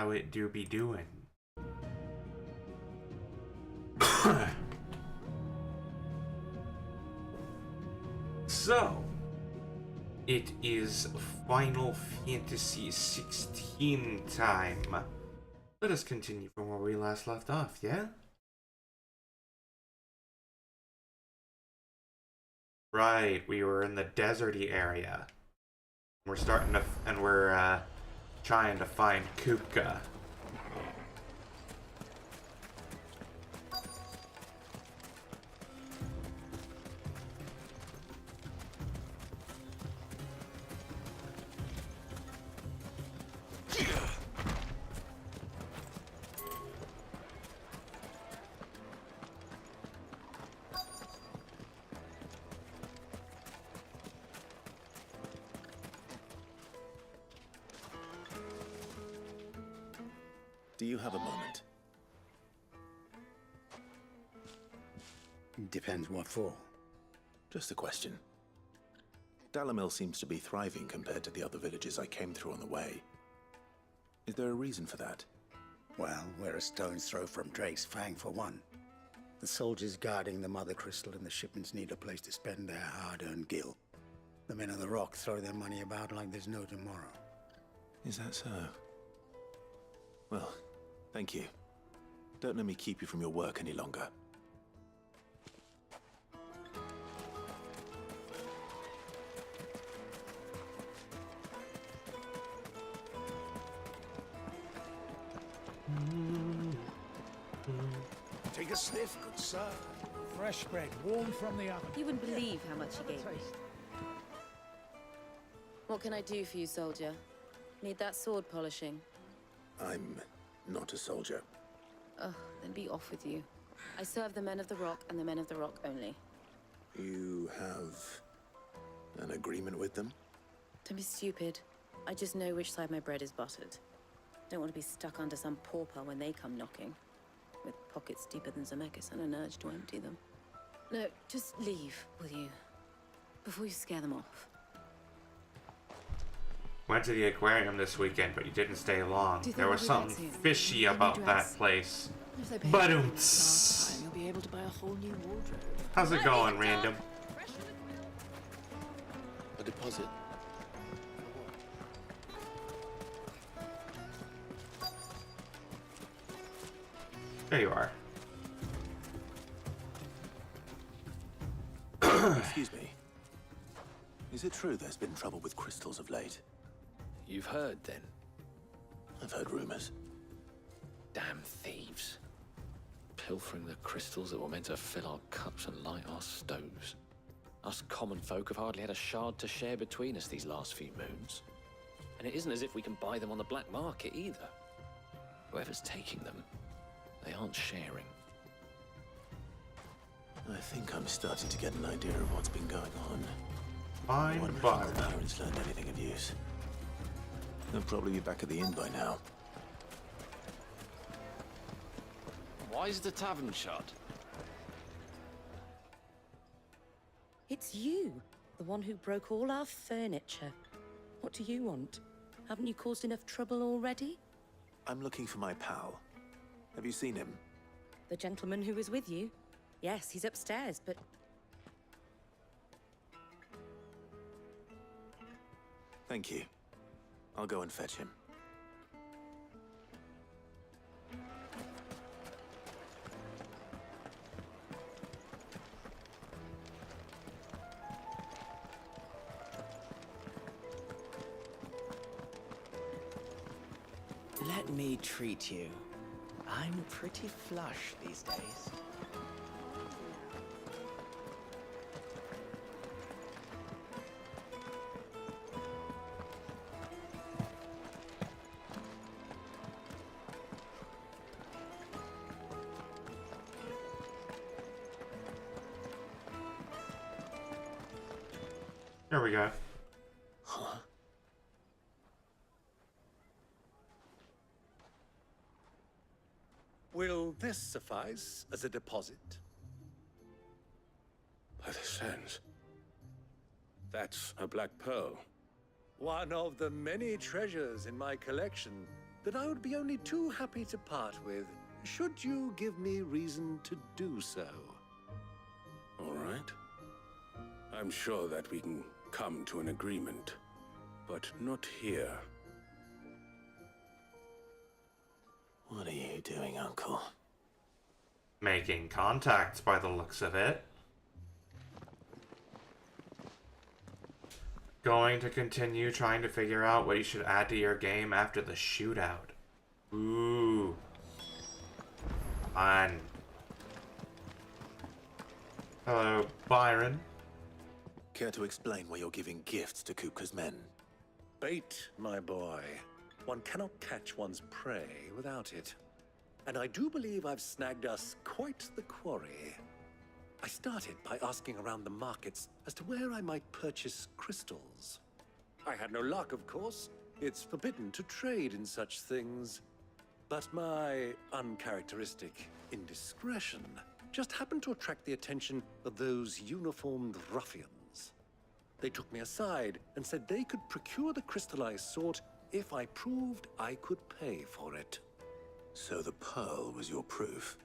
how it do be doing. So, it is Final Fantasy 16 time. Let us continue from where we last left off, yeah? Right, we were in the deserty area. We're starting to, and we're trying to find Kupka. Do you have a moment? Depends what for. Just a question. Dalamil seems to be thriving compared to the other villages I came through on the way. Is there a reason for that? Well, we're a stone's throw from Drake's Fang for one. The soldiers guarding the Mother Crystal and the shipments need a place to spend their hard-earned gil. The men of the Rock throw their money about like there's no tomorrow. Is that so? Well, thank you. Don't let me keep you from your work any longer. Take a sniff, good sir. Fresh bread, warm from the oven. You wouldn't believe how much he gave me. What can I do for you, soldier? Need that sword polishing? I'm not a soldier. Oh, then be off with you. I serve the men of the Rock and the men of the Rock only. You have an agreement with them? Don't be stupid. I just know which side my bread is buttered. Don't want to be stuck under some pauper when they come knocking. With pockets deeper than Zemeckis and an urge to empty them. No, just leave, will you? Before you scare them off. Went to the aquarium this weekend, but you didn't stay long. There was something fishy about that place. But You'll be able to buy a whole new wardrobe. how's it going, random? A deposit. There you are. Excuse me. Is it true there's been trouble with crystals of late? You've heard, then? I've heard rumors. Damn thieves. Pilfering the crystals that were meant to fill our cups and light our stoves. Us common folk have hardly had a shard to share between us these last few moons. And it isn't as if we can buy them on the black market either. Whoever's taking them, they aren't sharing. I think I'm starting to get an idea of what's been going on. I Fine wonder if butter. the parents learned anything of use. They'll probably be back at the inn by now. Why is the tavern shut? It's you, the one who broke all our furniture. What do you want? Haven't you caused enough trouble already? I'm looking for my pal. Have you seen him? The gentleman who was with you? Yes, he's upstairs, but... Thank you. I'll go and fetch him. Let me treat you. I'm pretty flush these days. There we go. Huh? Will this suffice as a deposit? By the sands. That's a black pearl. One of the many treasures in my collection. that I would be only too happy to part with, should you give me reason to do so. All right. I'm sure that we can come to an agreement, but not here. What are you doing, Uncle? Making contacts by the looks of it. Going to continue trying to figure out what you should add to your game after the shootout. Ooh. Fun. Hello, Byron. Care to explain why you're giving gifts to Kupka's men? Bait, my boy. One cannot catch one's prey without it. And I do believe I've snagged us quite the quarry. I started by asking around the markets as to where I might purchase crystals. I had no luck, of course. It's forbidden to trade in such things. But my uncharacteristic indiscretion just happened to attract the attention of those uniformed ruffians. They took me aside and said they could procure the crystal I sought if I proved I could pay for it. So the pearl was your proof?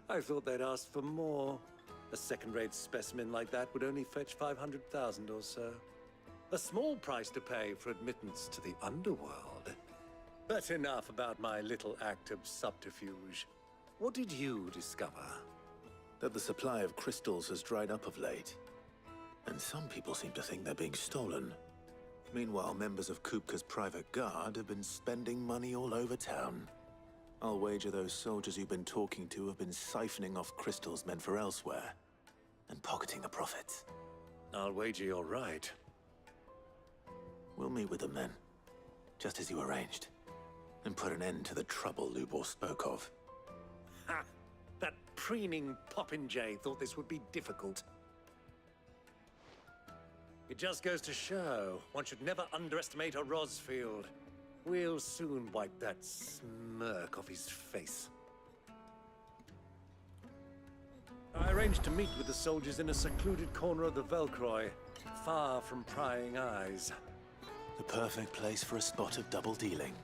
I thought they'd asked for more. A second-rate specimen like that would only fetch 500,000 or so. A small price to pay for admittance to the underworld. But enough about my little act of subterfuge. What did you discover? That the supply of crystals has dried up of late. And some people seem to think they're being stolen. Meanwhile, members of Kupka's private guard have been spending money all over town. I'll wager those soldiers you've been talking to have been siphoning off crystals meant for elsewhere, and pocketing the profits. I'll wager you're right. We'll meet with them then, just as you arranged, and put an end to the trouble Lubor spoke of. Ha! That preening popinjay thought this would be difficult. It just goes to show, one should never underestimate a Rosfield. We'll soon wipe that smirk off his face. I arranged to meet with the soldiers in a secluded corner of the Velcroy, far from prying eyes. The perfect place for a spot of double dealing.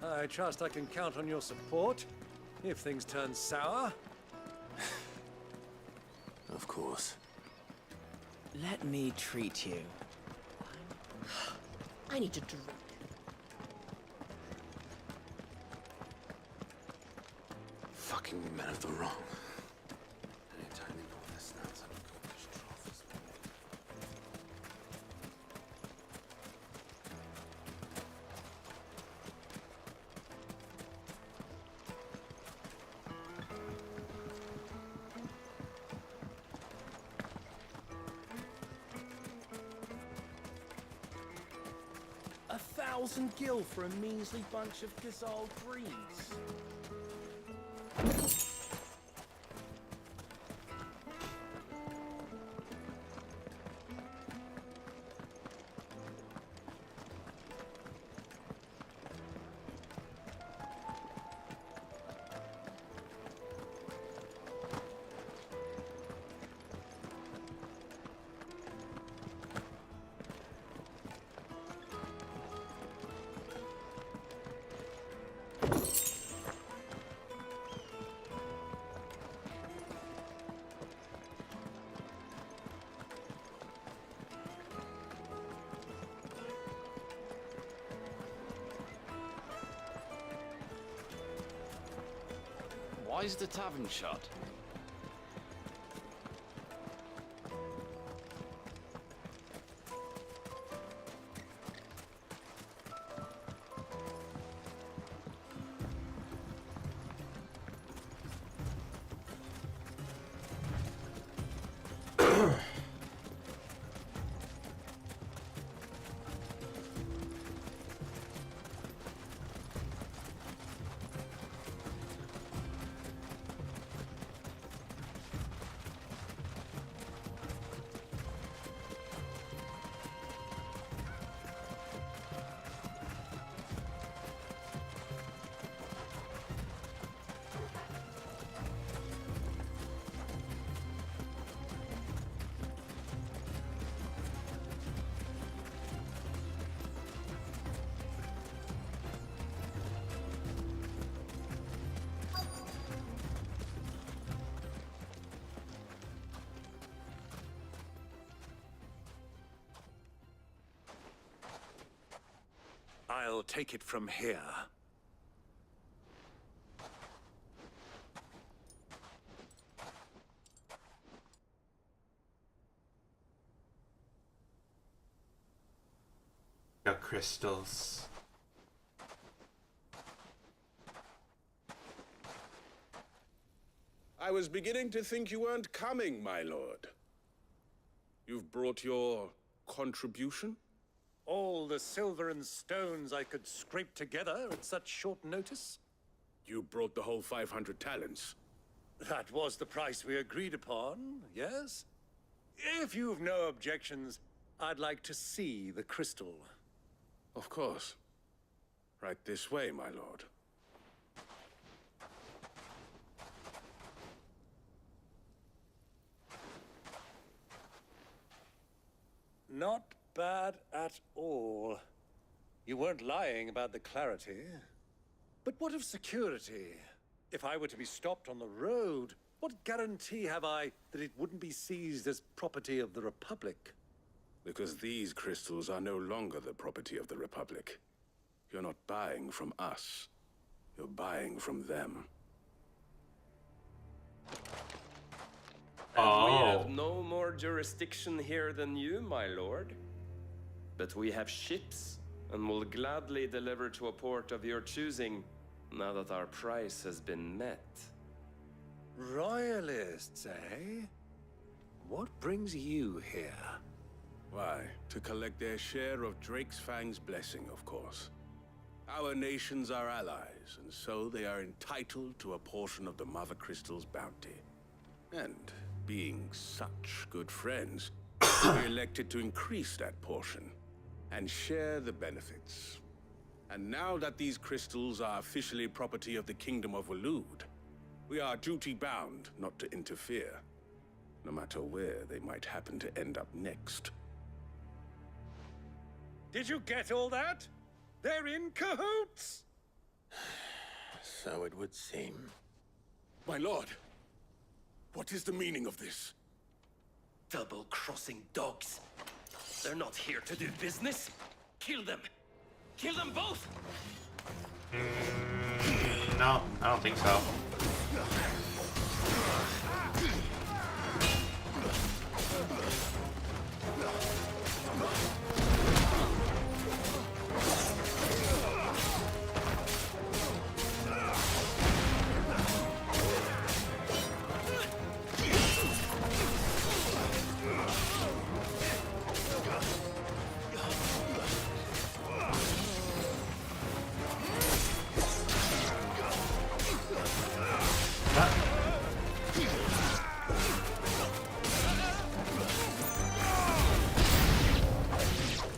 I trust I can count on your support, if things turn sour. Of course. Let me treat you. I need to drink. Fucking men of the wrong. Anytime they pull their snouts out of Kupka's trough. A 1,000 gil for a measly bunch of dissolved greaves. Why is the tavern shut? I'll take it from here. Got crystals. I was beginning to think you weren't coming, my lord. You've brought your contribution? All the silver and stones I could scrape together at such short notice? You brought the whole 500 talents. That was the price we agreed upon, yes? If you've no objections, I'd like to see the crystal. Of course. Right this way, my lord. Not bad at all. You weren't lying about the clarity. But what of security? If I were to be stopped on the road, what guarantee have I that it wouldn't be seized as property of the Republic? Because these crystals are no longer the property of the Republic. You're not buying from us. You're buying from them. And we have no more jurisdiction here than you, my lord. But we have ships, and will gladly deliver to a port of your choosing, now that our price has been met. Royalists, eh? What brings you here? Why, to collect their share of Drake's Fang's blessing, of course. Our nations are allies, and so they are entitled to a portion of the Mother Crystal's bounty. And being such good friends, we elected to increase that portion and share the benefits. And now that these crystals are officially property of the Kingdom of Waloed, we are duty-bound not to interfere, no matter where they might happen to end up next. Did you get all that? They're in cahoots! So it would seem. My lord, what is the meaning of this? Double-crossing dogs. They're not here to do business. Kill them. Kill them both! No, I don't think so.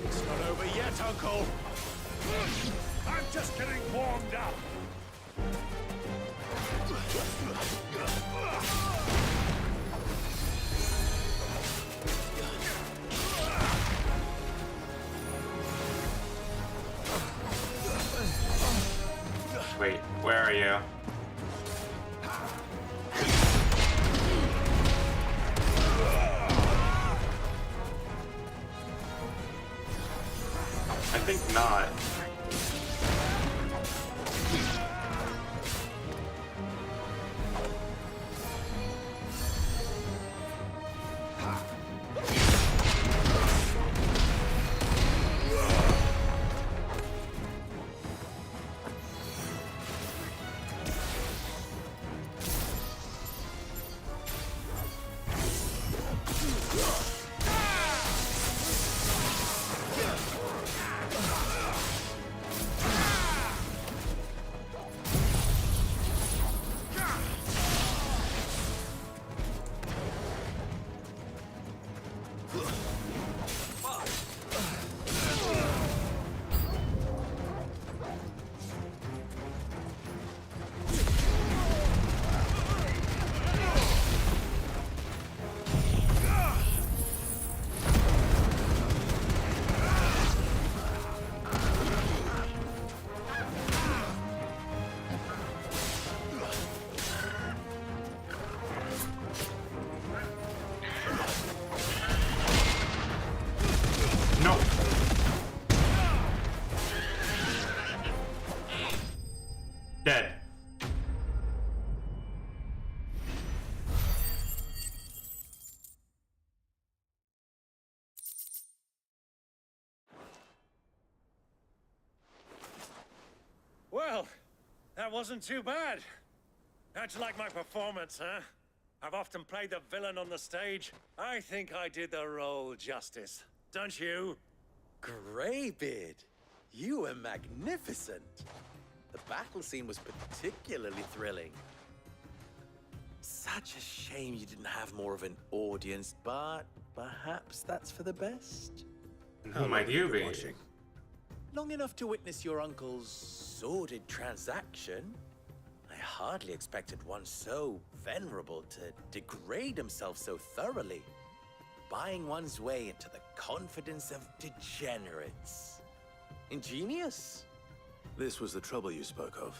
It's not over yet, Uncle! I'm just getting warmed up! Wait, where are you? I think not. That wasn't too bad. How'd you like my performance, huh? I've often played the villain on the stage. I think I did the role justice. Don't you? Greybeard, you were magnificent. The battle scene was particularly thrilling. Such a shame you didn't have more of an audience, but perhaps that's for the best. Who might you be? Watching. Long enough to witness your uncle's sordid transaction. I hardly expected one so venerable to degrade himself so thoroughly, buying one's way into the confidence of degenerates. Ingenious. This was the trouble you spoke of.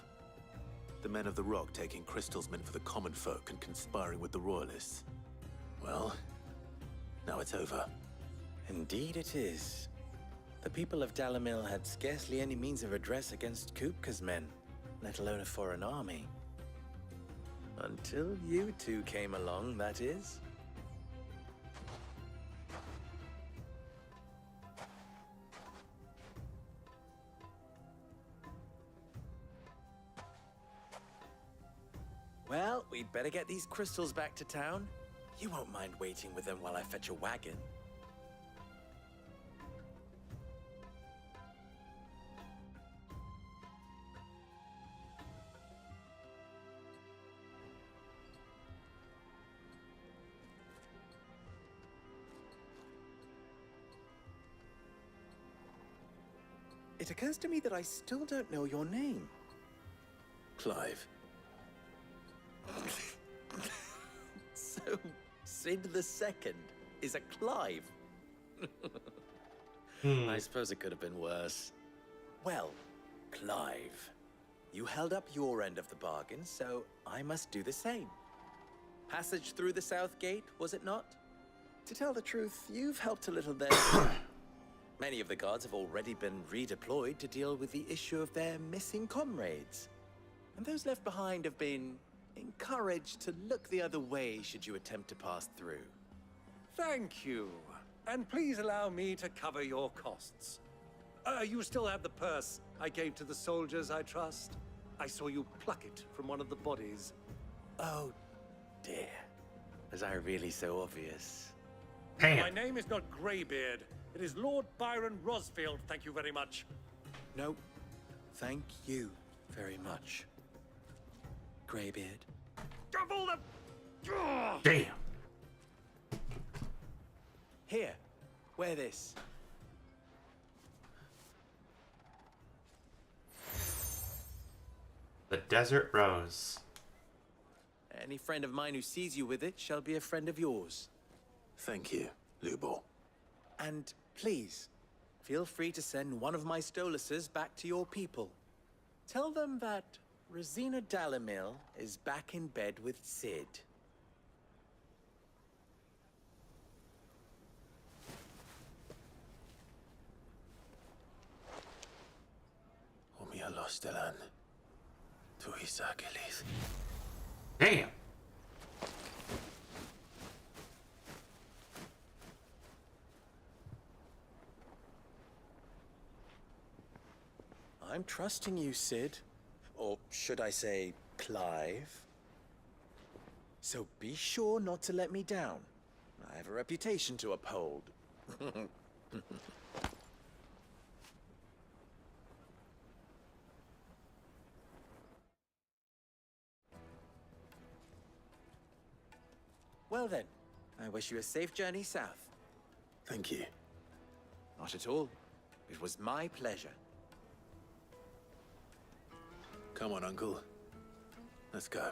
The men of the Rock taking crystals meant for the common folk and conspiring with the Royalists. Well, now it's over. Indeed it is. The people of Dalamil had scarcely any means of redress against Kupka's men, let alone a foreign army. Until you two came along, that is. Well, we'd better get these crystals back to town. You won't mind waiting with them while I fetch a wagon. It occurs to me that I still don't know your name. Clive. So, Sid the Second is a Clive. I suppose it could have been worse. Well, Clive, you held up your end of the bargain, so I must do the same. Passage through the South Gate, was it not? To tell the truth, you've helped a little there. Many of the guards have already been redeployed to deal with the issue of their missing comrades. And those left behind have been encouraged to look the other way should you attempt to pass through. Thank you. And please allow me to cover your costs. You still have the purse I gave to the soldiers, I trust? I saw you pluck it from one of the bodies. Oh, dear. Was I really so obvious? Damn. My name is not Greybeard. It is Lord Byron Rosfield, thank you very much. No, thank you very much, Greybeard. Double the... Ugh! Damn. Here, wear this. The Desert Rose. Any friend of mine who sees you with it shall be a friend of yours. Thank you, Lubor. And please, feel free to send one of my Stoluses back to your people. Tell them that Rosina Dalamil is back in bed with Sid. Omia Lostelan. Tu Isakelis. Damn. I'm trusting you, Sid. Or should I say, Clive. So be sure not to let me down. I have a reputation to uphold. Well then, I wish you a safe journey south. Thank you. Not at all. It was my pleasure. Come on, Uncle. Let's go.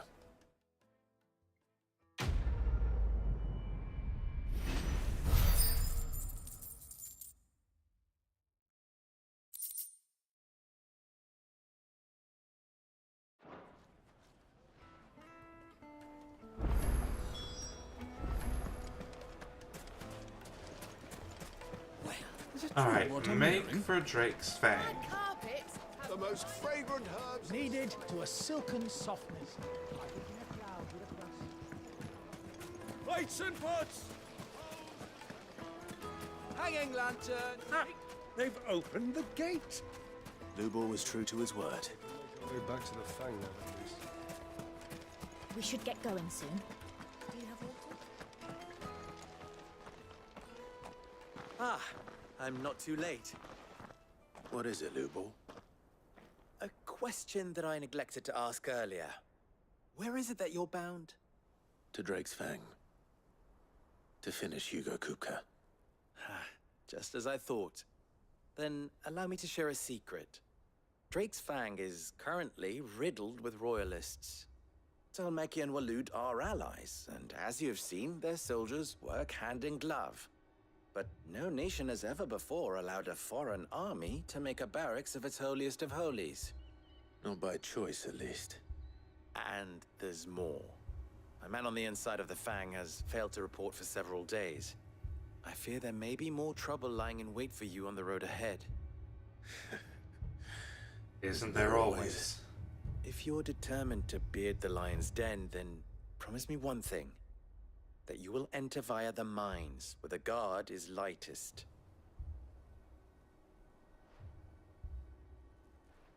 Alright, make for Drake's Fang. The most fragrant herbs needed to a silken softness. Lights and butts! Hanging lantern! Ah, they've opened the gate! Lubor was true to his word. Way back to the Fang now, at least. We should get going soon. Do you have water? Ah, I'm not too late. What is it, Lubo? A question that I neglected to ask earlier. Where is it that you're bound? To Drake's Fang. To finish Hugo Kupka. Just as I thought. Then allow me to share a secret. Drake's Fang is currently riddled with royalists. Talmeki and Waloed are allies, and as you've seen, their soldiers work hand in glove. But no nation has ever before allowed a foreign army to make a barracks of its holiest of holies. Not by choice, at least. And there's more. A man on the inside of the Fang has failed to report for several days. I fear there may be more trouble lying in wait for you on the road ahead. Isn't there always? If you're determined to beard the lion's den, then promise me one thing. That you will enter via the mines, where the guard is lightest.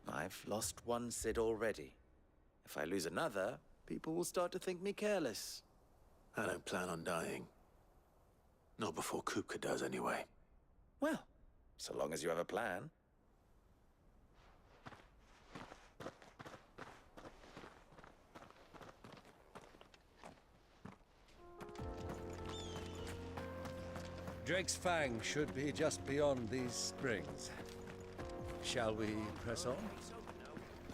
I've lost one Cid already. If I lose another, people will start to think me careless. I don't plan on dying. Not before Kupka does, anyway. Well, so long as you have a plan. Drake's Fang should be just beyond these springs. Shall we press on?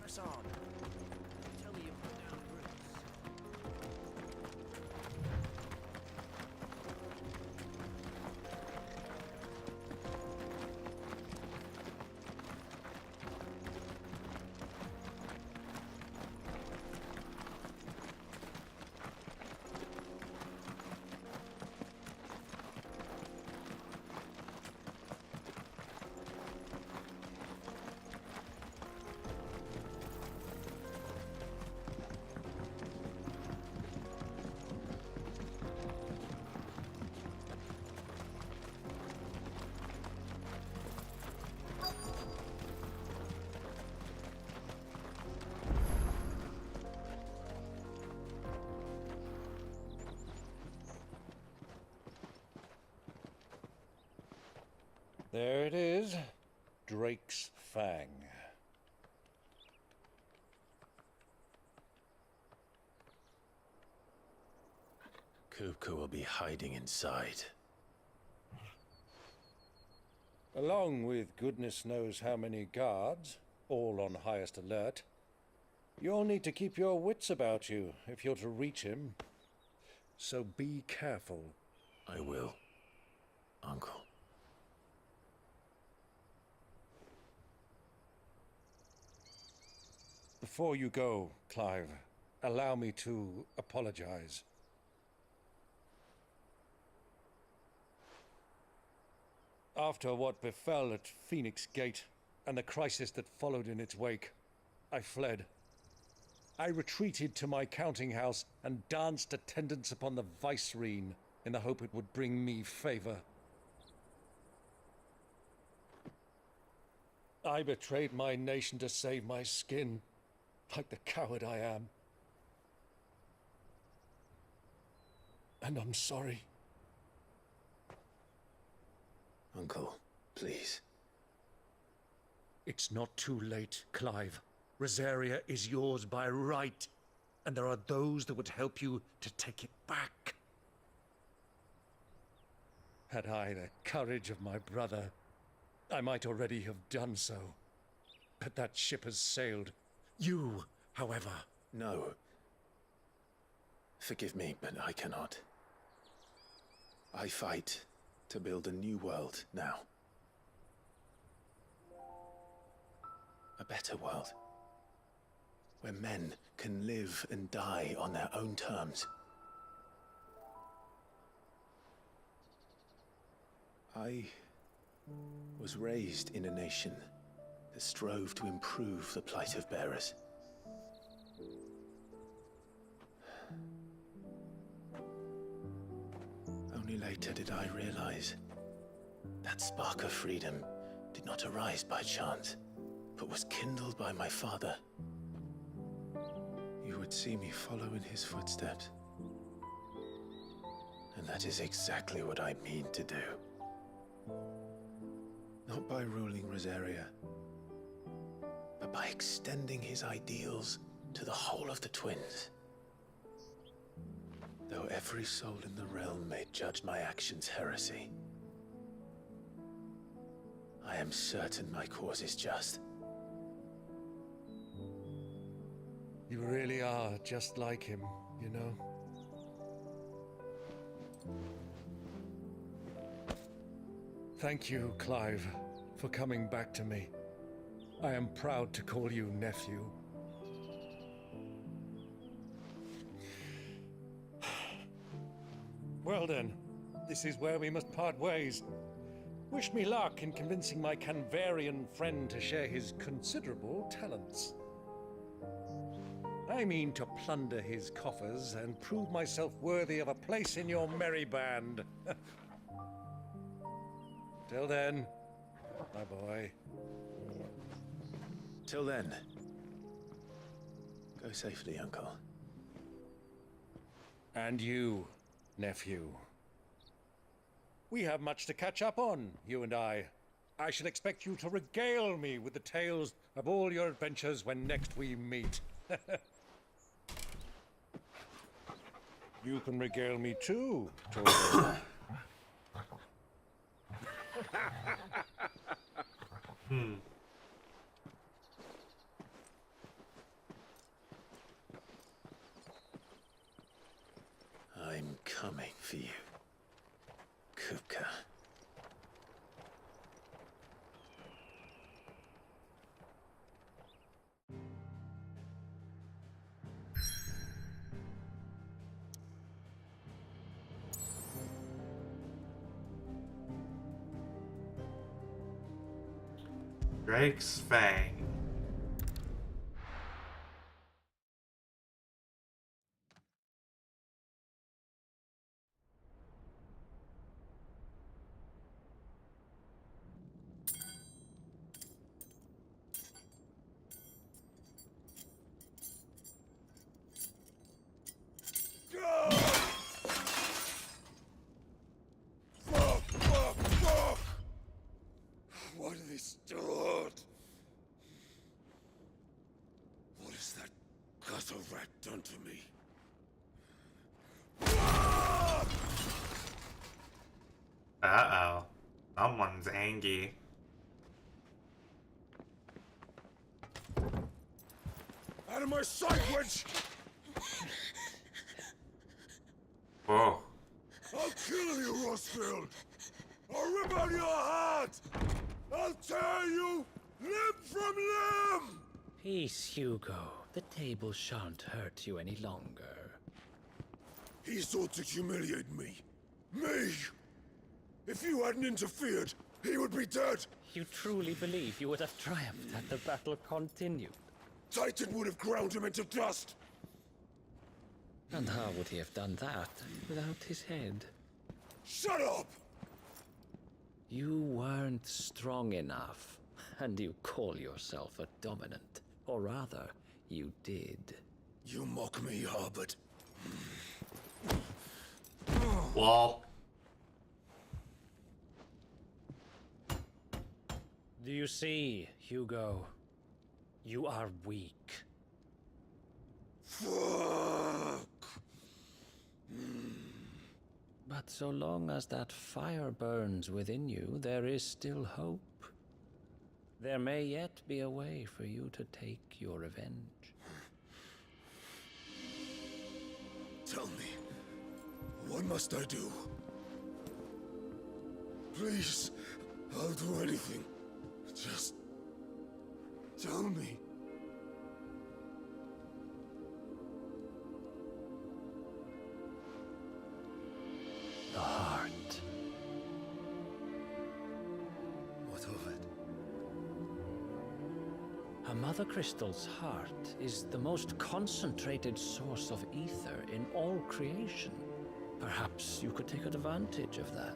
Press on. Tell me you put down roots. There it is. Drake's Fang. Kupka will be hiding inside. Along with goodness knows how many guards, all on highest alert. You'll need to keep your wits about you if you're to reach him. So be careful. I will, Uncle. Before you go, Clive, allow me to apologize. After what befell at Phoenix Gate and the crisis that followed in its wake, I fled. I retreated to my counting house and danced attendance upon the vicereine in the hope it would bring me favor. I betrayed my nation to save my skin, like the coward I am. And I'm sorry. Uncle, please. It's not too late, Clive. Rosaria is yours by right, and there are those that would help you to take it back. Had I the courage of my brother, I might already have done so. But that ship has sailed. You, however... No. Forgive me, but I cannot. I fight to build a new world now. A better world. Where men can live and die on their own terms. I was raised in a nation that strove to improve the plight of bearers. Only later did I realize that spark of freedom did not arise by chance, but was kindled by my father would see me follow in his footsteps. And that is exactly what I mean to do. Not by ruling Rosaria, but by extending his ideals to the whole of the twins. Though every soul in the realm may judge my actions heresy, I am certain my cause is just. You really are just like him, you know? Thank you, Clive, for coming back to me. I am proud to call you nephew. Well then, this is where we must part ways. Wish me luck in convincing my Canvarian friend to share his considerable talents. I mean to plunder his coffers and prove myself worthy of a place in your merry band. Till then, my boy. Till then, go safely, Uncle. And you, nephew. We have much to catch up on, you and I. I shall expect you to regale me with the tales of all your adventures when next we meet. You can regale me too, Torgo. I'm coming for you, Kupka. Drake's Fang. Why do they start? What has that gutter rat done to me? Uh-oh. Someone's angry. Out of my sight, wench! Whoa. I'll kill you, Rossfield! I'll rip out your heart! I'll tear you limb from limb! Peace, Hugo. The table shan't hurt you any longer. He sought to humiliate me. Me! If you hadn't interfered, he would be dead! You truly believe you would have triumphed had the battle continued? Titan would have ground him into dust! And how would he have done that without his head? Shut up! You weren't strong enough, and you call yourself a dominant. Or rather, you did. You mock me, Harbert. Lol. Do you see, Hugo? You are weak. Fuck! But so long as that fire burns within you, there is still hope. There may yet be a way for you to take your revenge. Tell me, what must I do? Please, I'll do anything. Just tell me. The heart. What of it? A Mother Crystal's heart is the most concentrated source of ether in all creation. Perhaps you could take advantage of that.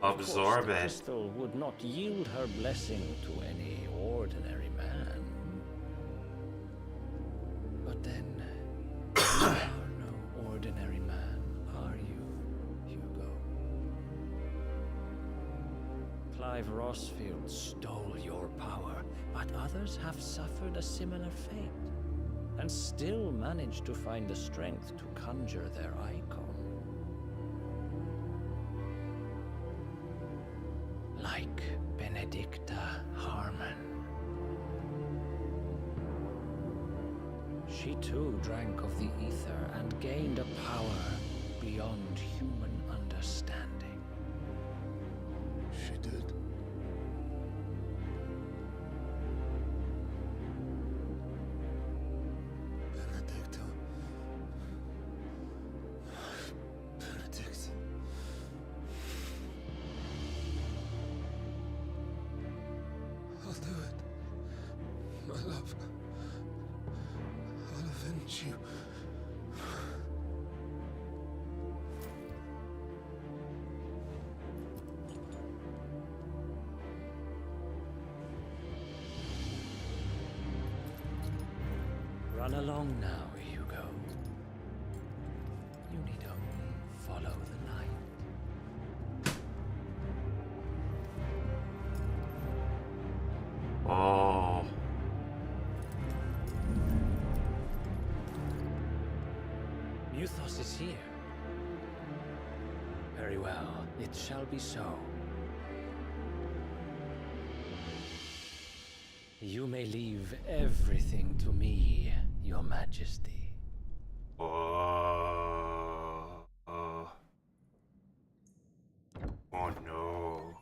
Absorb Of course, the it. crystal would not yield her blessing to any ordinary man. But then, Clive Rossfield stole your power, but others have suffered a similar fate, and still managed to find the strength to conjure their icon. Like Benedicta Harmon. She too drank of the ether and gained a power beyond human understanding. She did. Benedicta. Benedict. I'll do it. My love. I'll avenge you. Run along now, Hugo. You need only follow the light. Oh. Muthos is here. Very well, it shall be so. You may leave everything to me, Your Majesty. Oh no.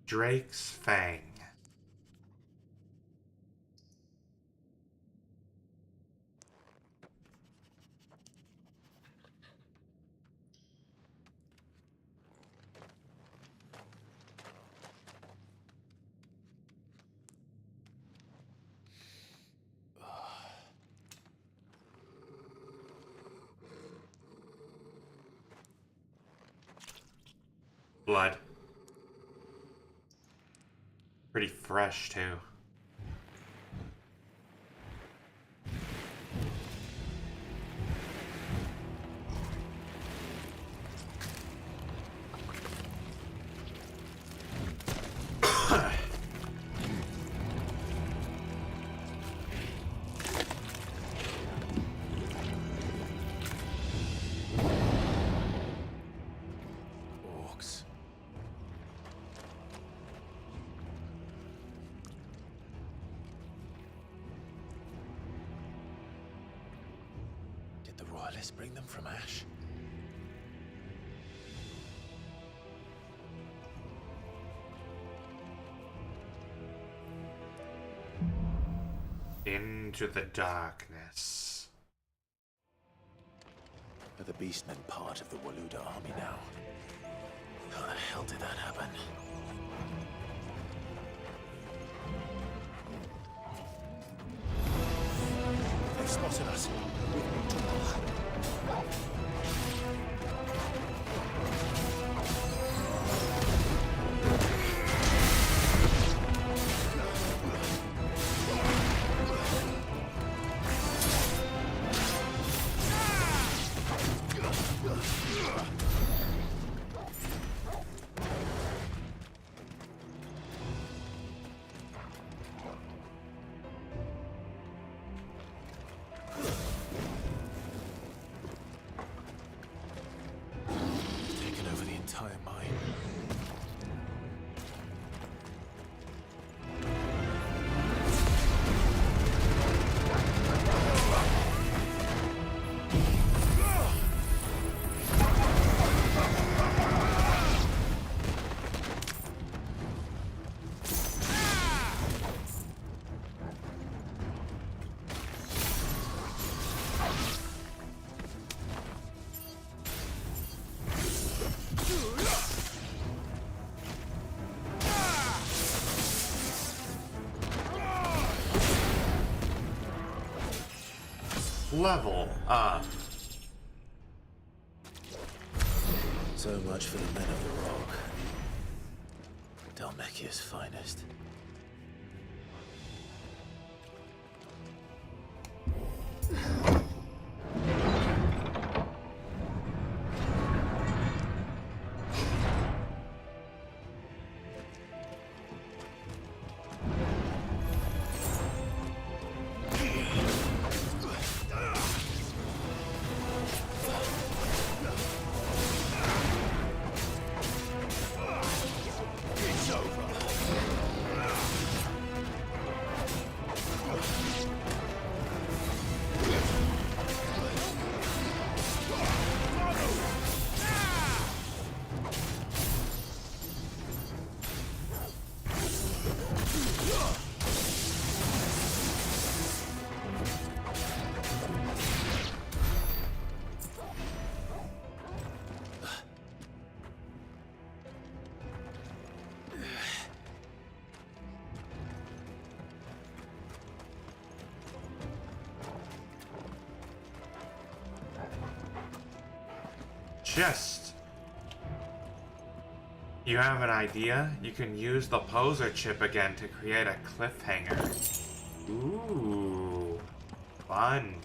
Drake's Fang. Blood. Pretty fresh, too. Orcs. Did the royalists bring them from Ash? Into the darkness. Are the Beastmen part of the Waluda army now? How the hell did that happen? They've spotted us. Taken over the entire mine. Level up. So much for the men of the rock. Dalmekia's finest. chest. You have an idea? You can use the poser chip again to create a cliffhanger. Ooh, fun.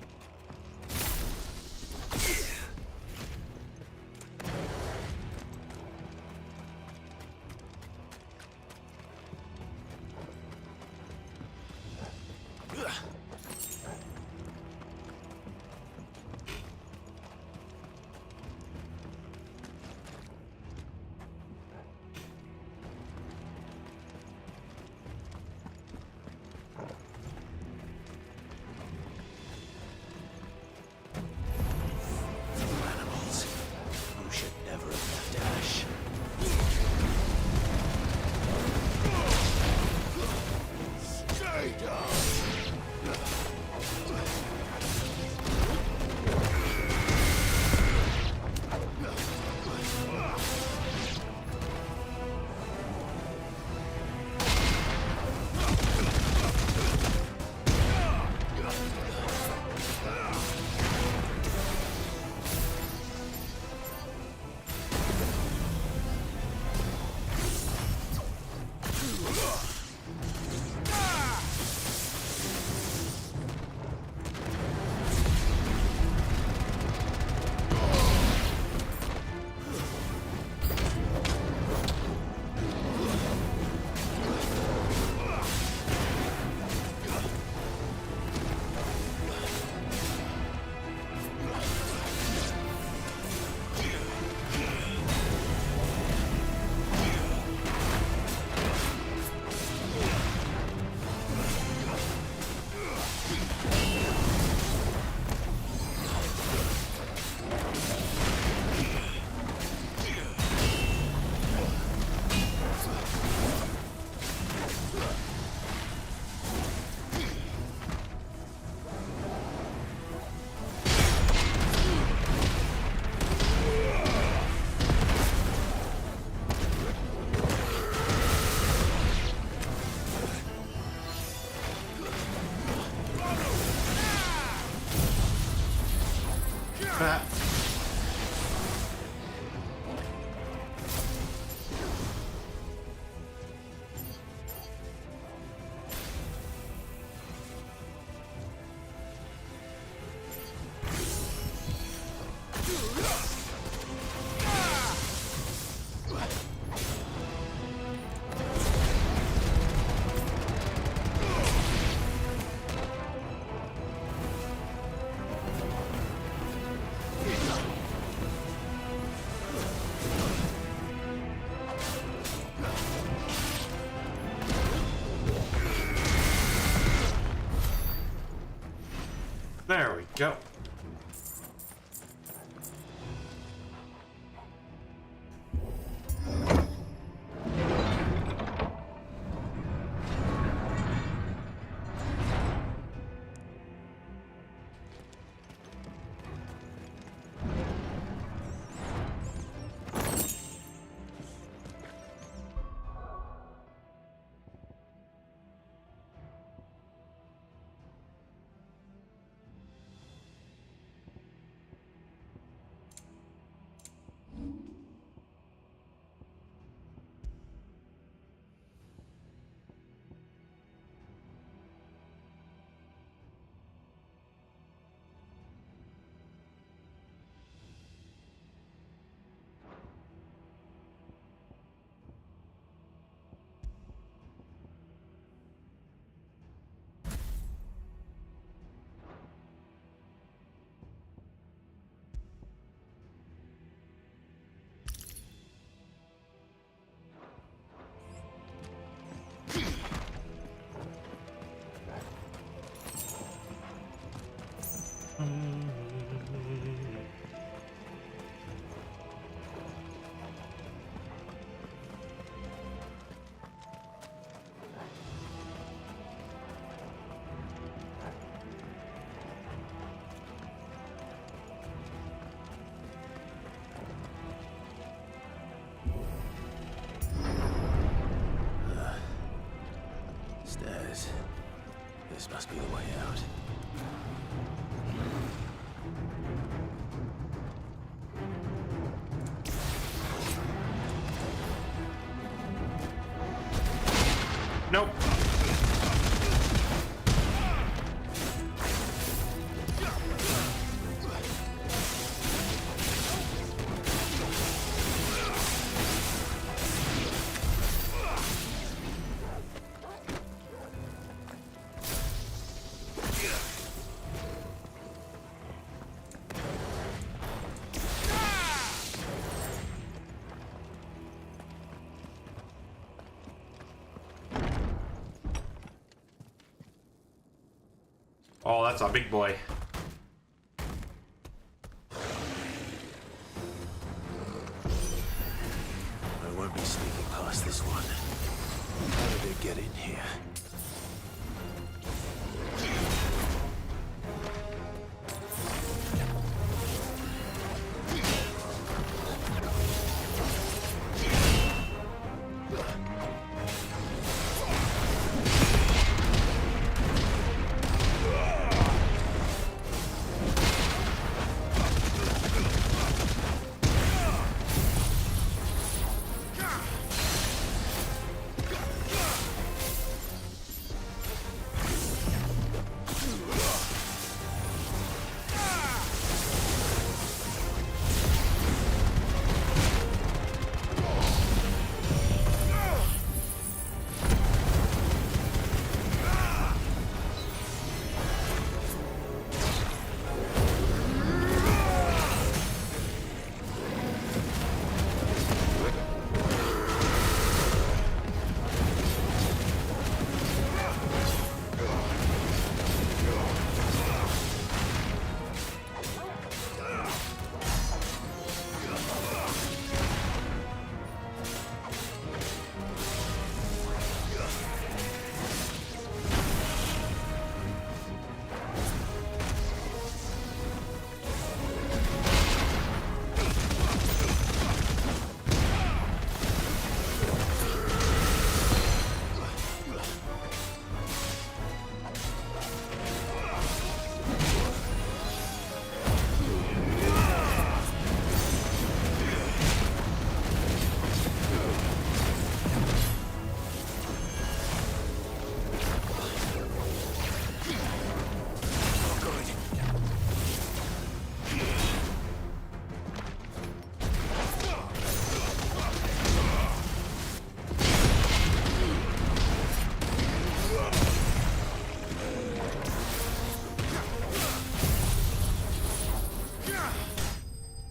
There we go. Stairs. This must be the way out. Nope. Oh, that's a big boy. I won't be sneaking past this one. How did it get in here?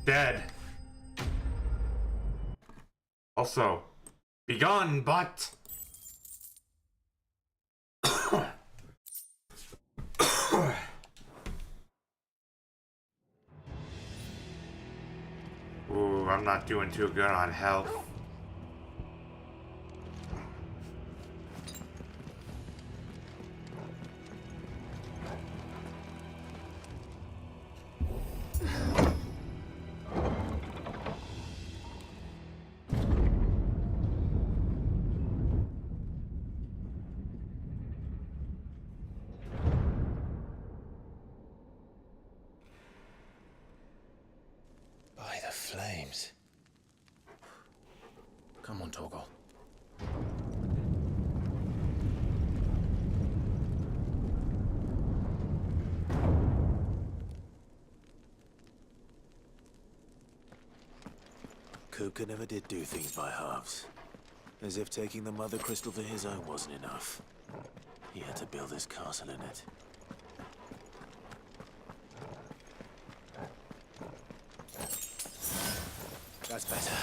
Dead. Also, begone, but... Ooh, I'm not doing too good on health. By the flames. Come on, Torgal. Kupka never did do things by halves. As if taking the Mother Crystal for his own wasn't enough. He had to build his castle in it. That's better.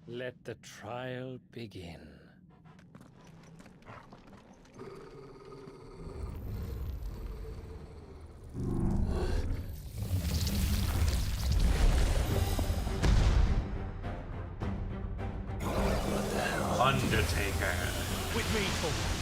Let the trial begin. Undertaker. With me, Torgal.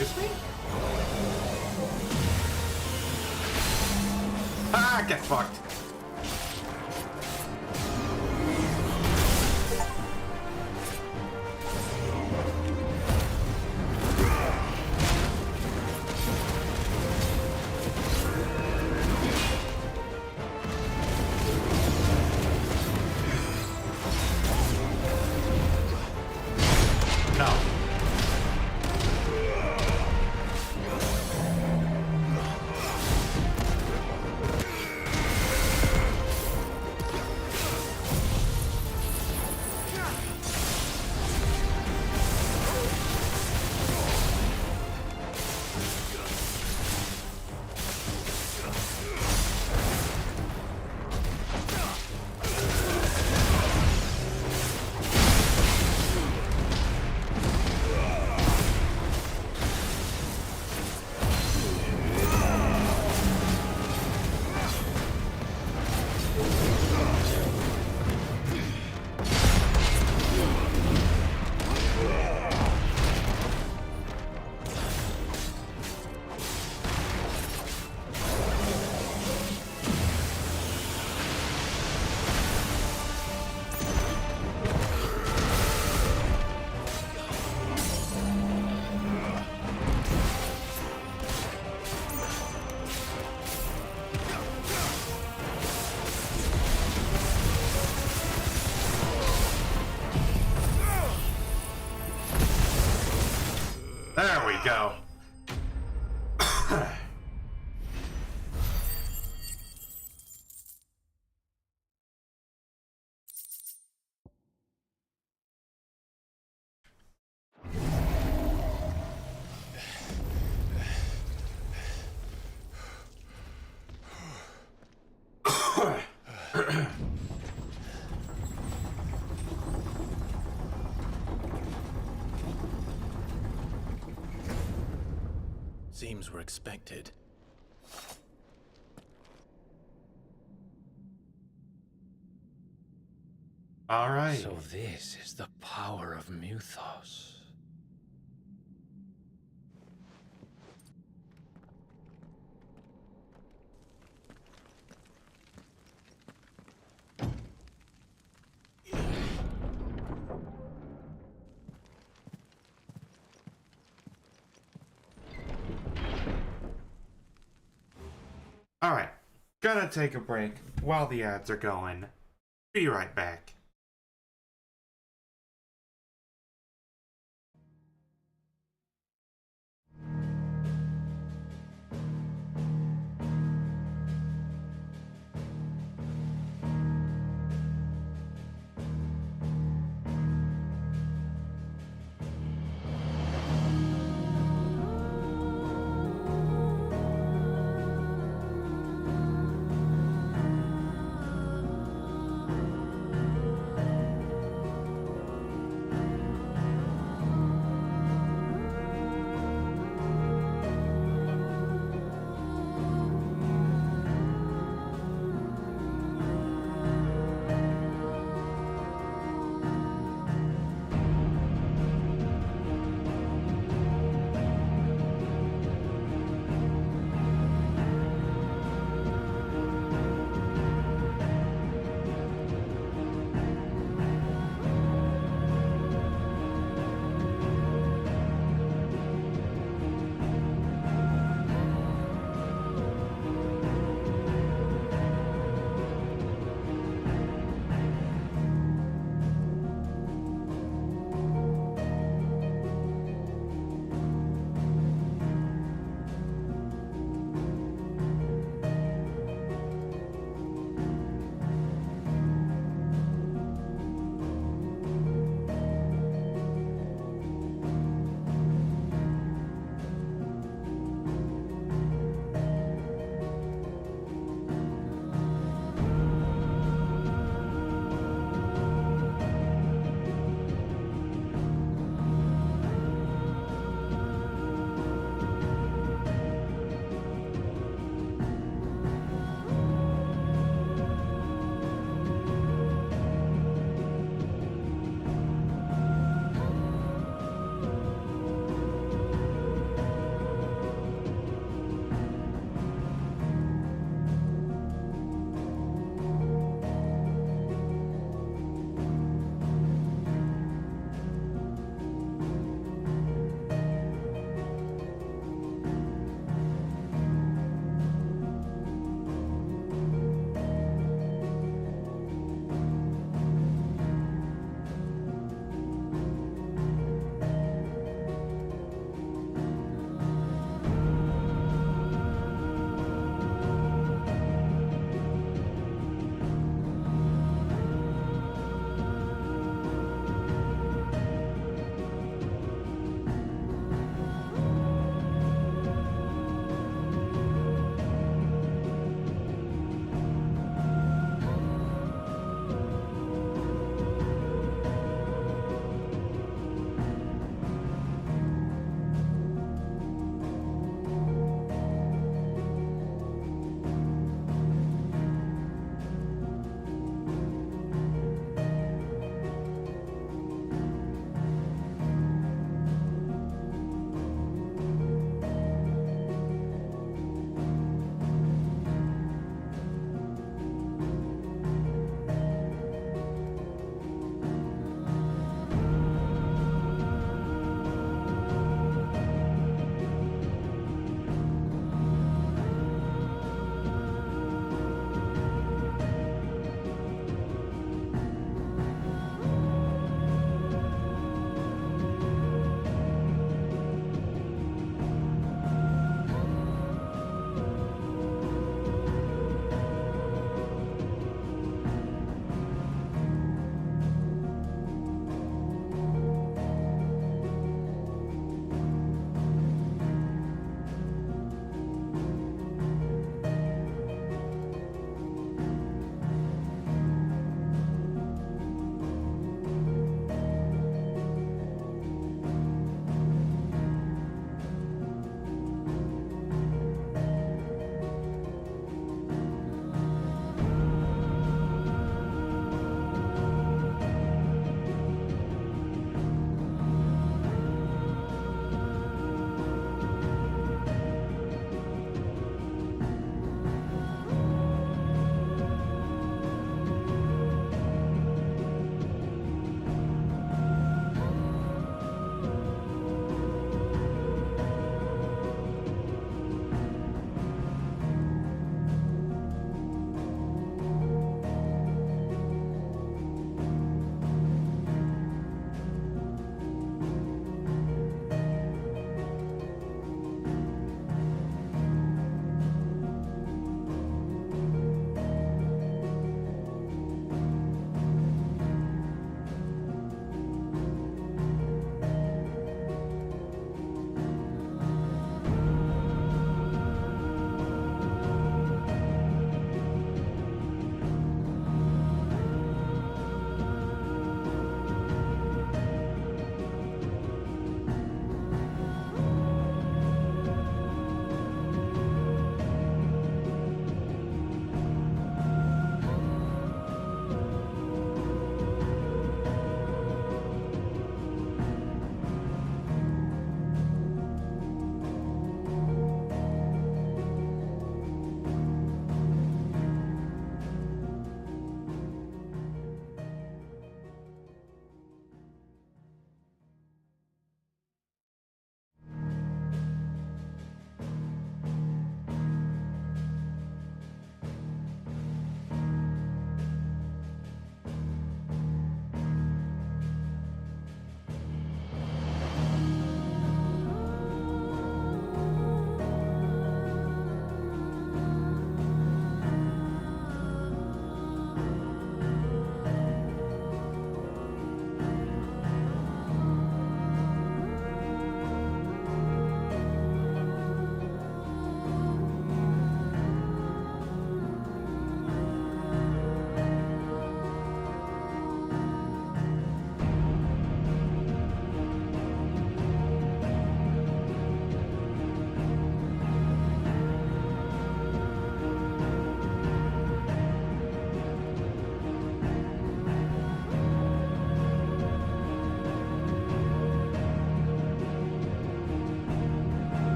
Excuse me? Ah, get fucked. No. There we go. Seems we're expected. All right. So this is the power of Muthos. All right. Gonna take a break while the ads are going. Be right back.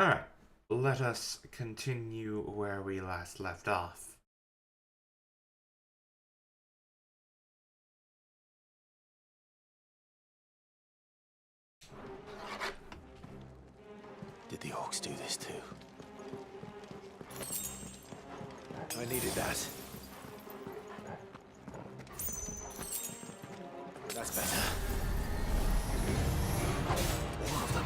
Alright, let us continue where we last left off. Did the orcs do this too? I needed that. That's better. More of them.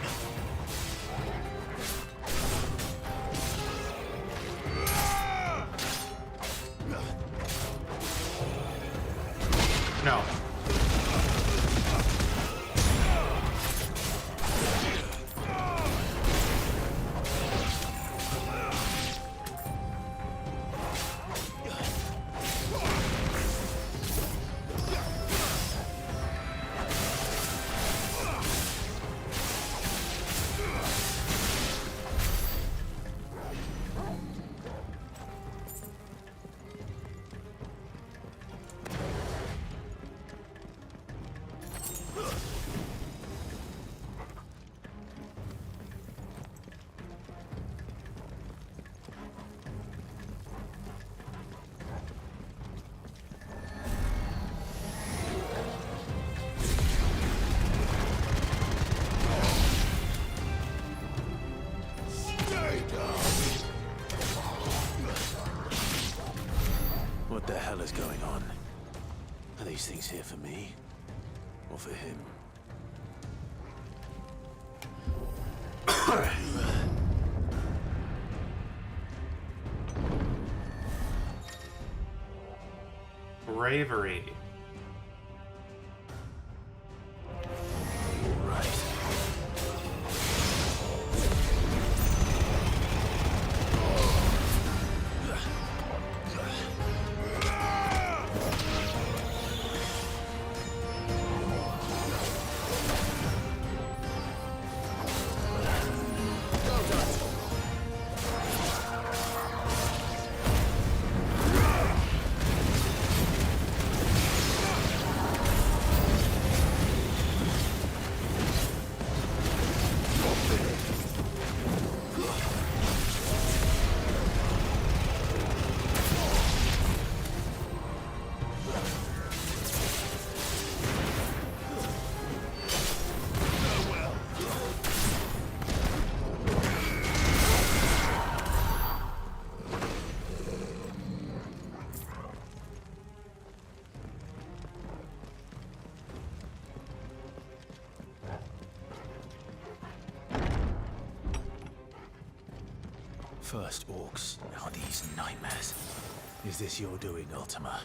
No. What the hell is going on? Are these things here for me? Or for him? Bravery. First orcs, now these nightmares. Is this your doing, Ultima?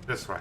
This way.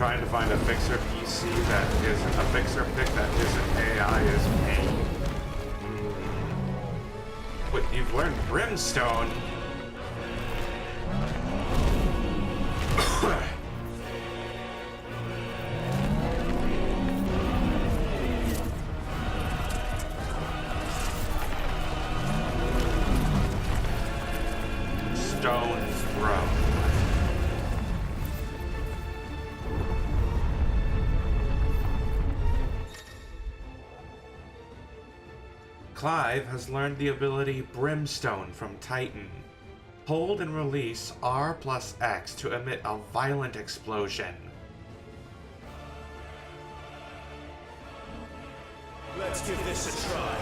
Trying to find a fixer PC that isn't a fixer pick that isn't AI is pain. But you've learned Brimstone. Stone throw. Clive has learned the ability Brimstone from Titan. Hold and release R plus X to emit a violent explosion. Let's give this a try.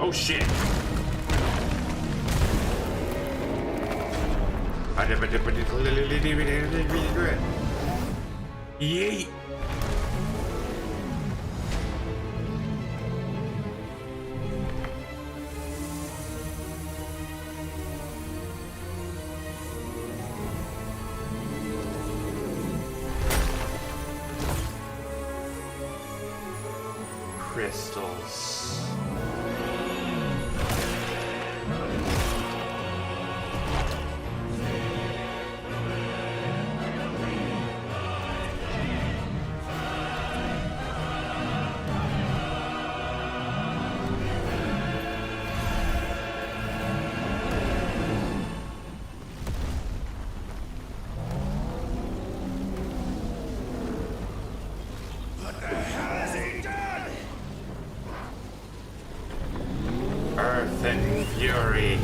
Oh shit. Yeet. Crystals. What the hell has he done? Earth and Fury.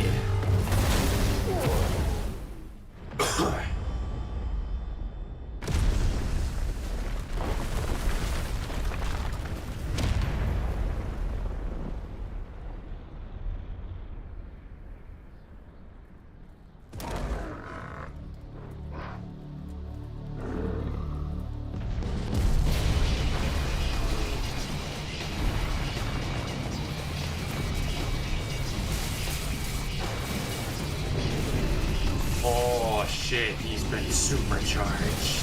Oh shit, he's been supercharged.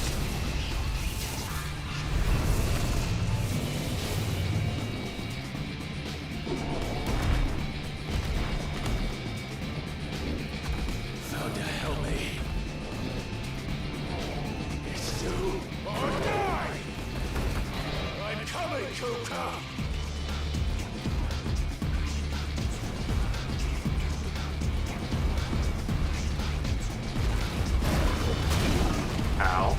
Found to help me. It's do or die. I'm coming, Kuka. Ow.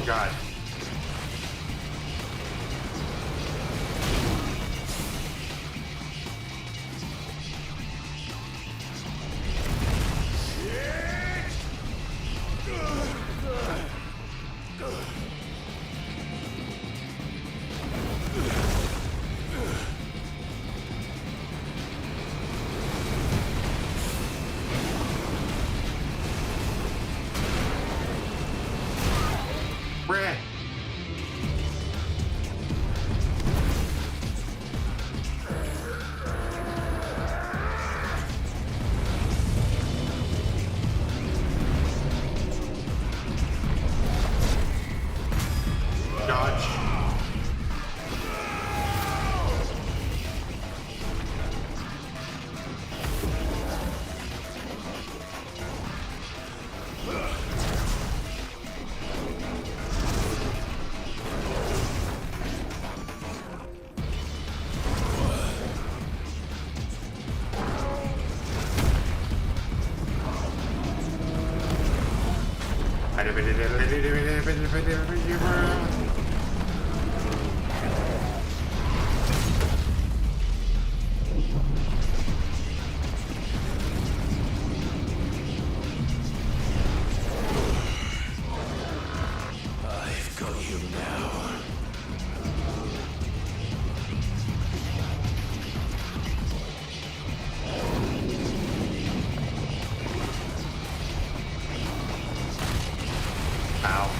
god. Brad. Dodge. I've got you now. Ow.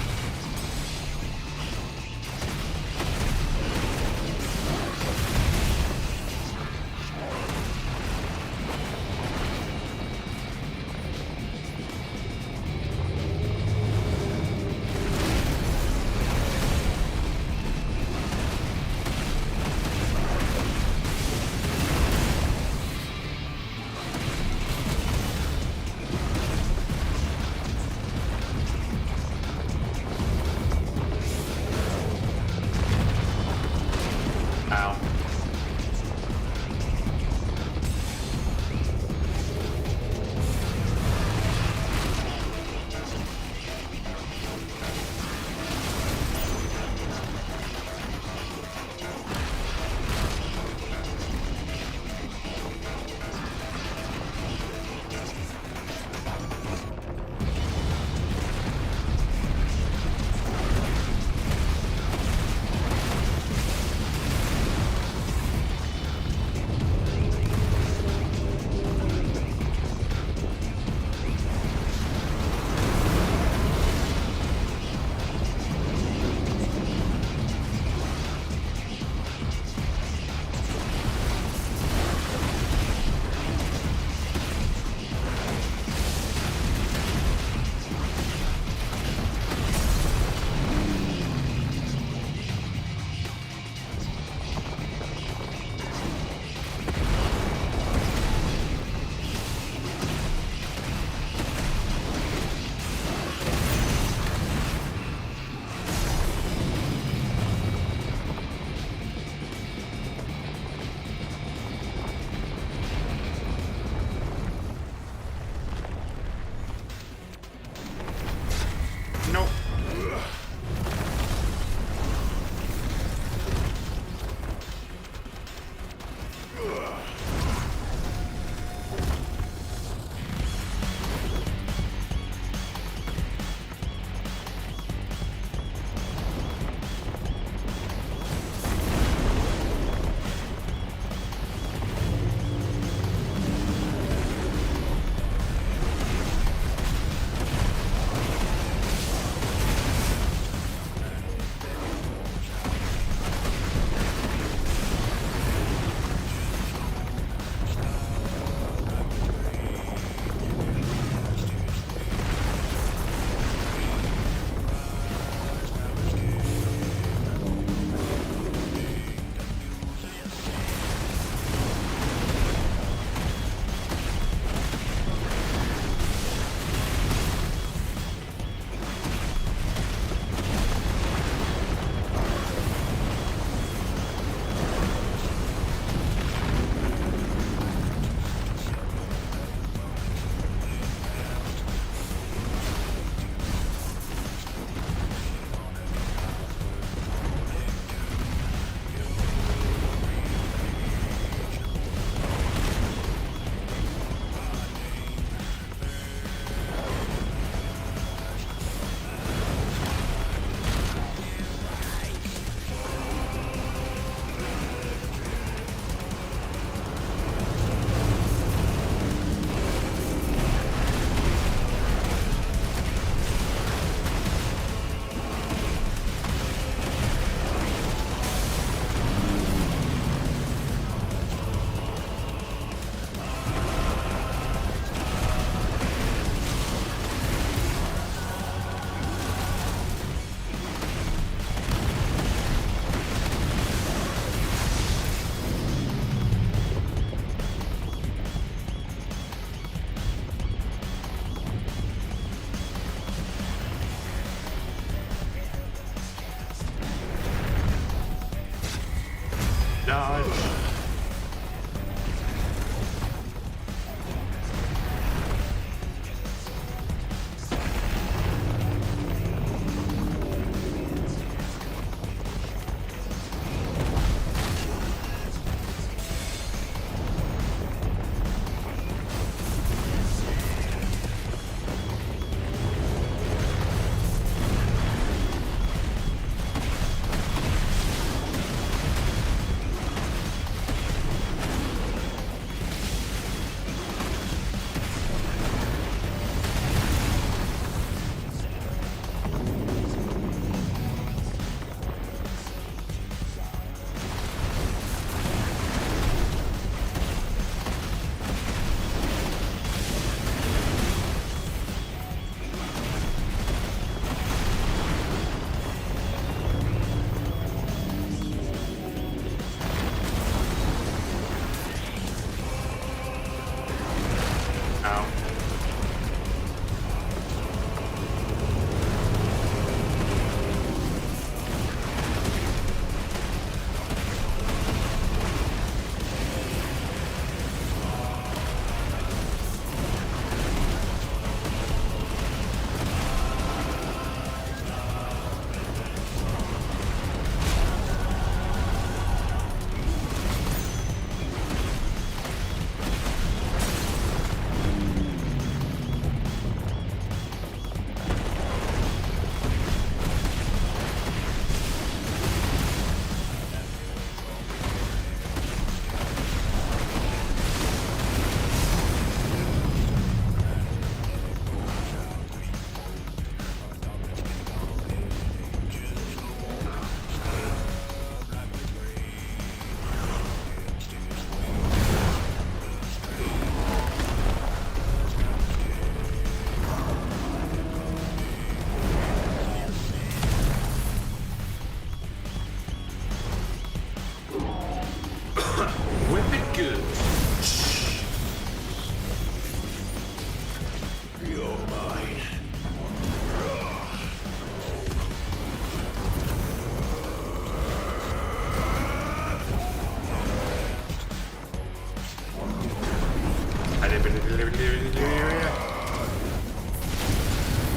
dodge.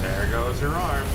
There goes her arm.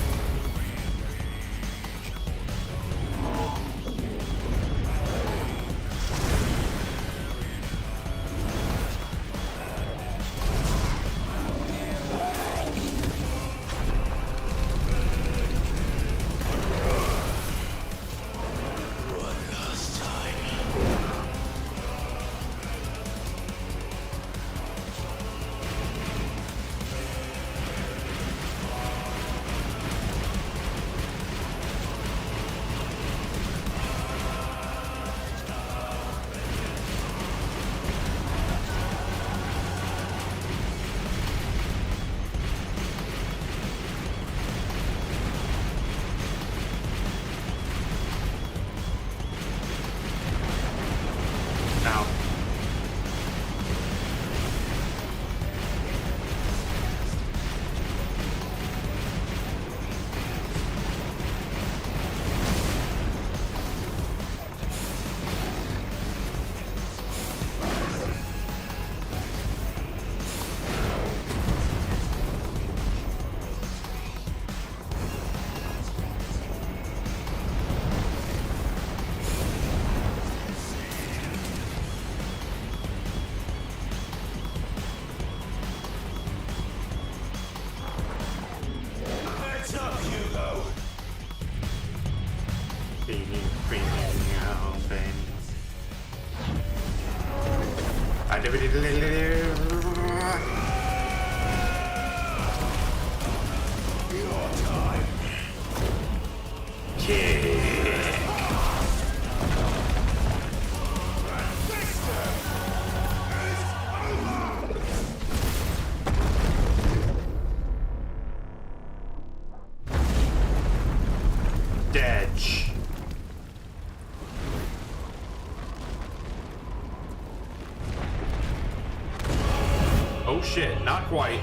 Oh shit, not quite.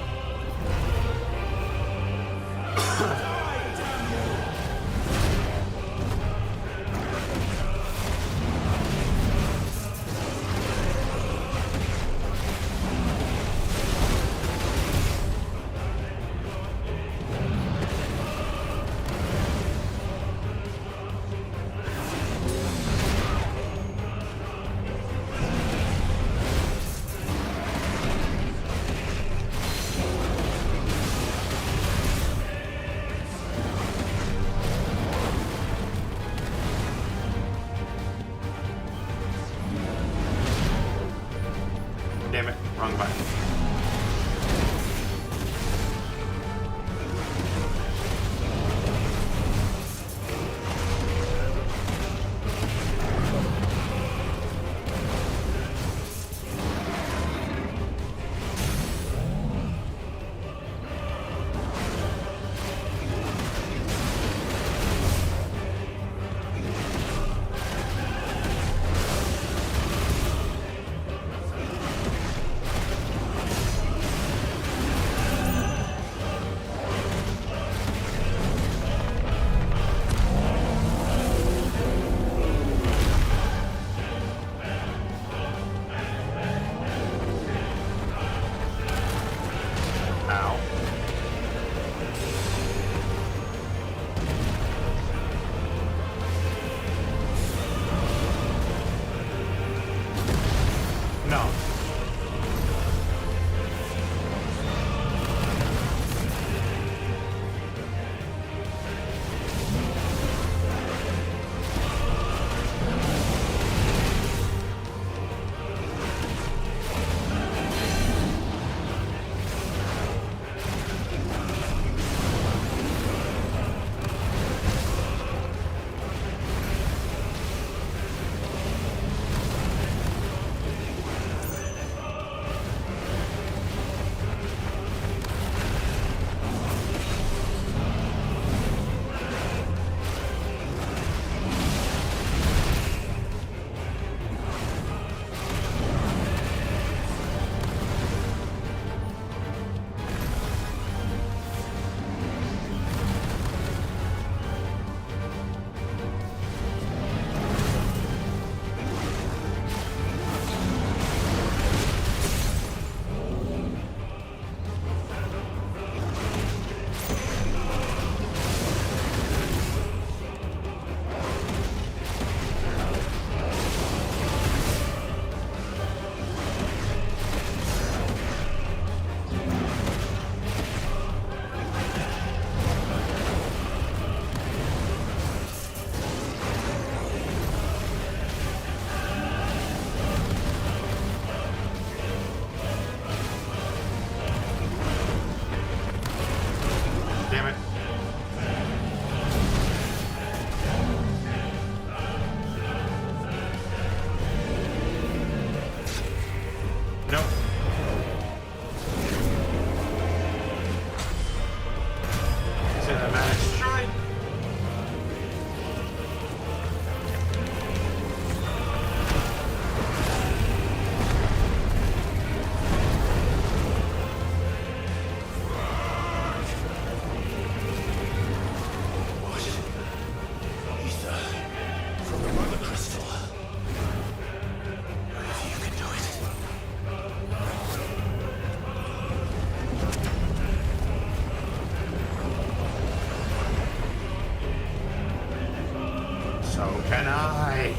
Damn it, wrong button. Can I?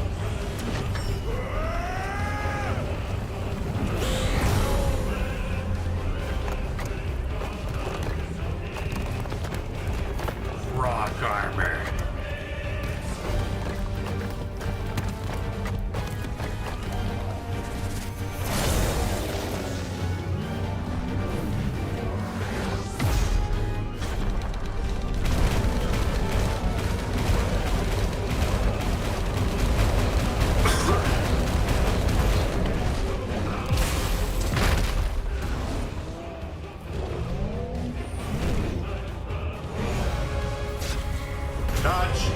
Rock armor. Dodge.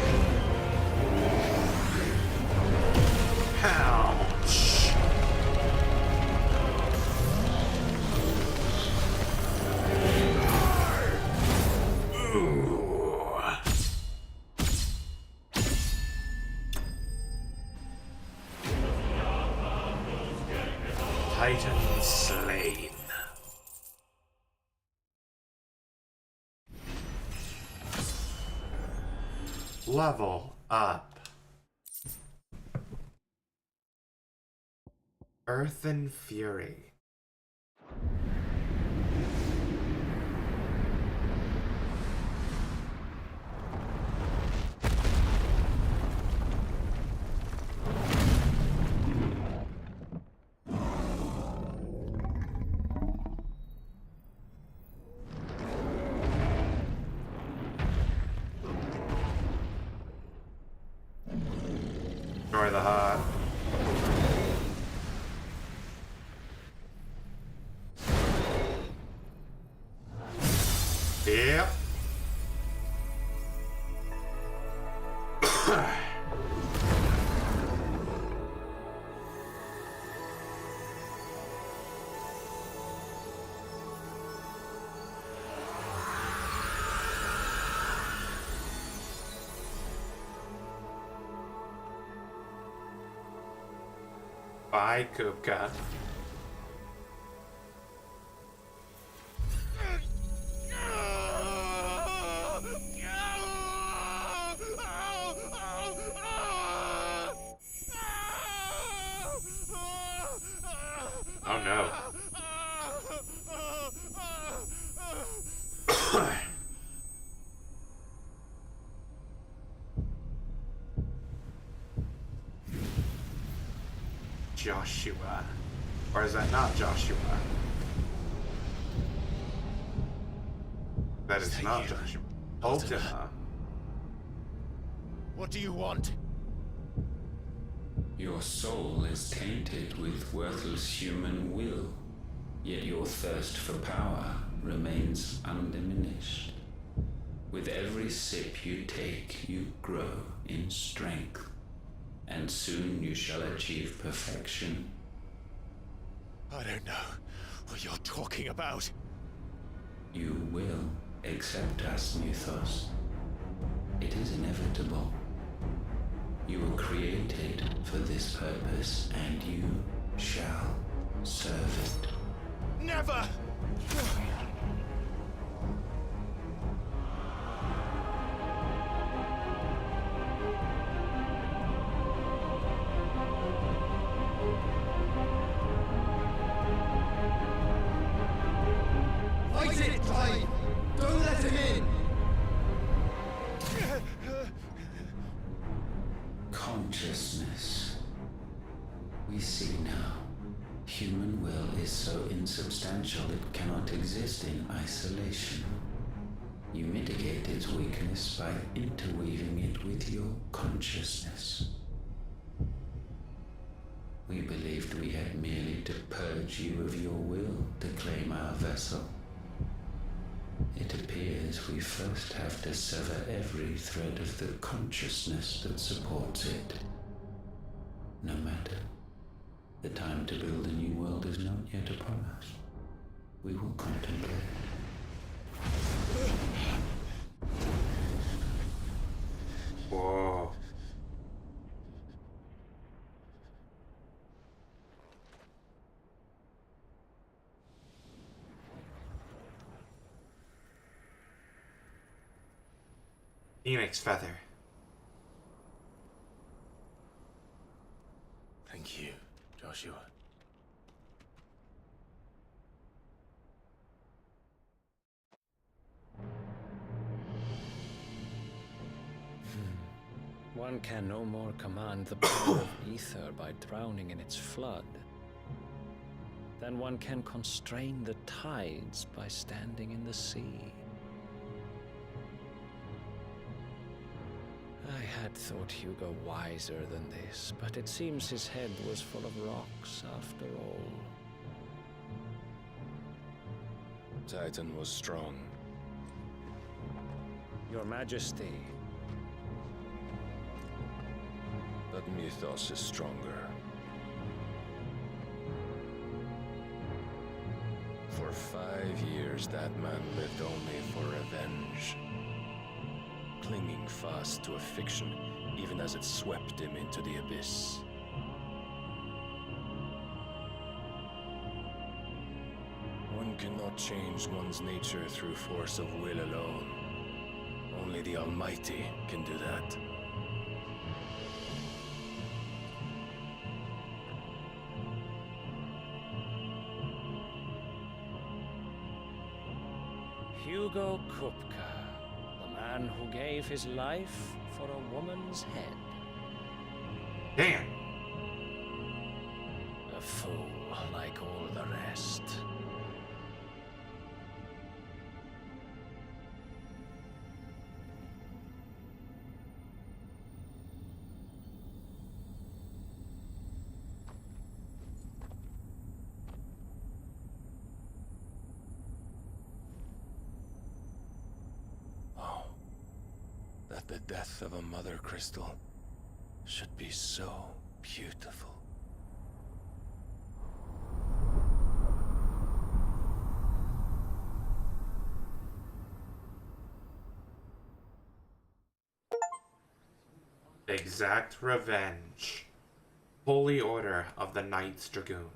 Ouch. Ooh. Titan slain. Level up. Earth and Fury. destroy the heart. Yep. Bye, Kupka. Oh no. Joshua. Or is that not Joshua? That is not Joshua. Ultima. What do you want? Your soul is tainted with worthless human will, yet your thirst for power remains undiminished. With every sip you take, you grow in strength, and soon you shall achieve perfection. I don't know what you're talking about. You will accept us, Mythos. It is inevitable. You were created for this purpose, and you shall serve it. Never! Fight it, Clive! Don't let him in! Consciousness. We see now. Human will is so insubstantial it cannot exist in isolation. You mitigate its weakness by interweaving it with your consciousness. We believed we had merely to purge you of your will to claim our vessel. It appears we first have to sever every thread of the consciousness that supports it. No matter. The time to build a new world is not yet upon us. We will contemplate. Whoa. Phoenix Feather. Thank you, Joshua. One can no more command the power of ether by drowning in its flood than one can constrain the tides by standing in the sea. I had thought Hugo wiser than this, but it seems his head was full of rocks after all. Titan was strong. Your Majesty. But Mythos is stronger. For 5 years, that man lived only for revenge. Clinging fast to a fiction, even as it swept him into the abyss. One cannot change one's nature through force of will alone. Only the Almighty can do that. Hugo Kupka, the man who gave his life for a woman's head. Damn. A fool like all the rest. that the death of a mother crystal should be so beautiful. Exact revenge. Holy Order of the Knights Dragoon.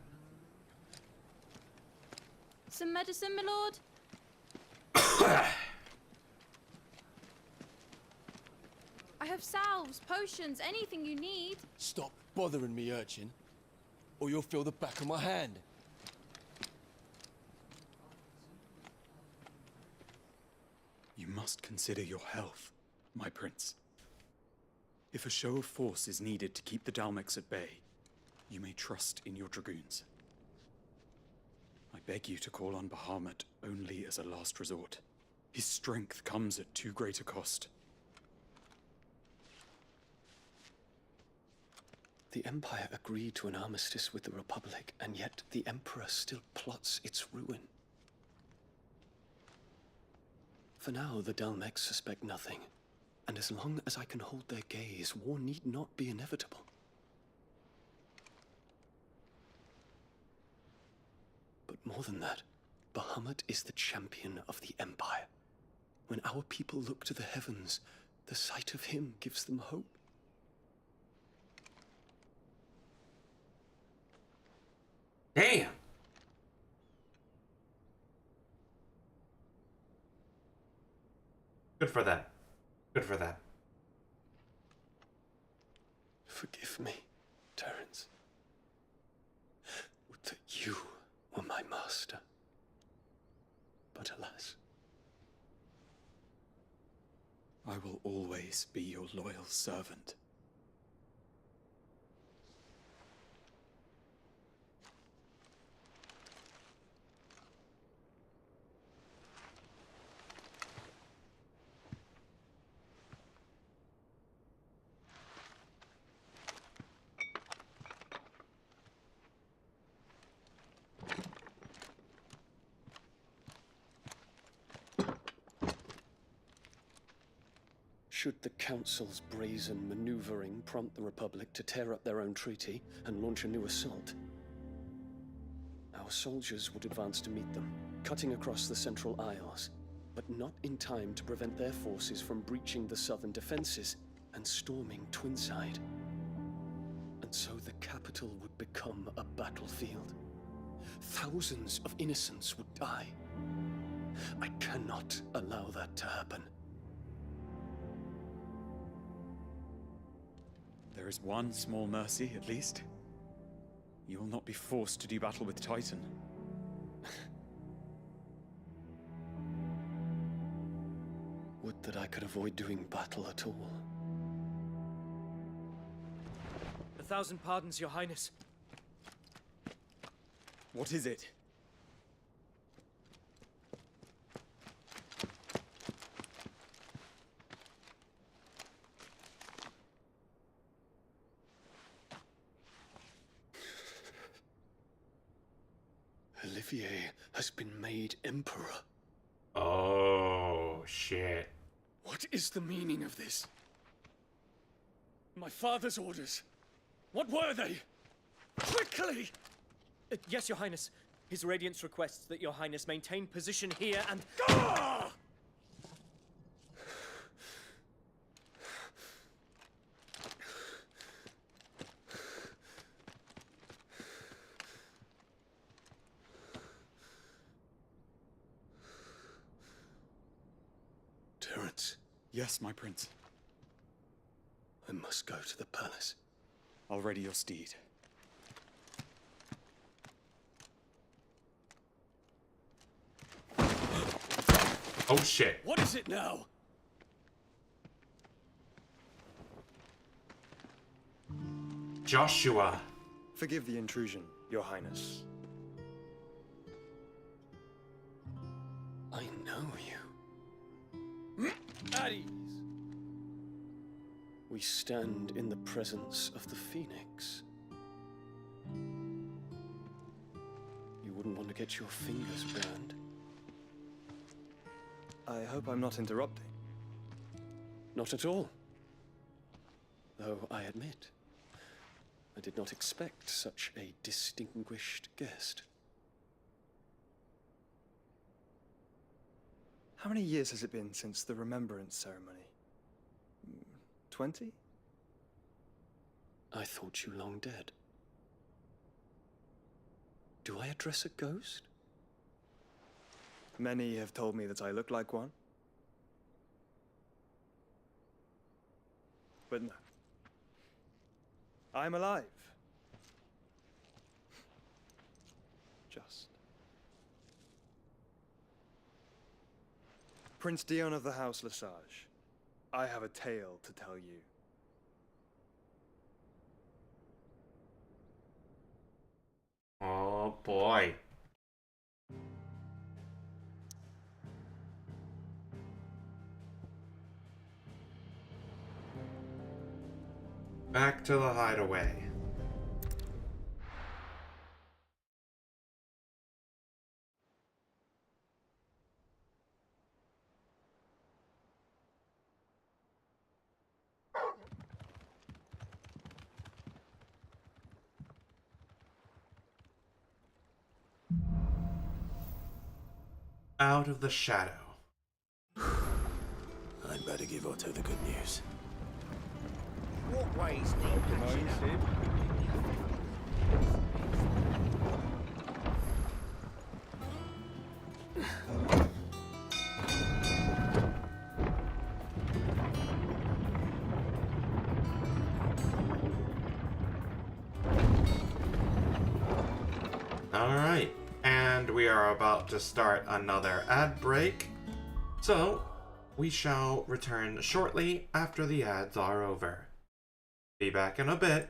Some medicine, my lord? I have salves, potions, anything you need. Stop bothering me, urchin, or you'll feel the back of my hand. You must consider your health, my prince. If a show of force is needed to keep the Dalmex at bay, you may trust in your dragoons. I beg you to call on Bahamut only as a last resort. His strength comes at too great a cost. The Empire agreed to an armistice with the Republic, and yet the Emperor still plots its ruin. For now, the Dalmex suspect nothing, and as long as I can hold their gaze, war need not be inevitable. But more than that, Bahamut is the champion of the Empire. When our people look to the heavens, the sight of him gives them hope. Damn! Good for them. Good for them. Forgive me, Terence. Would that you were my master. But alas. I will always be your loyal servant. Should the Council's brazen maneuvering prompt the Republic to tear up their own treaty and launch a new assault, our soldiers would advance to meet them, cutting across the Central Isles, but not in time to prevent their forces from breaching the southern defenses and storming Twinside. And so the capital would become a battlefield. Thousands of innocents would die. I cannot allow that to happen. There is one small mercy, at least. You will not be forced to do battle with Titan. Would that I could avoid doing battle at all. 1,000 pardons, Your Highness. What is it? Olivier has been made Emperor. Oh, shit. What is the meaning of this? My father's orders. What were they? Quickly! Yes, Your Highness. His Radiance requests that Your Highness maintain position here and... Ah! Terence. Yes, my prince. I must go to the palace. I'll ready your steed. Oh shit. What is it now? Joshua. Forgive the intrusion, Your Highness. I know you. At ease. We stand in the presence of the Phoenix. You wouldn't want to get your fingers burned. I hope I'm not interrupting. Not at all. Though I admit, I did not expect such a distinguished guest. How many years has it been since the Remembrance ceremony? 20? I thought you long dead. Do I address a ghost? Many have told me that I look like one. But no. I'm alive. Just. Prince Dion of the House Lesage, I have a tale to tell you. Oh boy. Back to the hideaway. Out of the shadow. I'd better give Otto the good news. What ways need patching up? Alright, and we are about to start another ad break, so we shall return shortly after the ads are over. Be back in a bit.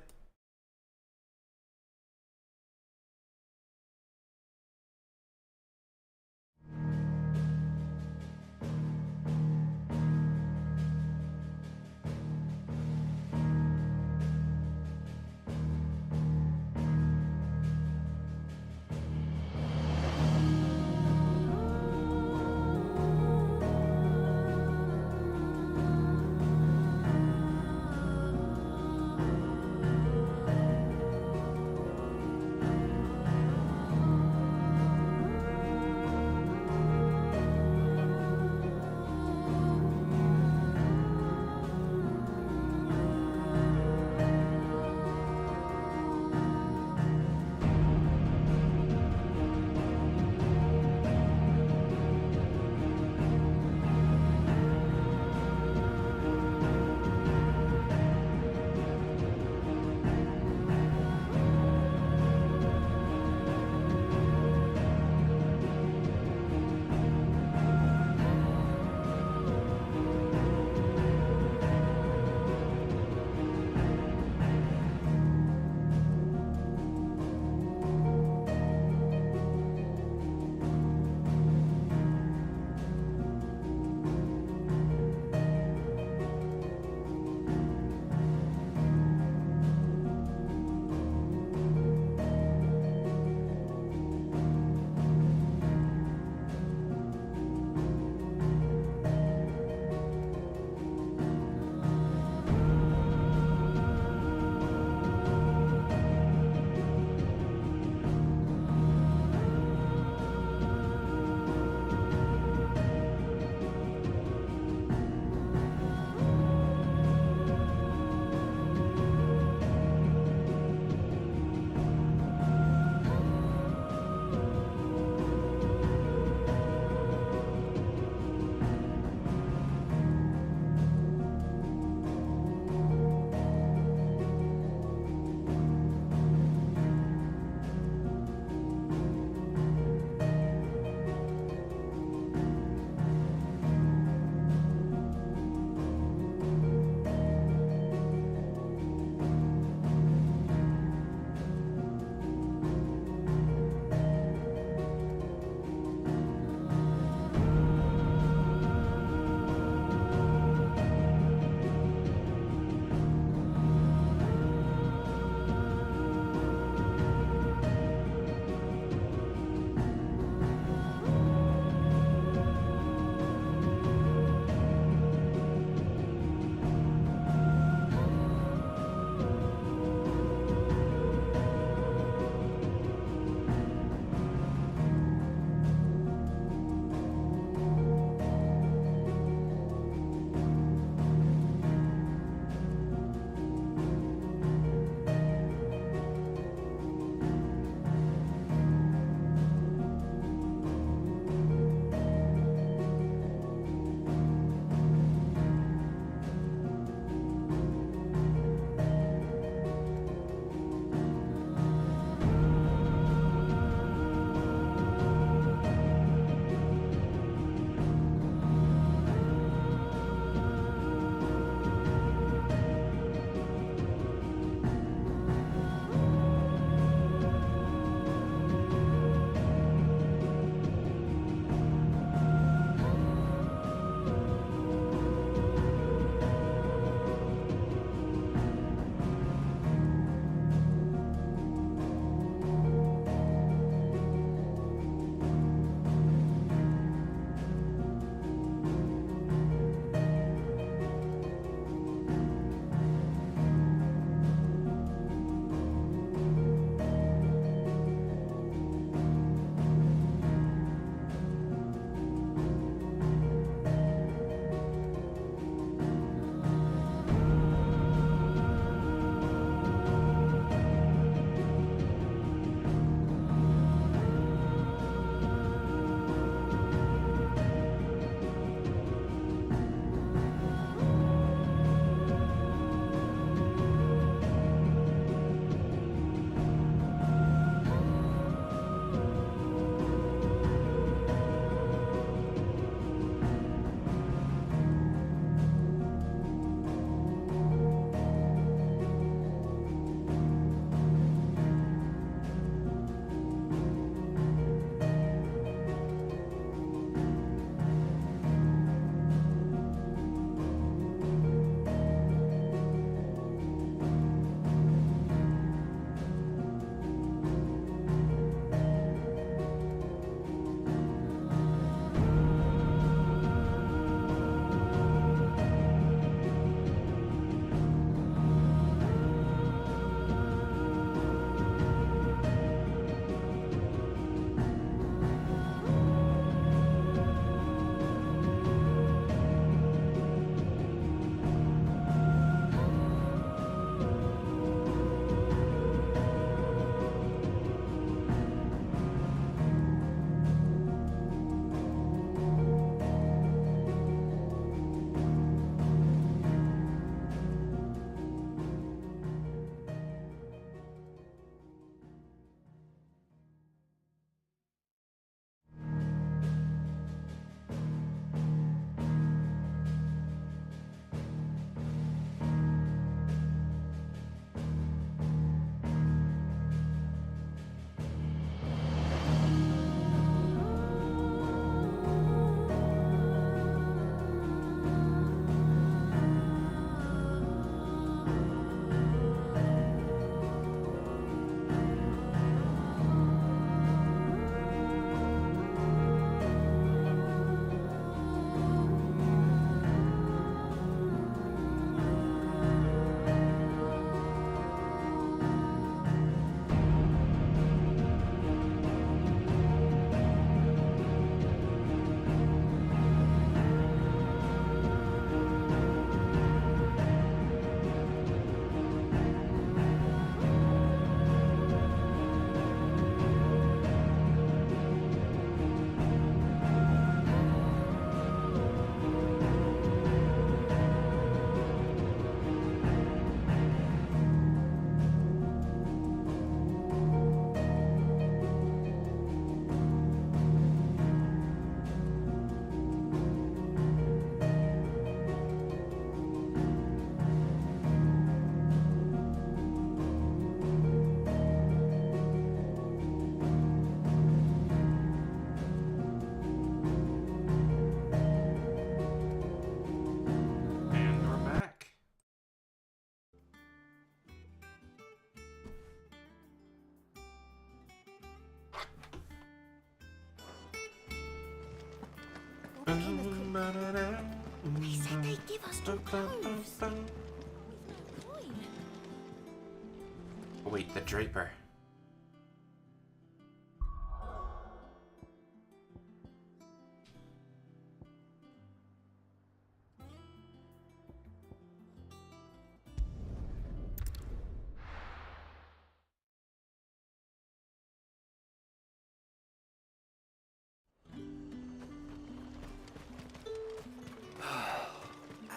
They said they'd give us 2 cloves. Oh, wait, the Draper.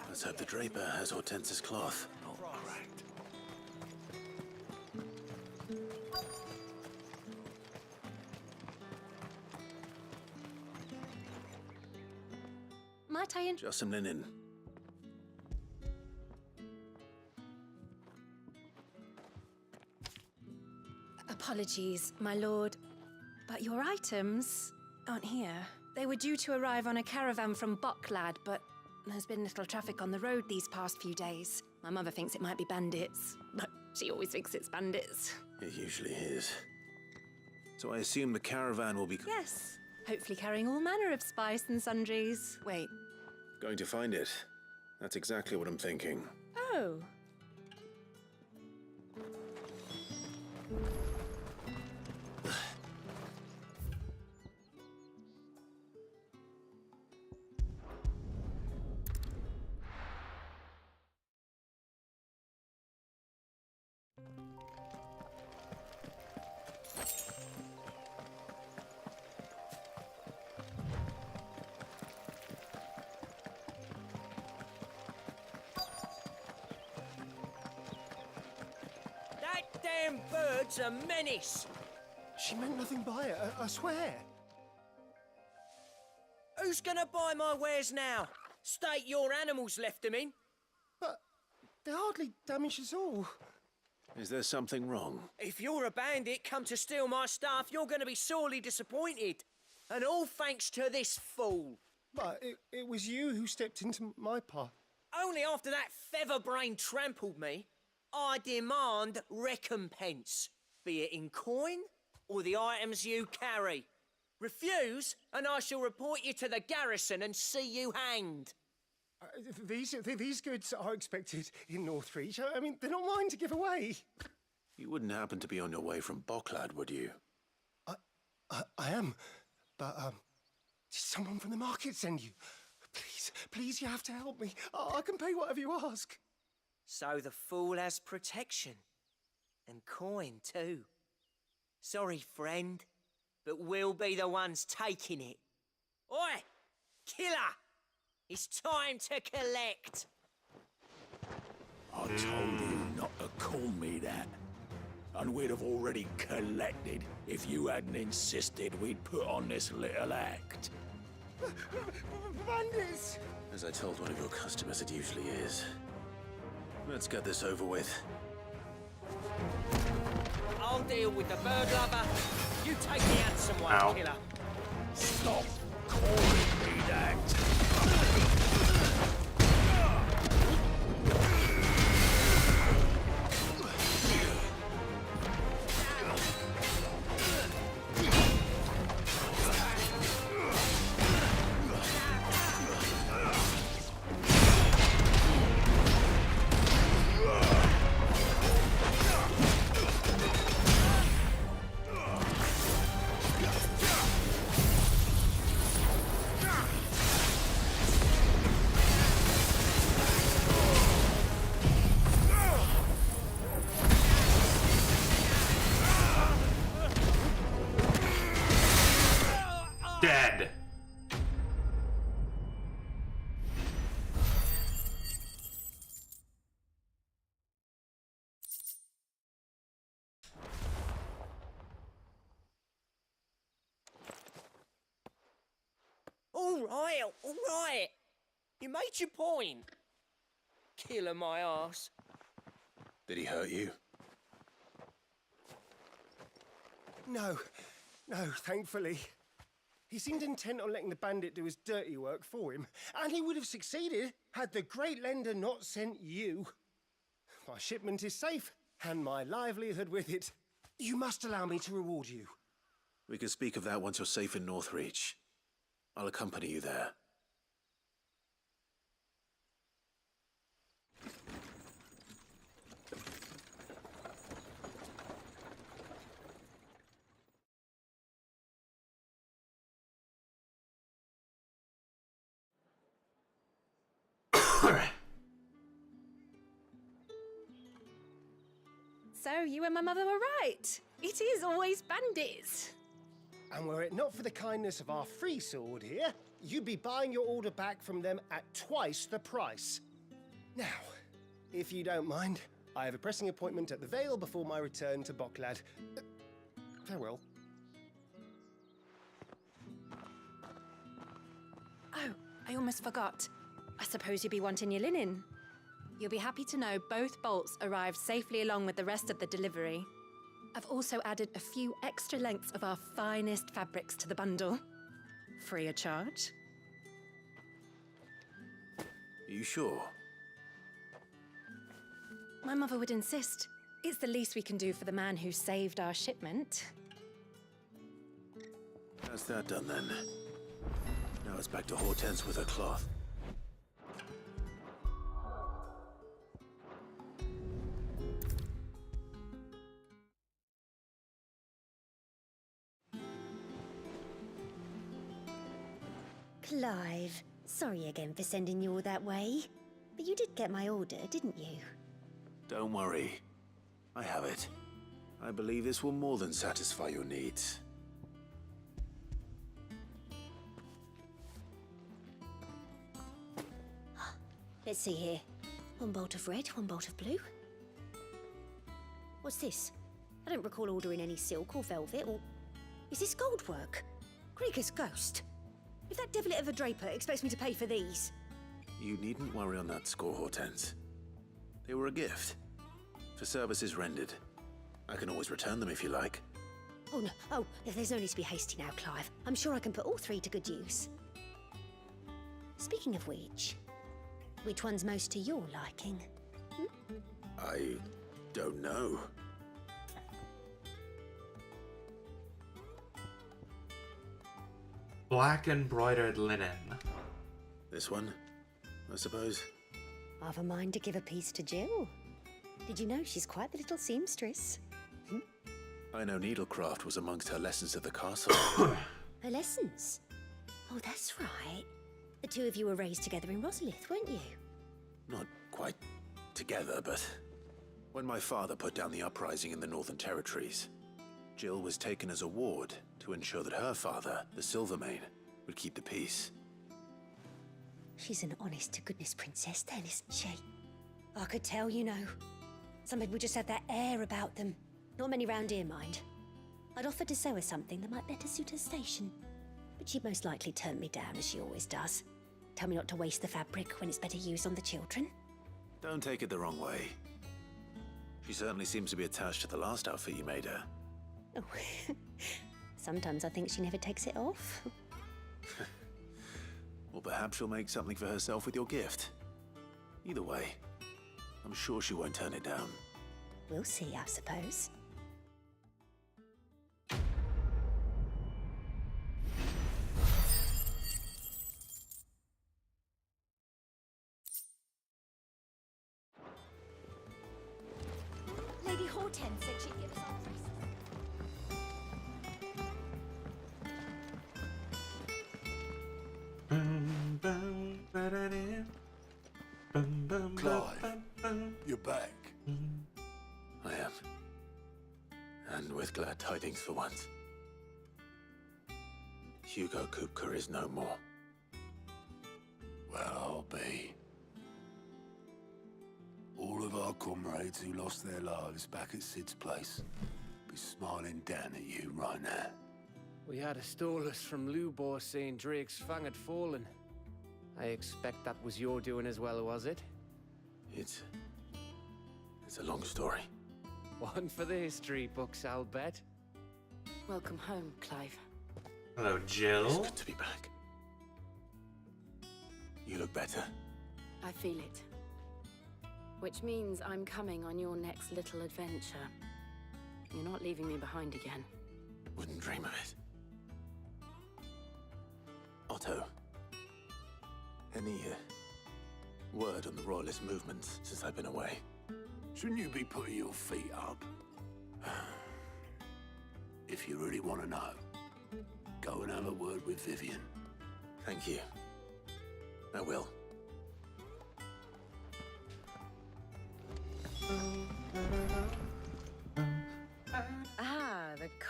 Let's hope the Draper has Hortense's cloth. Oh, correct. Might I Just some linen. Apologies, my lord, but your items aren't here. They were due to arrive on a caravan from Bocklad, but there's been little traffic on the road these past few days. My mother thinks it might be bandits, but she always thinks it's bandits. It usually is. So I assume the caravan will be... Yes, hopefully carrying all manner of spice and sundries. Wait. Going to find it. That's exactly what I'm thinking. Oh. Damn bird's a menace! She meant nothing by it, I swear. Who's gonna buy my wares now? State your animals left them in. But they hardly damaged us all. Is there something wrong? If you're a bandit come to steal my stuff, you're gonna be sorely disappointed. And all thanks to this fool. But it was you who stepped into my path. Only after that feather-brain trampled me, I demand recompense, be it in coin or the items you carry. Refuse, and I shall report you to the garrison and see you hanged. These goods are expected in Northreach. I mean, they're not mine to give away. You wouldn't happen to be on your way from Bocklad, would you? I am, but did someone from the market send you? Please, you have to help me. I can pay whatever you ask. So the fool has protection. And coin, too. Sorry, friend, but we'll be the ones taking it. Oi! Killer! It's time to collect! I told you not to call me that. And we'd have already collected if you hadn't insisted we'd put on this little act. Bandits! As I told one of your customers, it usually is. Let's get this over with. I'll deal with the bird lover. You take the handsome one, Ow. killer. Stop calling me that! Dead. All right. You made your point. Killer my ass. Did he hurt you? No, thankfully. He seemed intent on letting the bandit do his dirty work for him, and he would have succeeded had the Great Lender not sent you. My shipment is safe, and my livelihood with it. You must allow me to reward you. We can speak of that once you're safe in Northreach. I'll accompany you there. So you and my mother were right. It is always bandits. And were it not for the kindness of our free sword here, you'd be buying your order back from them at twice the price. Now, if you don't mind, I have a pressing appointment at the Vale before my return to Boklad. Farewell. Oh, I almost forgot. I suppose you'll be wanting your linen. You'll be happy to know both bolts arrived safely along with the rest of the delivery. I've also added a few extra lengths of our finest fabrics to the bundle. Free of charge. You sure? My mother would insist. It's the least we can do for the man who saved our shipment. That's that done then. Now it's back to Hortense with her cloth. Clive, sorry again for sending you all that way. But you did get my order, didn't you? Don't worry. I have it. I believe this will more than satisfy your needs. Let's see here. One bolt of red, one bolt of blue. What's this? I don't recall ordering any silk or velvet or... Is this gold work? Krieger's ghost. If that devilet of a draper expects me to pay for these... You needn't worry on that score, Hortense. They were a gift. For services rendered. I can always return them if you like. Oh, no. Oh, there's no need to be hasty now, Clive. I'm sure I can put all three to good use. Speaking of which one's most to your liking? I don't know. Black embroidered linen. This one, I suppose. I've a mind to give a piece to Jill. Did you know she's quite the little seamstress? I know needlecraft was amongst her lessons at the castle. Her lessons? Oh, that's right. The two of you were raised together in Rosalith, weren't you? Not quite together, but when my father put down the uprising in the Northern Territories, Jill was taken as a ward to ensure that her father, the Silvermane, would keep the peace. She's an honest-to-goodness princess then, isn't she? I could tell, you know. Some people just have that air about them. Not many round here, mind. I'd offered to sew her something that might better suit her station. But she'd most likely turn me down, as she always does. Tell me not to waste the fabric when it's better used on the children. Don't take it the wrong way. She certainly seems to be attached to the last outfit you made her. Oh, sometimes I think she never takes it off. Or perhaps she'll make something for herself with your gift. Either way, I'm sure she won't turn it down. We'll see, I suppose. Lady Hortense said she'd give us our Clive, you're back. I am. And with glad tidings for once. Hugo Kupka is no more. Well, I'll be. All of our comrades who lost their lives back at Sid's place be smiling down at you right now. We had a stolus from Lubor saying Drake's Fang had fallen. I expect that was your doing as well, was it? It's a long story. One for the history books, I'll bet. Welcome home, Clive. Hello, Jill. It's good to be back. You look better. I feel it. Which means I'm coming on your next little adventure. You're not leaving me behind again. Wouldn't dream of it. Otto. Any word on the Royalist movement since I've been away? Shouldn't you be putting your feet up? If you really want to know, go and have a word with Vivian. Thank you. I will.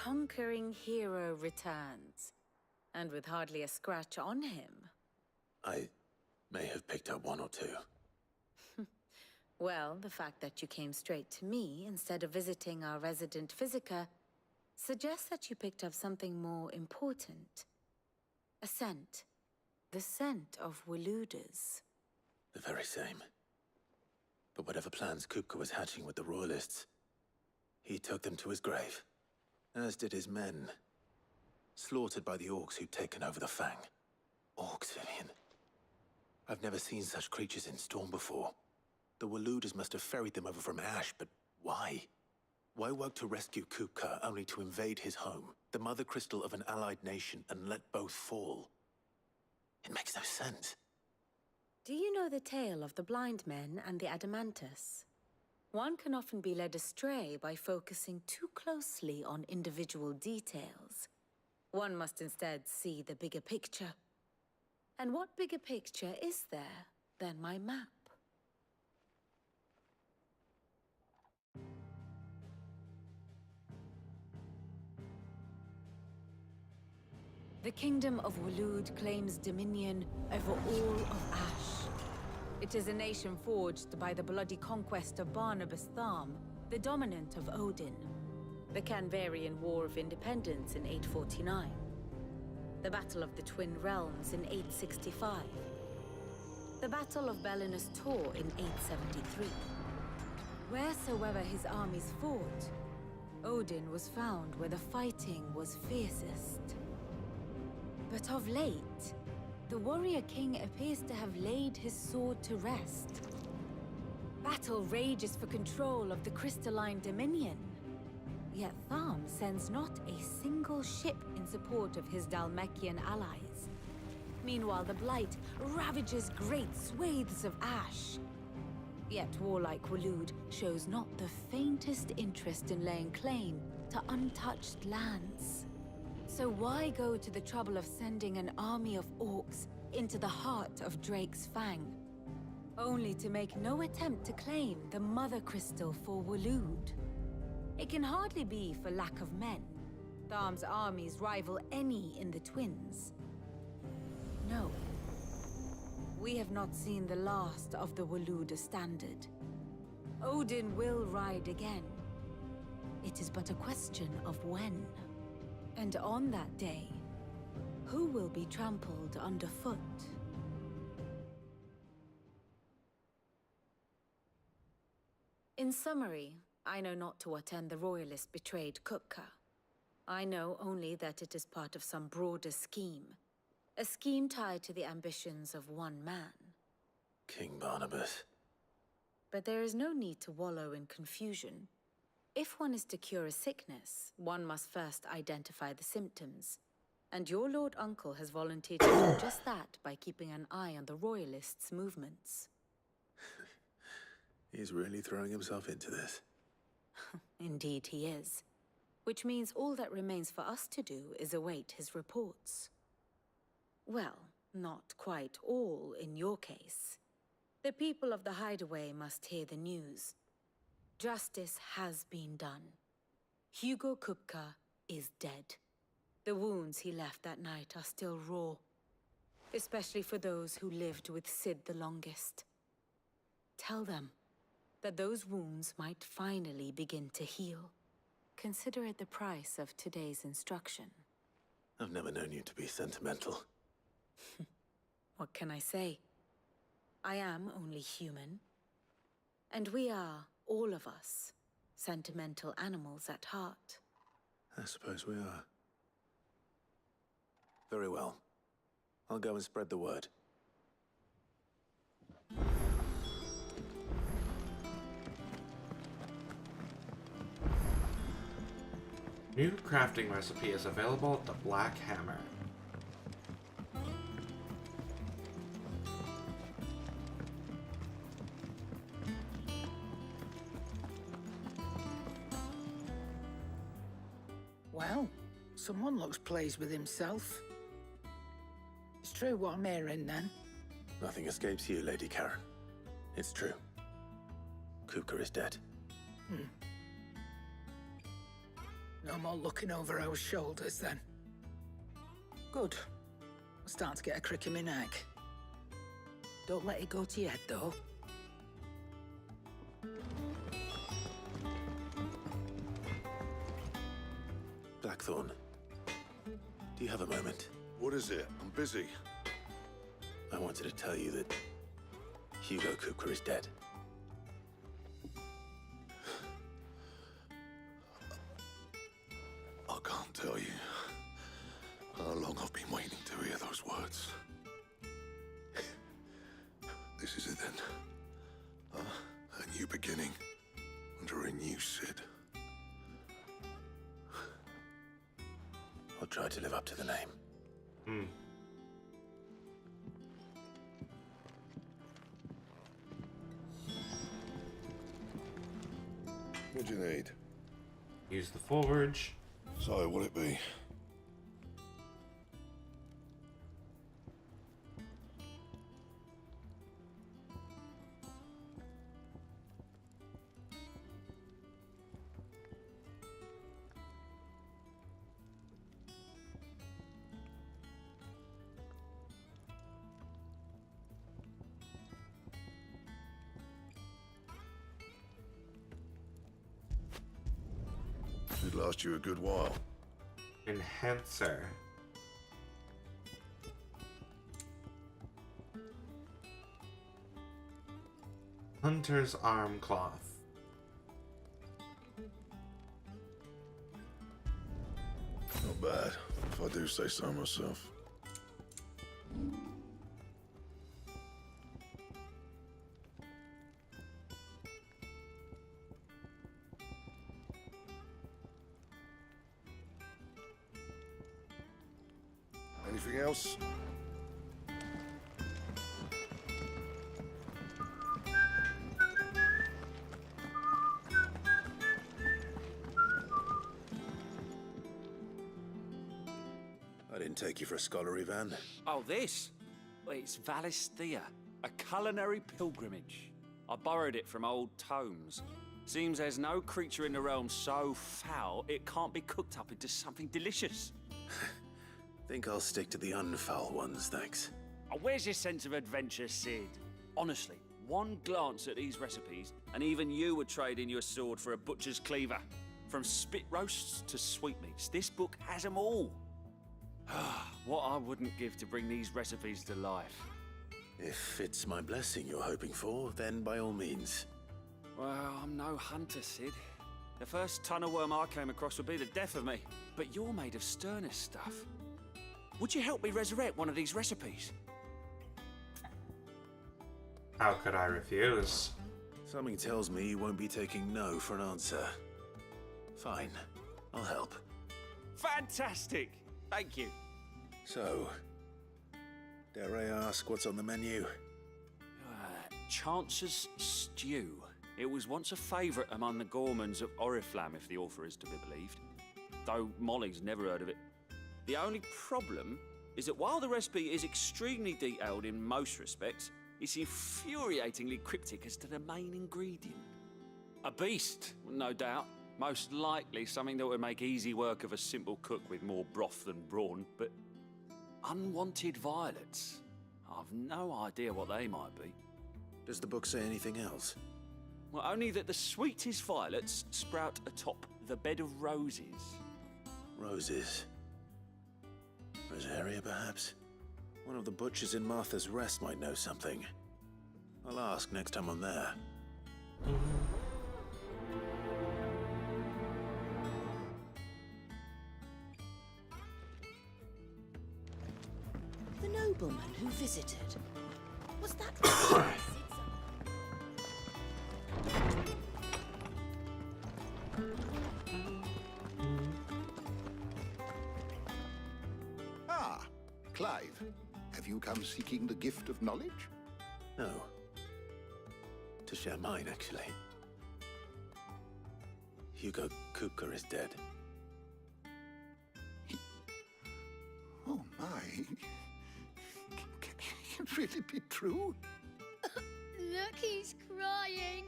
conquering hero returns, and with hardly a scratch on him. I may have picked up one or two. Well, the fact that you came straight to me instead of visiting our resident physiker suggests that you picked up something more important. A scent. The scent of Waludas. The very same. But whatever plans Kupka was hatching with the Royalists, he took them to his grave. As did his men. Slaughtered by the orcs who'd taken over the Fang. Orcs, Vivian. I've never seen such creatures in Storm before. The Waludas must have ferried them over from Ash, but why? Why work to rescue Kupka only to invade his home, the mother crystal of an allied nation, and let both fall? It makes no sense. Do you know the tale of the blind men and the Adamantus? One can often be led astray by focusing too closely on individual details. One must instead see the bigger picture. And what bigger picture is there than my map? The Kingdom of Waloed claims dominion over all of Ash. It is a nation forged by the bloody conquest of Barnabas Tharm, the dominant of Odin. The Canvarian War of Independence in 849. The Battle of the Twin Realms in 865. The Battle of Belinus Tor in 873. Wheresoever his armies fought, Odin was found where the fighting was fiercest. But of late, the warrior king appears to have laid his sword to rest. Battle rages for control of the crystalline dominion. Yet Tharm sends not a single ship in support of his Dhalmekian allies. Meanwhile, the Blight ravages great swathes of Ash. Yet warlike Waloed shows not the faintest interest in laying claim to untouched lands. So why go to the trouble of sending an army of orcs into the heart of Drake's Fang, only to make no attempt to claim the Mother Crystal for Waloed? It can hardly be for lack of men. Tharm's armies rival any in the Twins. No. We have not seen the last of the Waluda standard. Odin will ride again. It is but a question of when. And on that day, who will be trampled underfoot? In summary, I know not to what end the Royalists betrayed Kupka. I know only that it is part of some broader scheme. A scheme tied to the ambitions of one man. King Barnabas. But there is no need to wallow in confusion. If one is to cure a sickness, one must first identify the symptoms. And your Lord Uncle has volunteered to do just that by keeping an eye on the Royalists' movements. He's really throwing himself into this. Indeed he is. Which means all that remains for us to do is await his reports. Well, not quite all in your case. The people of the Hideaway must hear the news. Justice has been done. Hugo Kupka is dead. The wounds he left that night are still raw, especially for those who lived with Sid the longest. Tell them that those wounds might finally begin to heal. Consider it the price of today's instruction. I've never known you to be sentimental. What can I say? I am only human. And we are, all of us, sentimental animals at heart. I suppose we are. Very well. I'll go and spread the word. New crafting recipe is available at the Black Hammer. Well, someone looks pleased with himself. It's true what I'm hearing, then. Nothing escapes you, Lady Karen. It's true. Kupka is dead. No more looking over our shoulders, then. Good. I'm starting to get a crick in my neck. Don't let it go to your head, though. Blackthorn, do you have a moment? What is it? I'm busy. I wanted to tell you that Hugo Kupka is dead. I can't tell you how long I've been waiting to hear those words. This is it then. A new beginning under a new Sid. I'll try to live up to the name. What'd you need? Use the forge. So, what'll it be? Should last you a good while. Enhancer. Hunter's arm cloth. Not bad, if I do say so myself. Anything else? I didn't take you for a scholar, Ivan. Oh, this? Well, it's Valisthea, a culinary pilgrimage. I borrowed it from old tomes. Seems there's no creature in the realm so foul it can't be cooked up into something delicious. Think I'll stick to the unfoul ones, thanks. Oh, where's your sense of adventure, Sid? Honestly, one glance at these recipes, and even you would trade in your sword for a butcher's cleaver. From spit roasts to sweetmeats, this book has them all. What I wouldn't give to bring these recipes to life. If it's my blessing you're hoping for, then by all means. Well, I'm no hunter, Sid. The first ton of worm I came across would be the death of me. But you're made of sterner stuff. Would you help me resurrect one of these recipes? How could I refuse? Something tells me you won't be taking no for an answer. Fine, I'll help. Fantastic! Thank you. So, dare I ask what's on the menu? Chance's Stew. It was once a favourite among the gourmands of Oriflamme, if the author is to be believed. Though Molly's never heard of it. The only problem is that while the recipe is extremely detailed in most respects, it's infuriatingly cryptic as to the main ingredient. A beast, no doubt. Most likely something that would make easy work of a simple cook with more broth than brawn, but unwanted violets. I've no idea what they might be. Does the book say anything else? Well, only that the sweetest violets sprout atop the bed of roses. Roses. Rosaria, perhaps? One of the butchers in Martha's Rest might know something. I'll ask next time I'm there. The nobleman who visited. Was that Ah, Clive. Have you come seeking the gift of knowledge? No. To share mine, actually. Hugo Kupka is dead. Oh my. Can it really be true? Look, he's crying.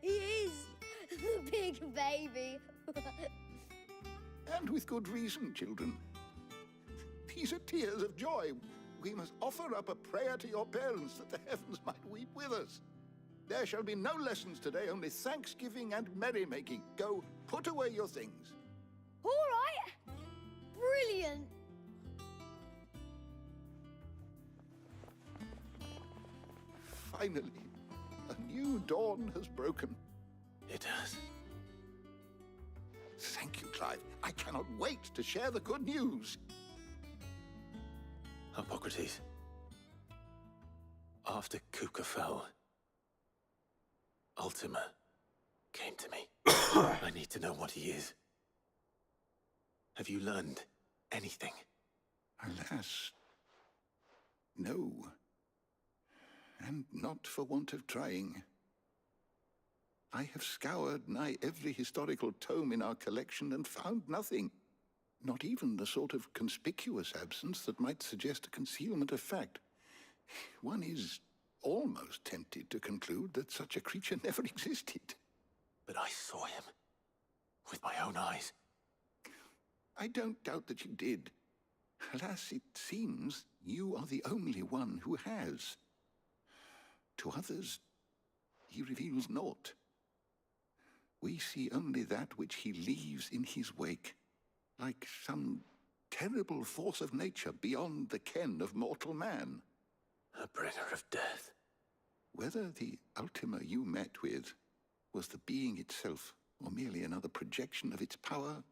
He is. The big baby. And with good reason, children. These are tears of joy. We must offer up a prayer to your parents that the heavens might weep with us. There shall be no lessons today, only thanksgiving and merrymaking. Go, put away your things. All right. Brilliant. Finally, a new dawn has broken. It has. Thank you, Clive. I cannot wait to share the good news. Hippocrates. After Kupka fell, Ultima came to me. I need to know what he is. Have you learned anything? Alas, no. And not for want of trying. I have scoured nigh every historical tome in our collection and found nothing. Not even the sort of conspicuous absence that might suggest a concealment of fact. One is almost tempted to conclude that such a creature never existed. But I saw him. With my own eyes. I don't doubt that you did. Alas, it seems you are the only one who has. To others, he reveals naught. We see only that which he leaves in his wake, like some terrible force of nature beyond the ken of mortal man. A bringer of death. Whether the Ultima you met with was the being itself, or merely another projection of its power,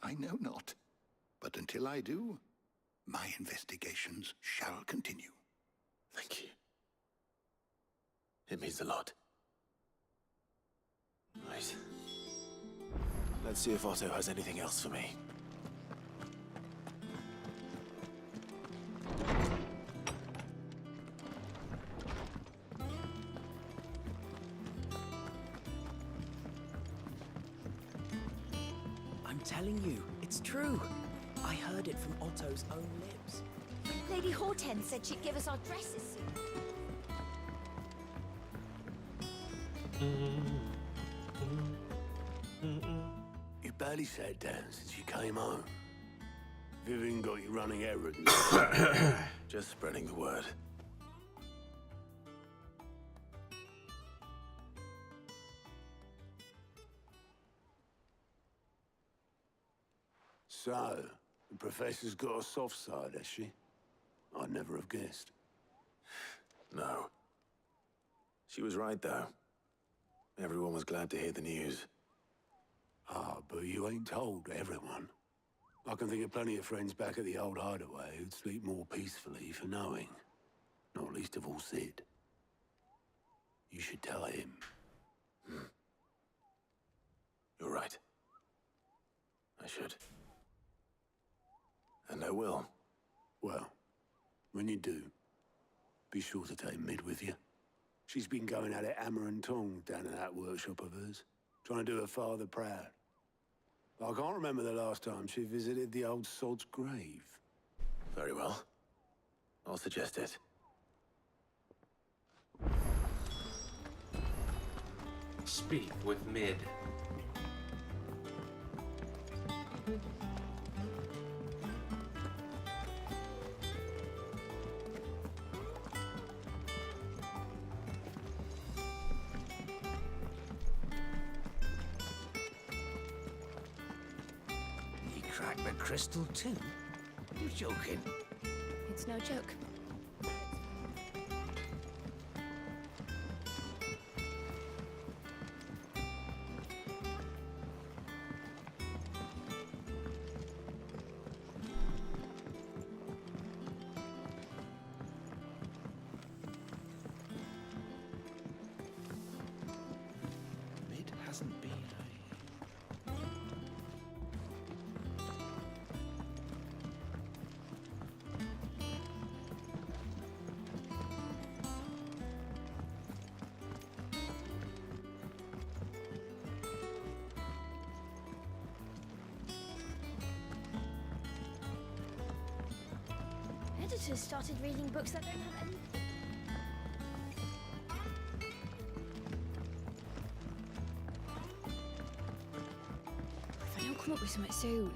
I know not. But until I do, my investigations shall continue. Thank you. It means a lot. Right. Let's see if Otto has anything else for me. I'm telling you, it's true. I heard it from Otto's own lips. Lady Hortense said she'd give us our dresses soon. You barely sat down since you came home. Vivian got you running errands. Just spreading the word. So, the Professor's got a soft side, has she? I'd never have guessed. No. She was right, though. Everyone was glad to hear the news. Ah, but you ain't told everyone. I can think of plenty of friends back at the old hideaway who'd sleep more peacefully for knowing. Not least of all Sid. You should tell him. You're right. I should. And I will. Well, when you do, be sure to take Mid with you. She's been going at it hammer and tongs down in that workshop of hers, trying to do her father proud. I can't remember the last time she visited the old sod's grave. Very well. I'll suggest it. Speak with Mid. You cracked the crystal too? You're joking. It's no joke. Mid hasn't been Editors started reading books that don't have any. come up with something soon.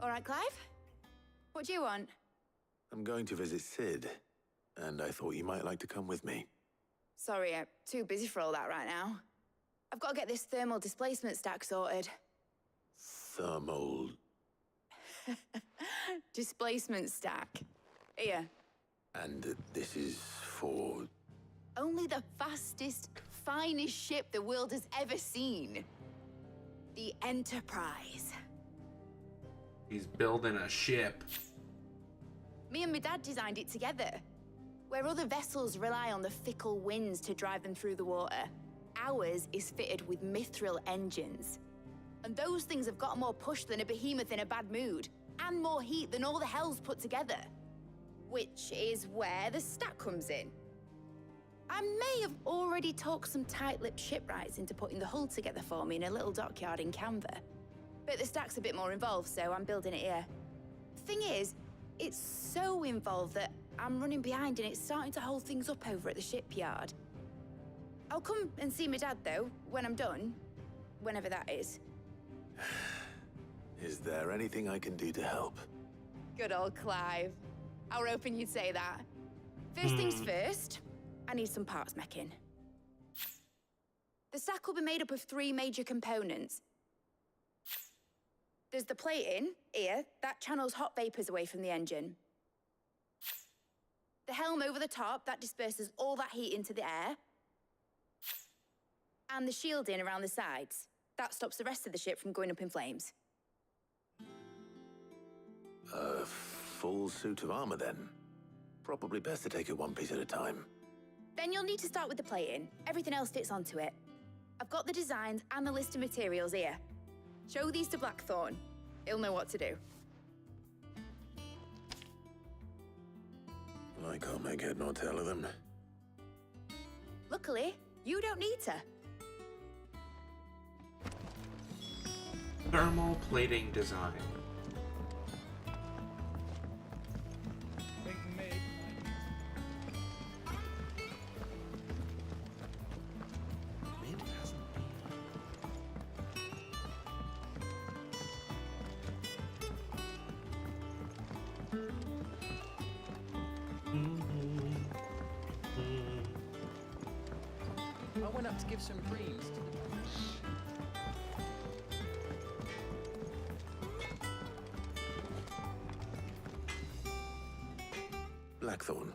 All right, Clive? What do you want? I'm going to visit Sid, and I thought you might like to come with me. Sorry, I'm too busy for all that right now. I've got to get this thermal displacement stack sorted. Thermal... Displacement stack. Here. And this is for... Only the fastest, finest ship the world has ever seen. The Enterprise. He's building a ship. Me and my dad designed it together. Where other vessels rely on the fickle winds to drive them through the water, ours is fitted with mithril engines. And those things have got more push than a behemoth in a bad mood, and more heat than all the hells put together. Which is where the stack comes in. I may have already talked some tight-lipped shipwrights into putting the hull together for me in a little dockyard in Canva. But the stack's a bit more involved, so I'm building it here. Thing is, it's so involved that I'm running behind and it's starting to hold things up over at the shipyard. I'll come and see my dad, though, when I'm done. Whenever that is. Is there anything I can do to help? Good old Clive. I were hoping you'd say that. First things first, I need some parts meching. The stack will be made up of 3 major components. There's the plating, here, that channels hot vapors away from the engine. The helm over the top, that disperses all that heat into the air. And the shielding around the sides. That stops the rest of the ship from going up in flames. A full suit of armor, then? Probably best to take it one piece at a time. Then you'll need to start with the plating. Everything else fits onto it. I've got the designs and the list of materials here. Show these to Blackthorn. He'll know what to do. I can't make head nor tail of them. Luckily, you don't need to. Thermal plating design. I went up to give some dreams to the... Blackthorn,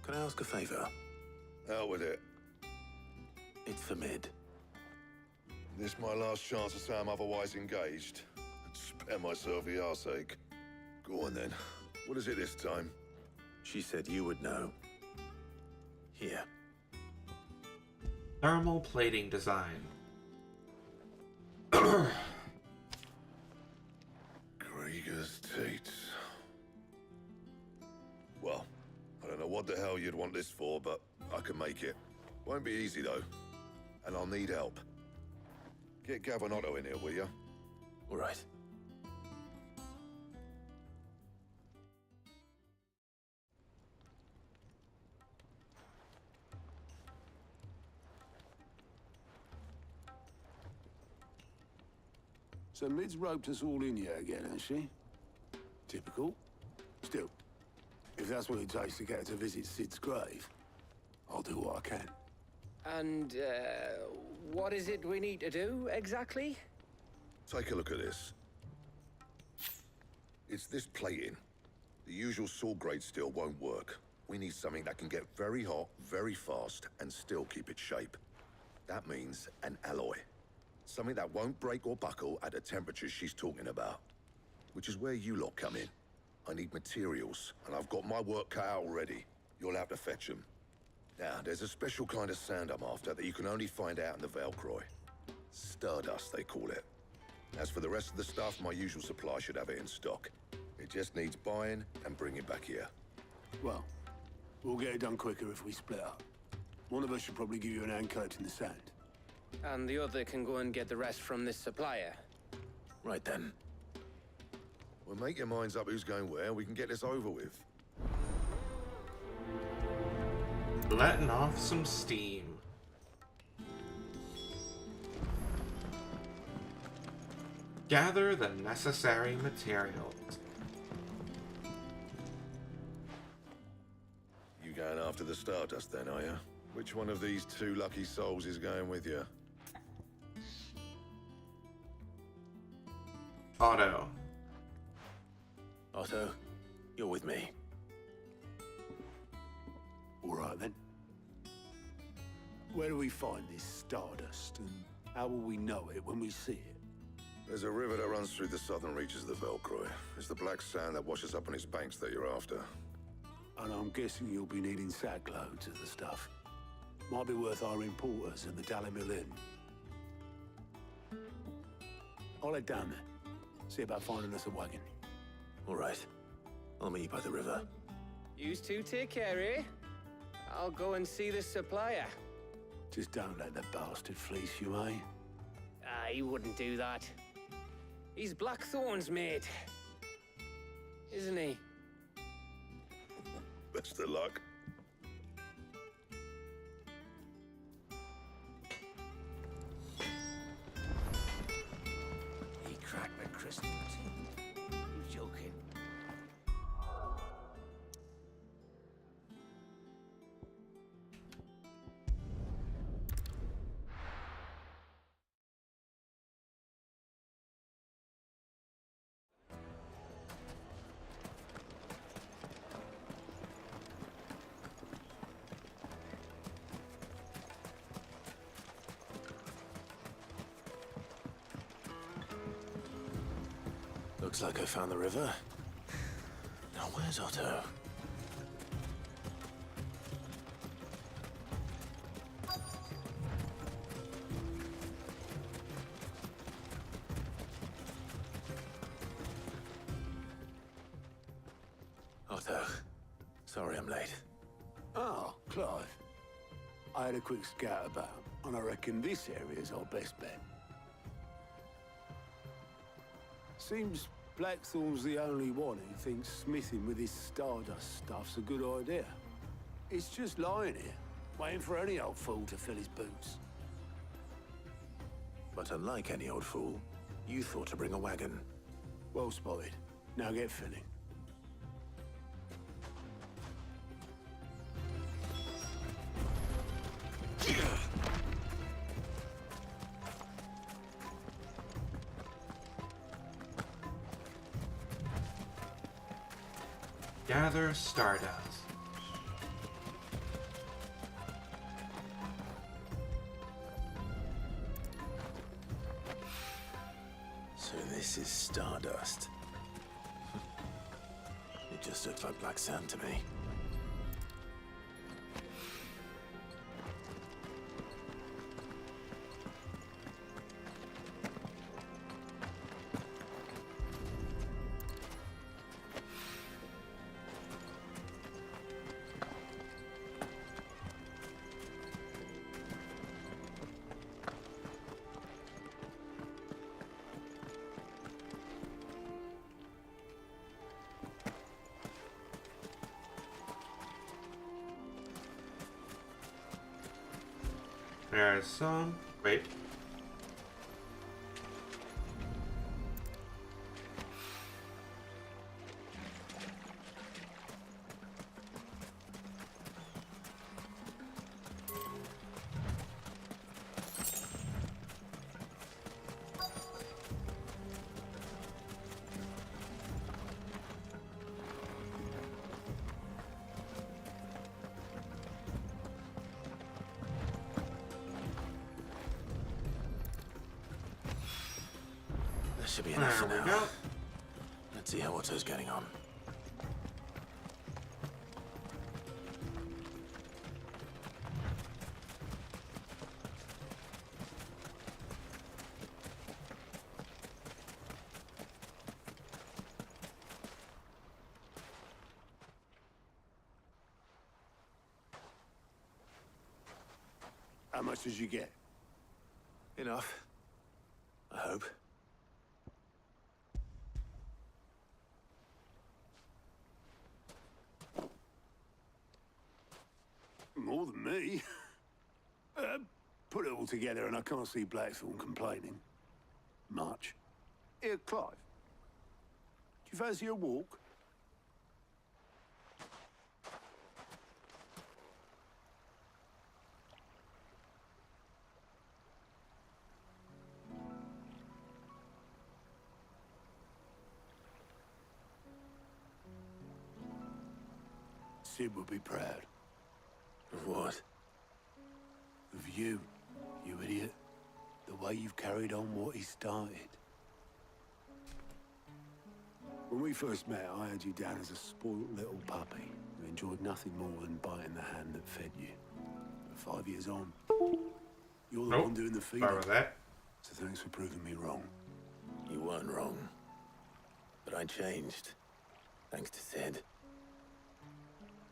can I ask a favor? Out with it. It's for Mid. This my last chance to say I'm otherwise engaged. I'd spare myself the arseache. Go on then. What is it this time? She said you would know. Here. Thermal plating design. Krieger's teats. Well, I don't know what the hell you'd want this for, but I can make it. Won't be easy, though. And I'll need help. Get Gavinotto in here, will ya? All right. So Mid's roped us all in here again, has she? Typical. Still, if that's what it takes to get her to visit Sid's grave, I'll do what I can. And, what is it we need to do, exactly? Take a look at this. It's this plating. The usual sword-grade steel won't work. We need something that can get very hot, very fast, and still keep its shape. That means an alloy. Something that won't break or buckle at the temperatures she's talking about. Which is where you lot come in. I need materials, and I've got my work cut out already. You'll have to fetch them. Now, there's a special kind of sand I'm after that you can only find out in the Valcroy. Stardust, they call it. As for the rest of the stuff, my usual supply should have it in stock. It just needs buying and bringing back here. Well, we'll get it done quicker if we split up. One of us should probably give you an hand collecting the sand. And the other can go and get the rest from this supplier. Right then. Well, make your minds up who's going where, and we can get this over with. letting off some steam. Gather the necessary materials. You going after the Stardust then, are you? Which one of these two lucky souls is going with you? Otto. Otto, you're with me. All right, then. Where do we find this Stardust, and how will we know it when we see it? There's a river that runs through the southern reaches of the Velcroy. It's the black sand that washes up on its banks that you're after. And I'm guessing you'll be needing sackloads of the stuff. Might be worth our importers at the Dalimil Inn. I'll head down there. See about finding us a wagon. All right. I'll meet you by the river. Yous two take care, eh? I'll go and see the supplier. Just don't let the bastard fleece you, eh? He wouldn't do that. He's Blackthorn's mate. Isn't he? Best of luck. He cracked the crystal. You joking? Looks like I found the river. Now where's Otto? Otto, sorry I'm late. Oh, Clive. I had a quick scout about, and I reckon this area's our best bet. Seems Blackthorn's the only one who thinks smithing with this Stardust stuff's a good idea. It's just lying here, waiting for any old fool to fill his boots. But unlike any old fool, you thought to bring a wagon. Well spotted. Now get filling. Gather Stardust. So this is Stardust. It just looks like black sand to me. There's some. Wait. That should be enough for There we now. go. Let's see how Otto's getting on. How much did you get? Enough. I hope. All more than me. Put it all together and I can't see Blackthorn complaining. Much. Here, Clive. Do you fancy a walk? Sid would be proud. Of what? Of you, you idiot. The way you've carried on what he started. When we first met, I had you down as a spoiled little puppy who enjoyed nothing more than biting the hand that fed you. But 5 years on, you're the one doing the feeding. Sorry about that. So thanks for proving me wrong. You weren't wrong. But I changed. Thanks to Sid.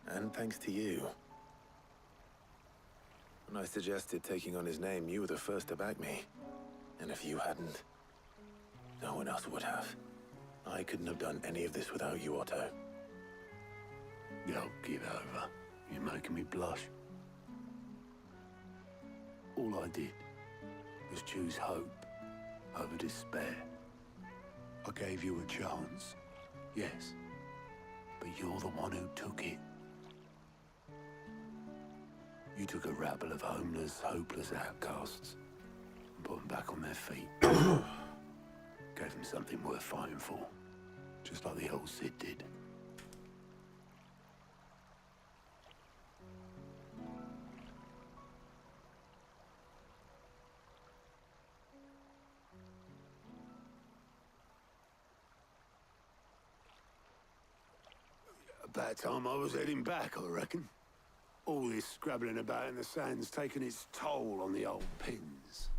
And thanks to you. When I suggested taking on his name, you were the first to back me. And if you hadn't, no one else would have. I couldn't have done any of this without you, Otto. Yo, give over. You're making me blush. All I did was choose hope over despair. I gave you a chance, yes. But you're the one who took it. You took a rabble of homeless, hopeless outcasts and put them back on their feet. Gave them something worth fighting for, just like the old Sid did. About time I was heading back, I reckon. All this scrabbling about in the sand's taken its toll on the old pins.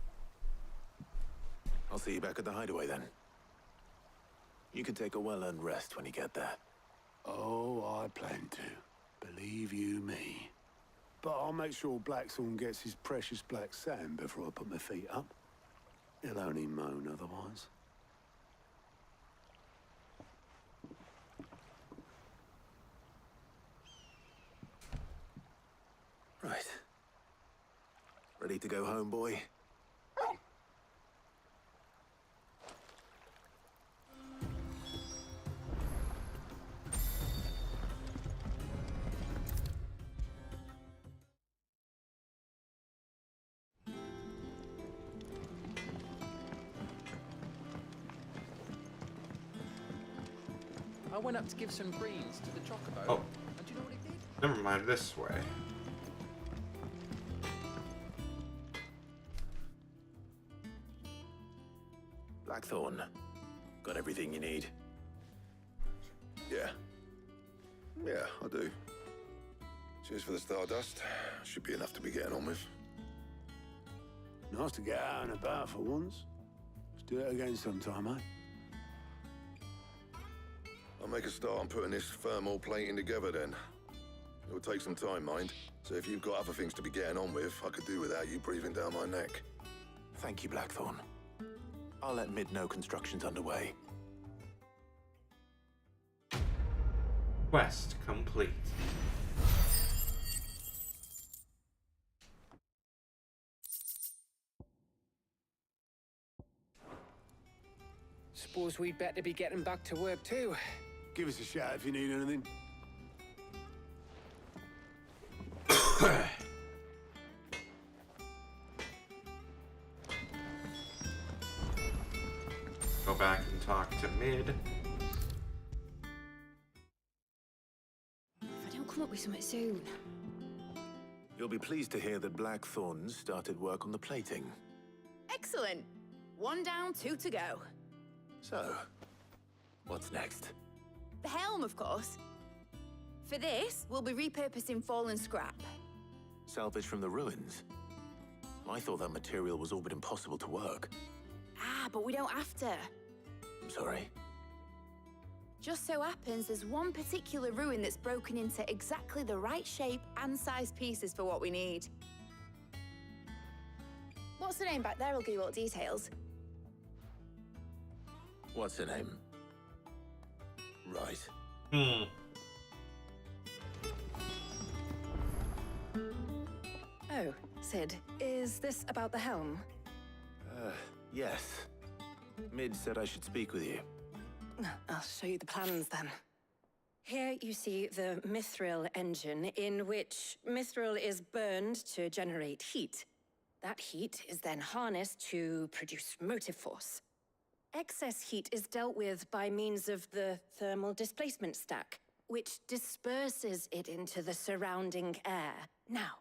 I'll see you back at the hideaway then. You can take a well-earned rest when you get there. Oh, I plan to. Believe you me. But I'll make sure Blackthorn gets his precious black sand before I put my feet up. He'll only moan otherwise. Right. Ready to go home, boy? I went up to give some greens to the chocobo. Oh. And do you know what it did? Never mind, this way. Blackthorn. Got everything you need? Yeah. Yeah, I do. Cheers for the stardust. Should be enough to be getting on with. Nice to get out and about for once. Let's do it again sometime, eh? I'll make a start on putting this thermal plating together then. It'll take some time, mind. So if you've got other things to be getting on with, I could do without you breathing down my neck. Thank you, Blackthorn. I'll let Mid know construction's underway. Quest complete. Suppose we'd better be getting back to work too. Give us a shout if you need anything. Go back and talk to Mid. If I don't come up with something soon. You'll be pleased to hear that Blackthorn started work on the plating. Excellent. 1 down, 2 to go. So, what's next? The helm, of course. For this, we'll be repurposing fallen scrap. Salvage from the ruins? I thought that material was all but impossible to work. Ah, but we don't have to. I'm sorry. Just so happens there's one particular ruin that's broken into exactly the right shape and size pieces for what we need. What's the name back there? I'll give you all the details. What's her name? Right. Oh, Sid, is this about the helm? Yes. Mid said I should speak with you. I'll show you the plans then. Here you see the mithril engine, in which mithril is burned to generate heat. That heat is then harnessed to produce motive force. Excess heat is dealt with by means of the thermal displacement stack, which disperses it into the surrounding air. Now,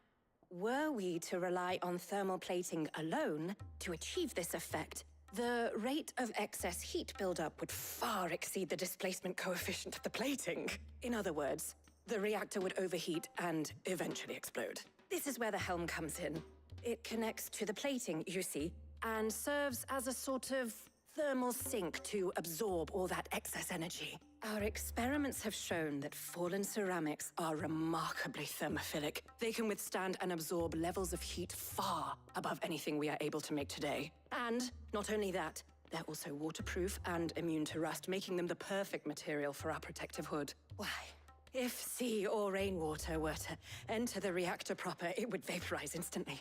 were we to rely on thermal plating alone to achieve this effect, the rate of excess heat buildup would far exceed the displacement coefficient of the plating. In other words, the reactor would overheat and eventually explode. This is where the helm comes in. It connects to the plating, you see, and serves as a sort of thermal sink to absorb all that excess energy. Our experiments have shown that fallen ceramics are remarkably thermophilic. They can withstand and absorb levels of heat far above anything we are able to make today. And not only that, they're also waterproof and immune to rust, making them the perfect material for our protective hood. Why, if sea or rainwater were to enter the reactor proper, it would vaporize instantly.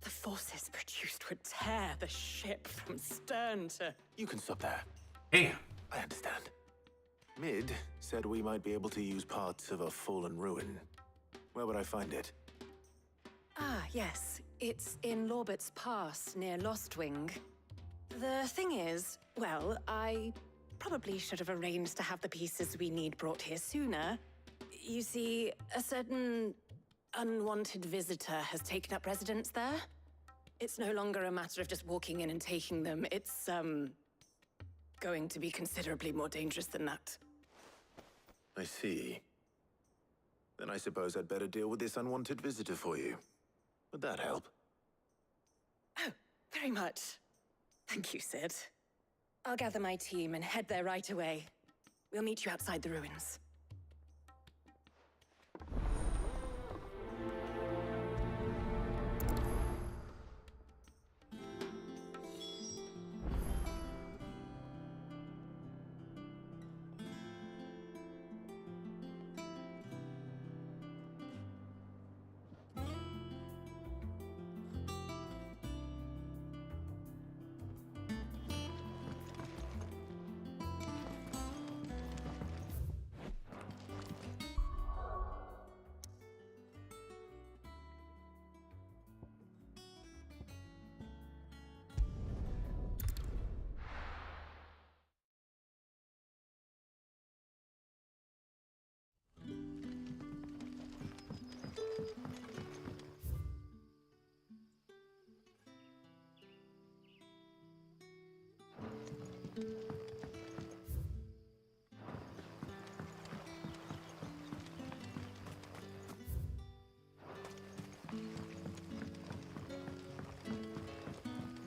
The forces produced would tear the ship from stern to... You can stop there. Damn. I understand. Mid said we might be able to use parts of a fallen ruin. Where would I find it? Ah, yes. It's in Lorbert's Pass, near Lostwing. The thing is, well, I probably should have arranged to have the pieces we need brought here sooner. You see, a certain unwanted visitor has taken up residence there. It's no longer a matter of just walking in and taking them. It's, going to be considerably more dangerous than that. I see. Then I suppose I'd better deal with this unwanted visitor for you. Would that help? Oh, very much. Thank you, Sid. I'll gather my team and head there right away. We'll meet you outside the ruins.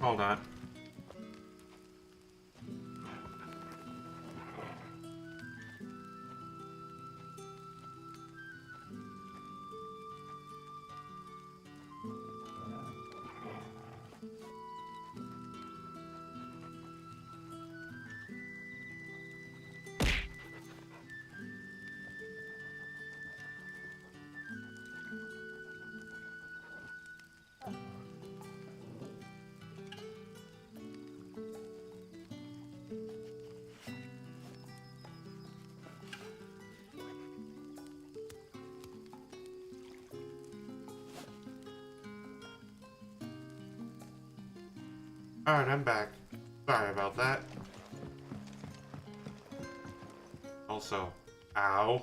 Hold on. Alright, I'm back. Sorry about that. Also, ow.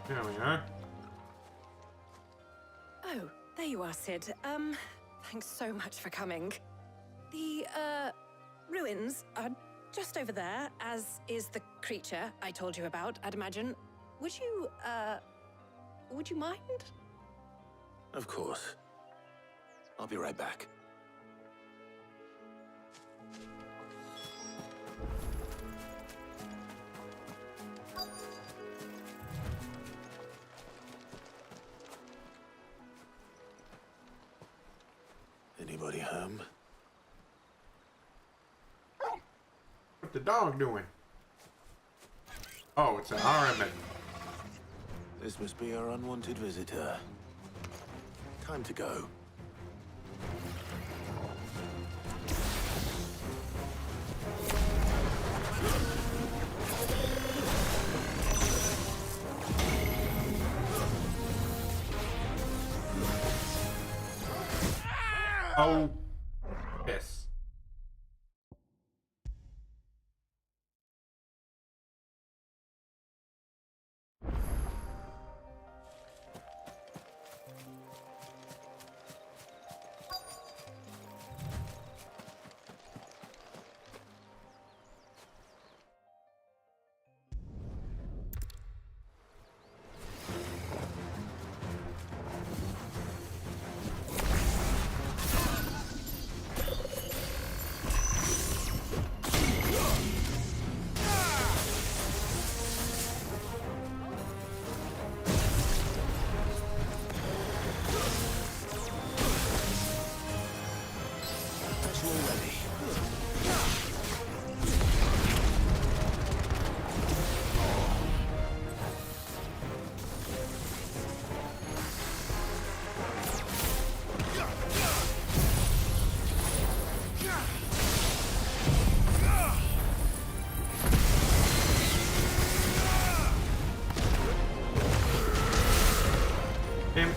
There we are. Oh, there you are, Sid. Thanks so much for coming. The, ruins are just over there, as is the creature I told you about, I'd imagine. Would you mind? Of course. I'll be right back. Anybody home? What's the dog doing? Oh, it's an Araman. This must be our unwanted visitor. Time to go. Oh, yes. Him.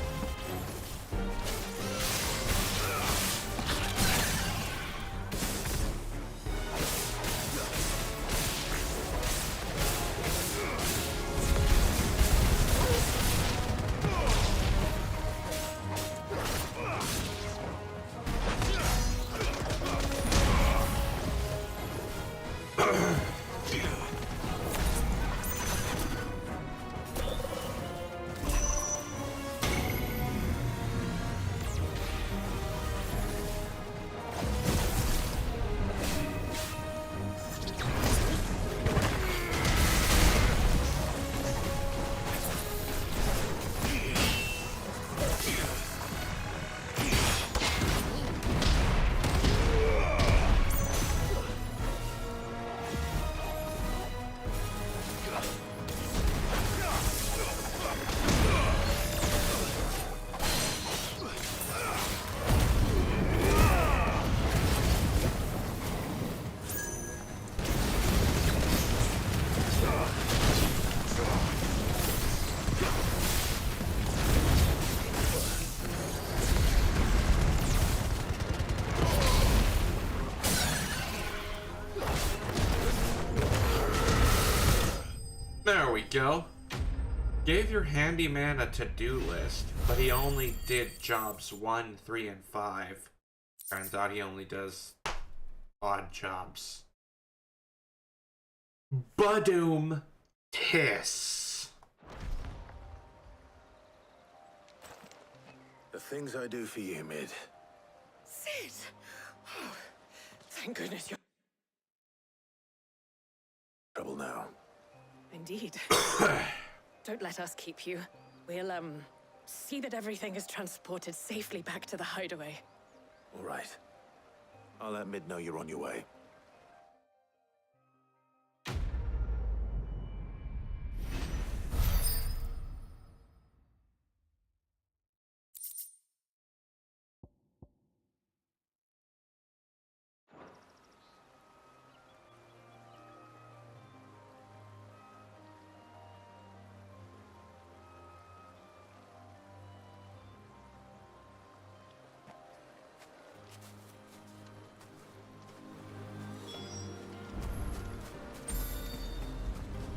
There we go. Gave your handyman a to-do list, but he only did jobs 1, 3, and 5. Turns out he only does odd jobs. Badoom Tiss. The things I do for you, Mid. Sid! Oh, thank goodness you're... Trouble now. Indeed. Don't let us keep you. We'll, see that everything is transported safely back to the hideaway. All right. I'll let Mid know you're on your way.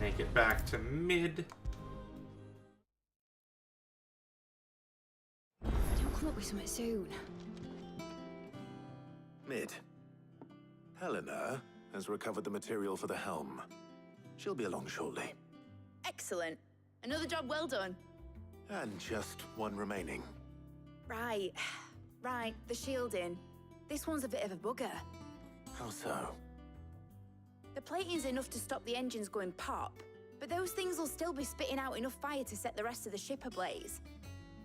Make it back to Mid. come up with something soon. Mid. Helena has recovered the material for the helm. She'll be along shortly. Excellent. Another job well done. And just one remaining. Right. Right, the shielding. This one's a bit of a bugger. How so? The plating's enough to stop the engines going pop, but those things will still be spitting out enough fire to set the rest of the ship ablaze.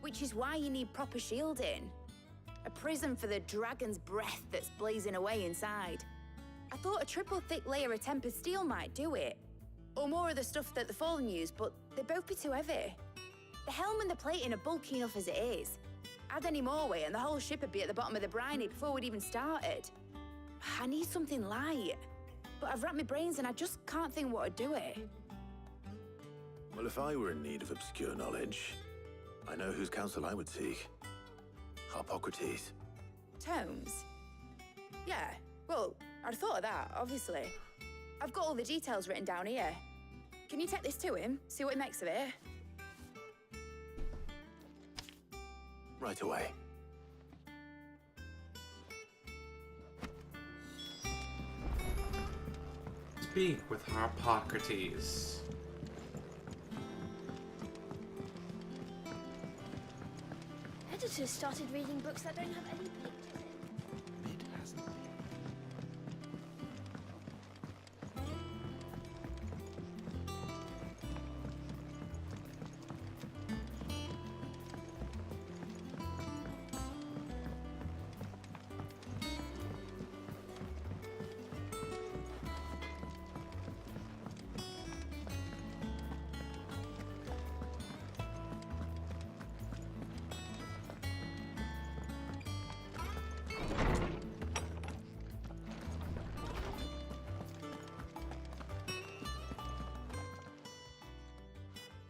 Which is why you need proper shielding. A prison for the dragon's breath that's blazing away inside. I thought a triple thick layer of tempered steel might do it. Or more of the stuff that the Fallen use, but they'd both be too heavy. The helm and the plating are bulky enough as it is. Add any more weight and the whole ship would be at the bottom of the briny before we'd even started. I need something light. But I've racked my brains and I just can't think what would do it. Well, if I were in need of obscure knowledge, I know whose counsel I would seek. Hippocrates. Tomes? Yeah, well, I'd thought of that, obviously. I've got all the details written down here. Can you take this to him, see what he makes of it? Right away. Speak with Hippocrates. Editors started reading books that don't have any pictures in. Mid hasn't.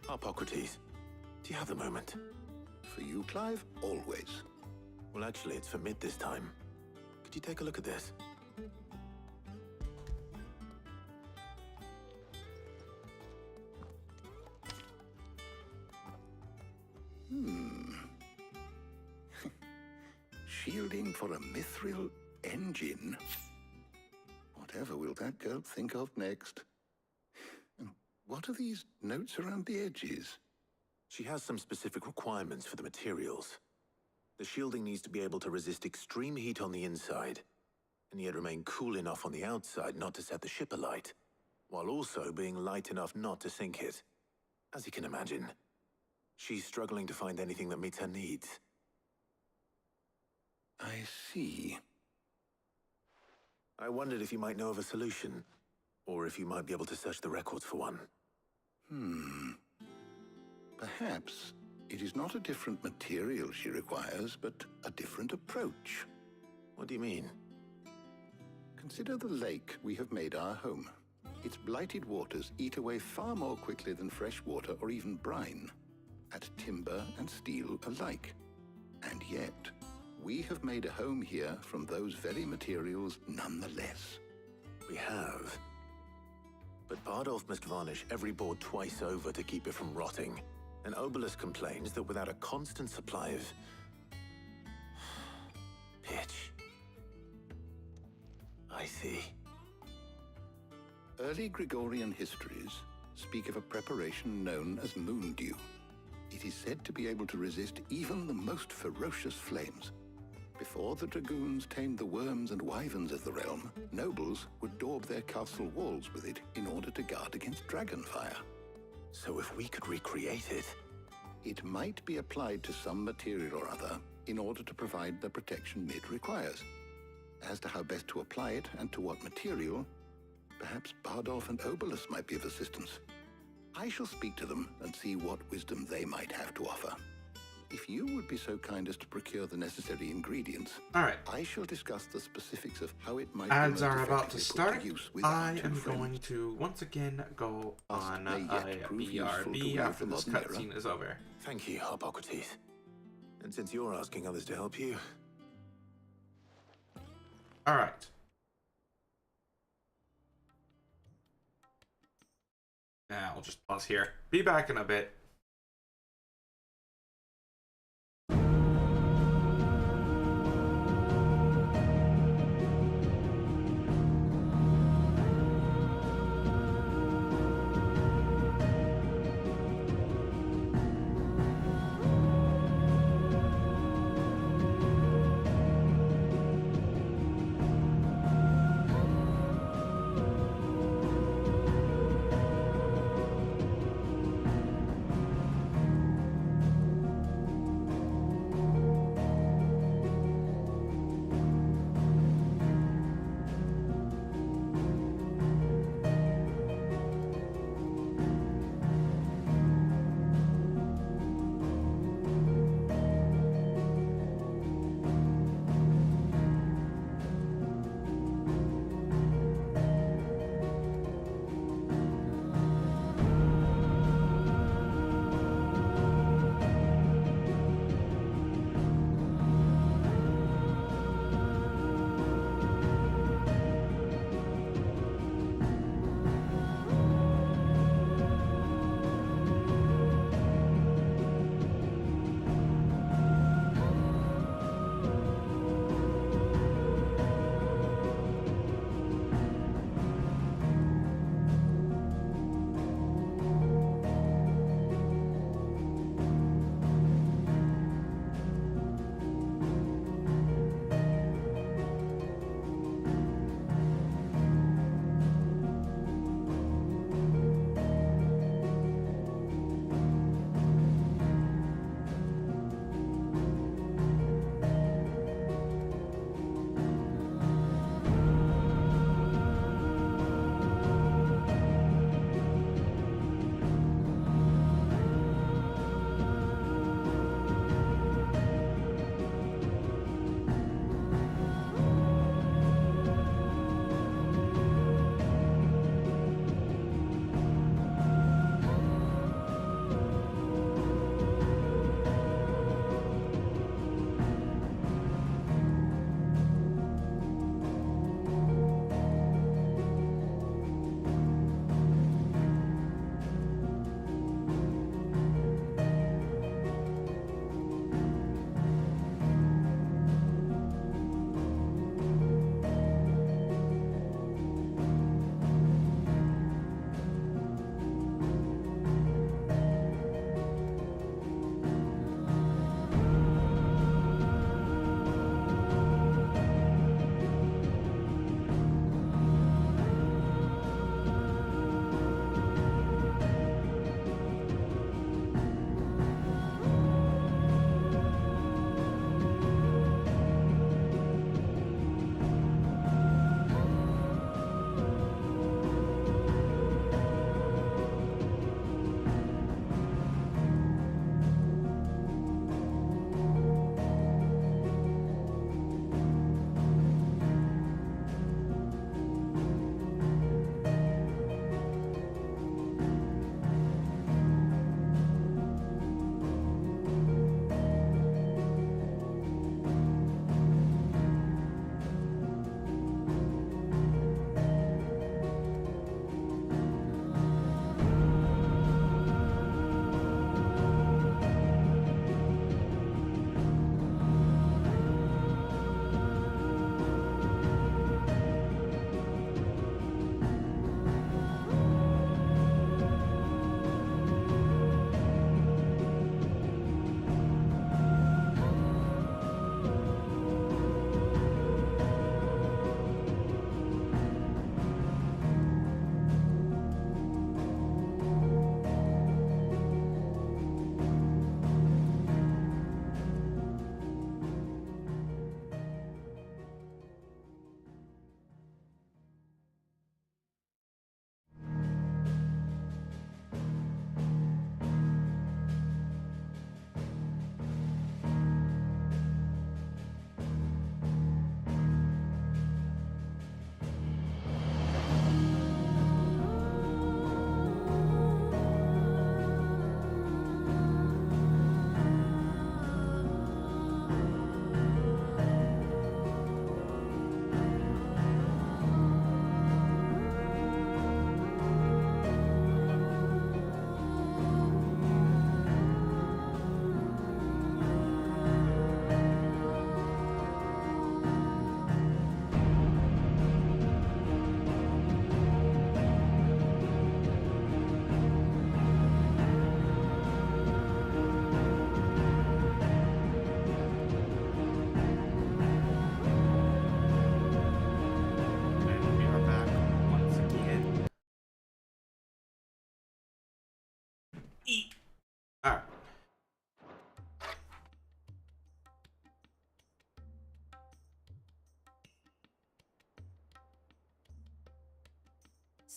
Hippocrates, do you have the moment? For you, Clive, always. Well, actually, it's for Mid this time. Could you take a look at this? Shielding for a mithril engine? Whatever will that girl think of next? And what are these notes around the edges? She has some specific requirements for the materials. The shielding needs to be able to resist extreme heat on the inside, and yet remain cool enough on the outside not to set the ship alight, while also being light enough not to sink it. As you can imagine, she's struggling to find anything that meets her needs. I see. I wondered if you might know of a solution, or if you might be able to search the records for one. Perhaps it is not a different material she requires, but a different approach. What do you mean? Consider the lake we have made our home. Its blighted waters eat away far more quickly than fresh water or even brine, at timber and steel alike. And yet, we have made a home here from those very materials nonetheless. We have. But Bardolph must varnish every board twice over to keep it from rotting. And Obelus complains that without a constant supply of pitch. I see. Early Gregorian histories speak of a preparation known as moon dew. It is said to be able to resist even the most ferocious flames. Before the dragoons tamed the worms and wyverns of the realm, nobles would daub their castle walls with it in order to guard against dragonfire. So if we could recreate it... It might be applied to some material or other in order to provide the protection Mid requires. As to how best to apply it and to what material, perhaps Bardolph and Obelus might be of assistance. I shall speak to them and see what wisdom they might have to offer. If you would be so kind as to procure the necessary ingredients, I shall discuss the specifics of how it might Ads be most are about to effectively put start. to use with our I two am friends. going to once again go on may yet a prove useful to BRB wield after the this modern era. cutscene is over. Thank you, Hippocrates. And since you're asking others to help you... Alright. Now I'll just pause here. Be back in a bit.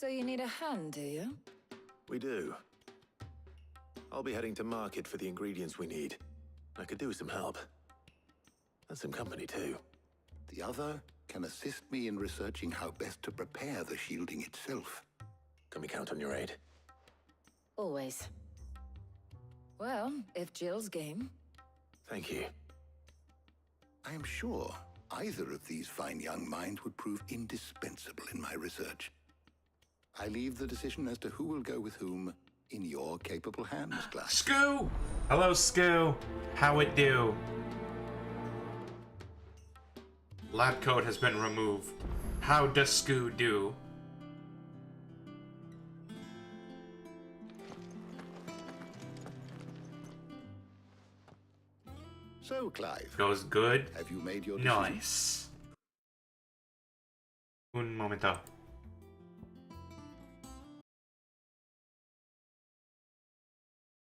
So you need a hand, do you? We do. I'll be heading to market for the ingredients we need. I could do with some help. And some company, too. The other can assist me in researching how best to prepare the shielding itself. Can we count on your aid? Always. Well, if Jill's game. Thank you. I am sure either of these fine young minds would prove indispensable in my research. I leave the decision as to who will go with whom in your capable hands, Glass. Scoo! Hello, Scoo. How it do? Lab coat has been removed. How does Scoo do? So, Clive. Goes good. Have you made your decision? Nice. Un momento.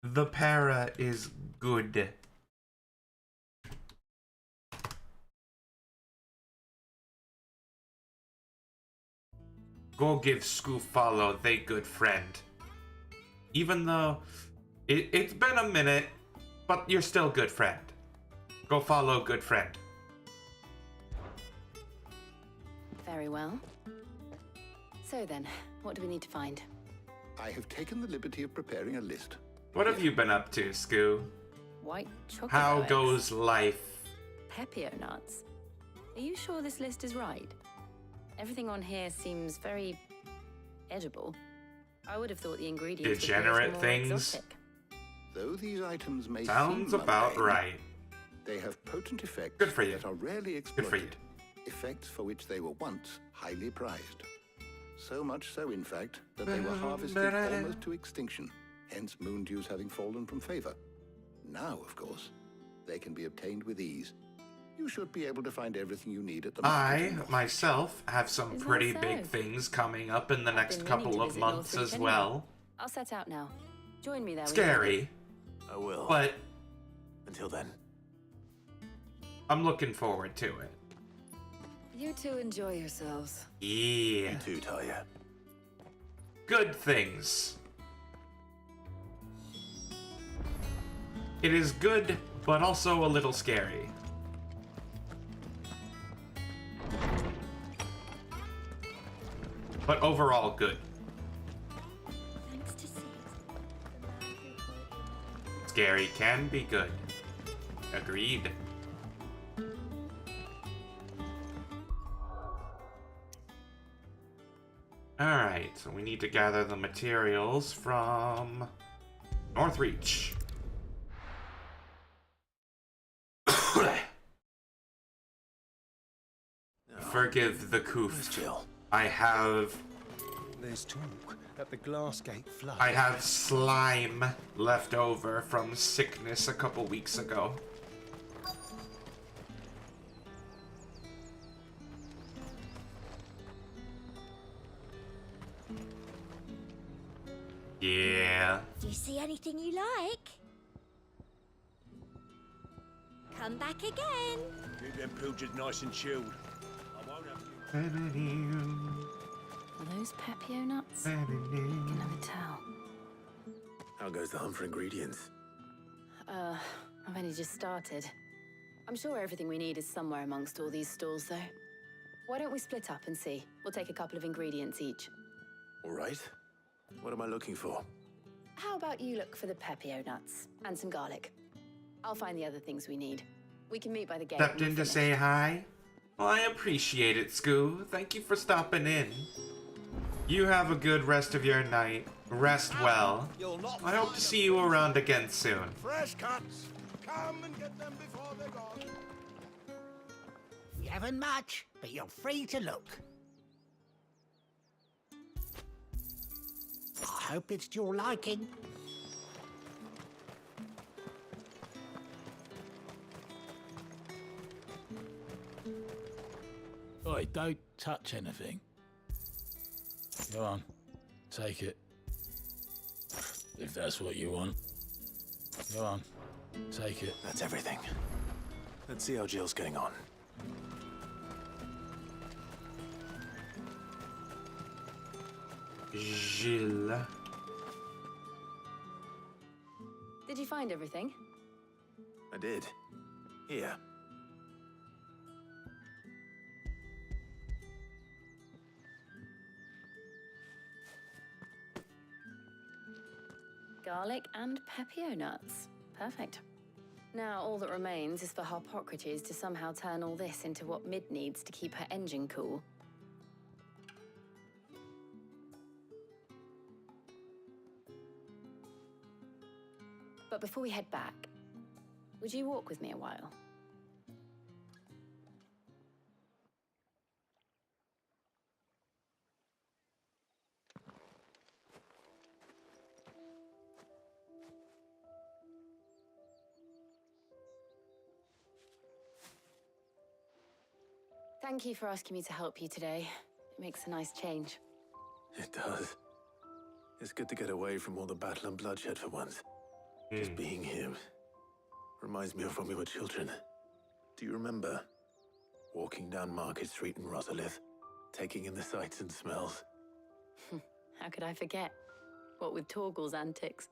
The para is good. Go give Scoo follow, they good friend. Even though it's been a minute, but you're still good friend. Go follow good friend. Very well. So then, what do we need to find? I have taken the liberty of preparing a list. What have you been up to, Scoo? White chocolate. How eggs. goes life? Pepio nuts. Are you sure this list is right? Everything on here seems very edible. I would have thought the ingredients Degenerate would be a little more things. exotic. Though these items may Sounds seem about mundane, right. they have potent effects Good for you. that are rarely Good for you. exploited. Effects for which they were once highly prized. So much so, in fact, that they were harvested almost to extinction, hence moon dews having fallen from favor. Now, of course, they can be obtained with ease. You should be able to find everything you need at the I, market. myself, have some Is that pretty so? big things coming up in the next been meaning couple to of visit months Northreach as anyway. well. I'll set out now. Join me there. will you? Scary, I will. but Until then. I'm looking forward to it. You two enjoy yourselves. Yeah. You too, Talia. Good things. It is good, but also a little scary. But overall, good. Thanks to Sid, the man who called Scary can be good. Agreed. Alright, so we need to gather the materials from Northreach. Forgive the coof. I have There's talk that the Glassgate flood. I have slime left over from sickness a couple weeks ago. Yeah. Do you see anything you like? Come back again. Keep them pilchers nice and chilled. I won't have Are those Pepio nuts? I can never tell. How goes the hunt for ingredients? I've only just started. I'm sure everything we need is somewhere amongst all these stalls, though. Why don't we split up and see? We'll take a couple of ingredients each. All right. What am I looking for? How about you look for the Pepio nuts and some garlic? I'll find the other things we need. We can meet by the gate. Stepped when in we're to say finished. hi. Well, I appreciate it, Scoo. Thank you for stopping in. You have a good rest of your night. Rest well. I hope to see you around again soon. fresh cuts. Come and get them before they're gone. You haven't much, but you're free to look. I hope it's to your liking. Oi, don't touch anything. Go on, take it. If that's what you want. Go on, take it. That's everything. Let's see how Jill's getting on. Gilles. Did you find everything? I did. Here. Garlic and pepio nuts. Perfect. Now all that remains is for Harpocrates to somehow turn all this into what Mid needs to keep her engine cool. But before we head back, would you walk with me a while? Thank you for asking me to help you today. It makes a nice change. It does. It's good to get away from all the battle and bloodshed for once. Just being here reminds me of when we were children. Do you remember? Walking down Market Street in Rosalith, taking in the sights and smells. How could I forget? What with Torgal's antics.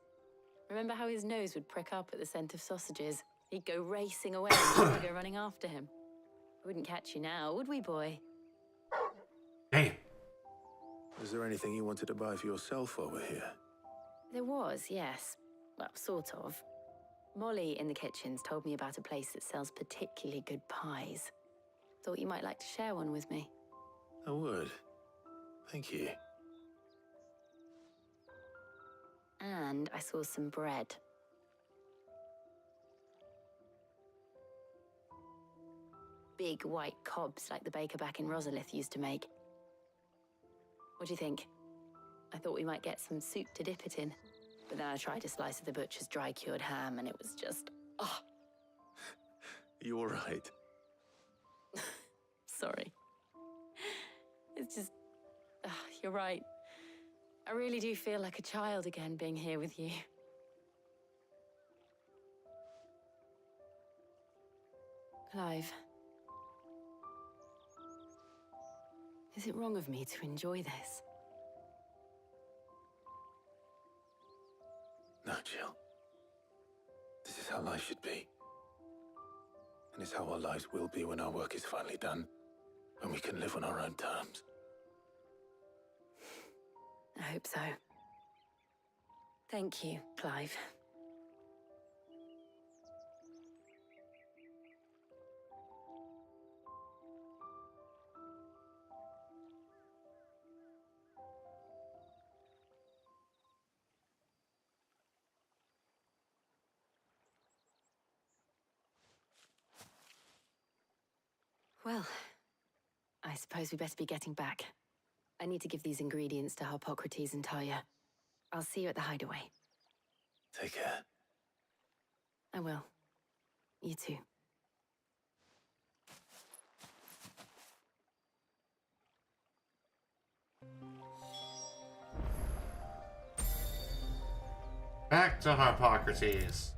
Remember how his nose would prick up at the scent of sausages? He'd go racing away and we'd go running after him. We wouldn't catch you now, would we, boy? Damn. Is there anything you wanted to buy for yourself while we're here? There was, yes. Well, sort of. Molly in the kitchens told me about a place that sells particularly good pies. Thought you might like to share one with me. I would. Thank you. And I saw some bread. Big white cobs like the baker back in Rosalith used to make. What do you think? I thought we might get some soup to dip it in. But then I tried a slice of the butcher's dry-cured ham and it was just... oh, You all right? sorry. It's just... you're right. I really do feel like a child again being here with you. Clive. Is it wrong of me to enjoy this? No, Jill. This is how life should be. And it's how our lives will be when our work is finally done. When we can live on our own terms. I hope so. Thank you, Clive. Well, I suppose we better be getting back. I need to give these ingredients to Harpocrates and Talia. I'll see you at the hideaway. Take care. I will. You too. Back to Harpocrates.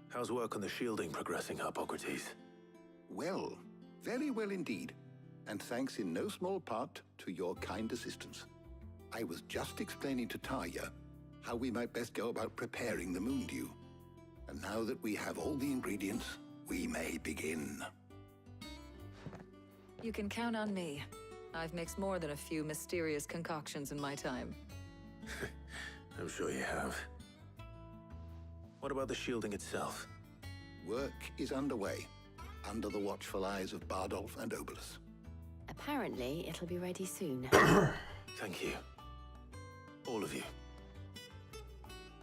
How's work on the shielding progressing, Harpocrates? Well, very well indeed. And thanks in no small part to your kind assistance. I was just explaining to Talia how we might best go about preparing the moon dew. And now that we have all the ingredients, we may begin. You can count on me. I've mixed more than a few mysterious concoctions in my time. I'm sure you have. What about the shielding itself? Work is underway, under the watchful eyes of Bardolph and Obolus. Apparently, it'll be ready soon. Thank you. All of you.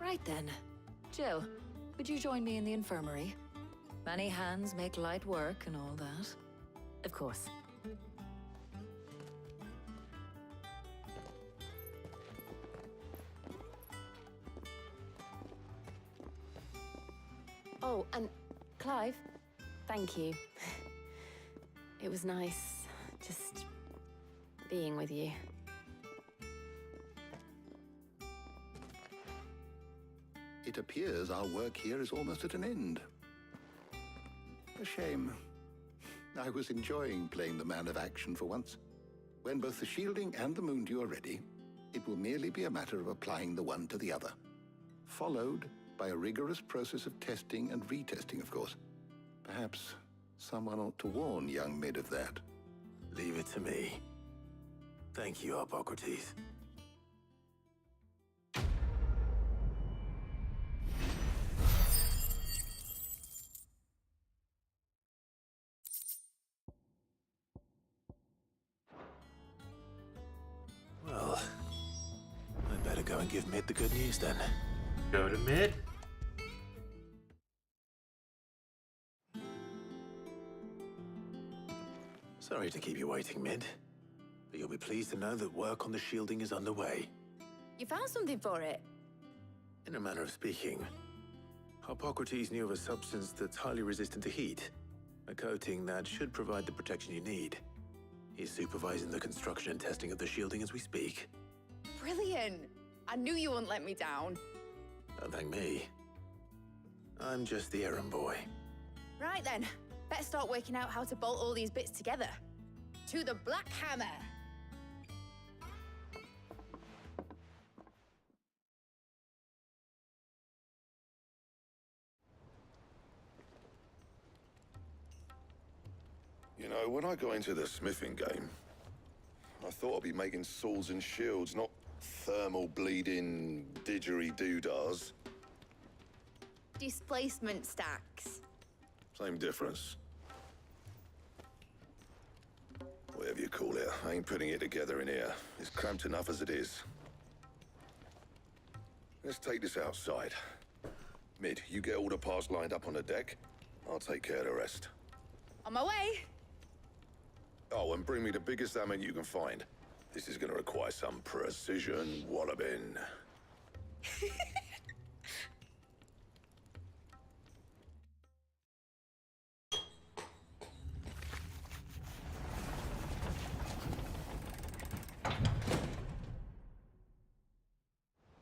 Right then. Jill, would you join me in the infirmary? Many hands make light work and all that. Of course. Oh, and Clive, thank you. It was nice just being with you. it appears our work here is almost at an end. A shame. I was enjoying playing the man of action for once. When both the shielding and the moon dew are ready, it will merely be a matter of applying the one to the other, followed by a rigorous process of testing and retesting, of course. Perhaps someone ought to warn young Mid of that. Leave it to me. Thank you, Hippocrates. Well, I'd better go and give Mid the good news then. Go to Mid. Sorry to keep you waiting, Mid, but you'll be pleased to know that work on the shielding is underway. You found something for it? In a manner of speaking, Hippocrates knew of a substance that's highly resistant to heat, a coating that should provide the protection you need. He's supervising the construction and testing of the shielding as we speak. Brilliant! I knew you wouldn't let me down. Don't thank me. I'm just the errand boy. Right then, better start working out how to bolt all these bits together. To the Black Hammer! You know, when I got into the smithing game, I thought I'd be making swords and shields, not thermal bleeding didgeridoo-dahs. Displacement stacks. Same difference. Whatever you call it, I ain't putting it together in here. It's cramped enough as it is. Let's take this outside. Mid, you get all the parts lined up on the deck. I'll take care of the rest. On my way! Oh, and bring me the biggest hammer you can find. This is gonna require some precision walloping.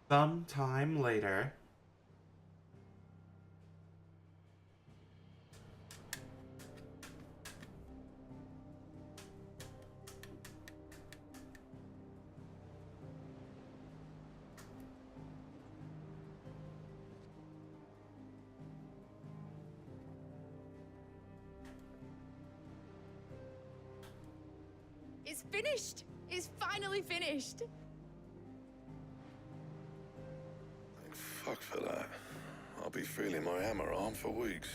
Sometime later. It's finished! It's finally finished! Fuck for that. I'll be feeling my hammer arm for weeks.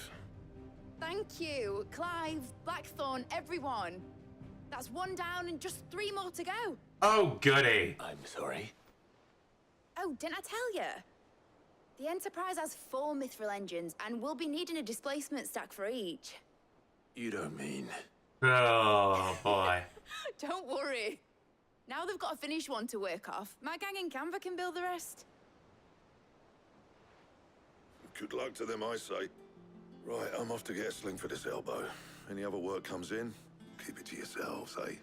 Thank you, Clive, Blackthorn, everyone. That's one down and just 3 more to go. Oh, goody. I'm sorry. Oh, didn't I tell you? The Enterprise has 4 mithril engines, and we'll be needing a displacement stack for each. You don't mean... Oh, boy. Don't worry. Now they've got a finished one to work off. My gang in Canva can build the rest. Good luck to them, I say. Right, I'm off to get a sling for this elbow. Any other work comes in, keep it to yourselves, eh?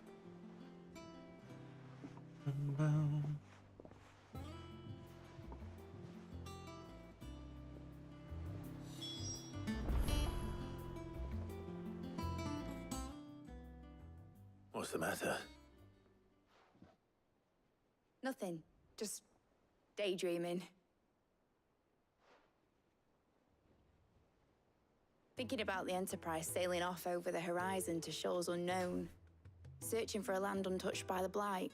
What's the matter? Nothing. Just daydreaming. Thinking about the Enterprise sailing off over the horizon to shores unknown. Searching for a land untouched by the Blight.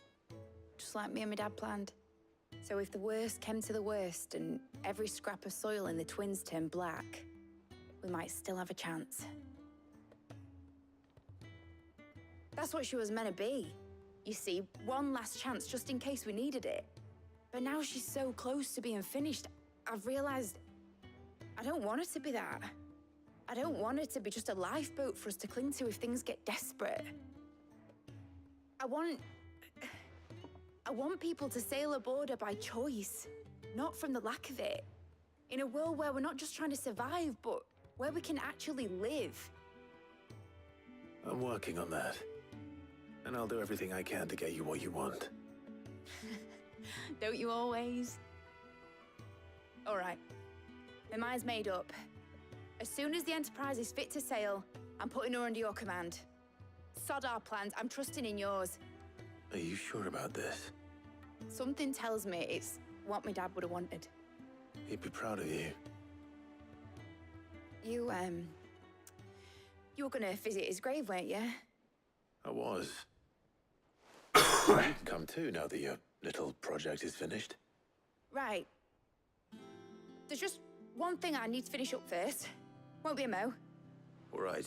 Just like me and my dad planned. So if the worst came to the worst and every scrap of soil in the Twins turned black, we might still have a chance. That's what she was meant to be. You see, one last chance just in case we needed it. But now she's so close to being finished, I've realized I don't want it to be that. I don't want it to be just a lifeboat for us to cling to if things get desperate. I want people to sail aboard her by choice, not from the lack of it. In a world where we're not just trying to survive, but where we can actually live. I'm working on that. And I'll do everything I can to get you what you want. Don't you always? All right. My mind's made up. As soon as the Enterprise is fit to sail, I'm putting her under your command. Sod our plans, I'm trusting in yours. Are you sure about this? Something tells me it's what my dad would have wanted. He'd be proud of you. You were gonna visit his grave, weren't you? I was. You can come too now that your little project is finished. Right. There's just one thing I need to finish up first. Won't be a mo. All right.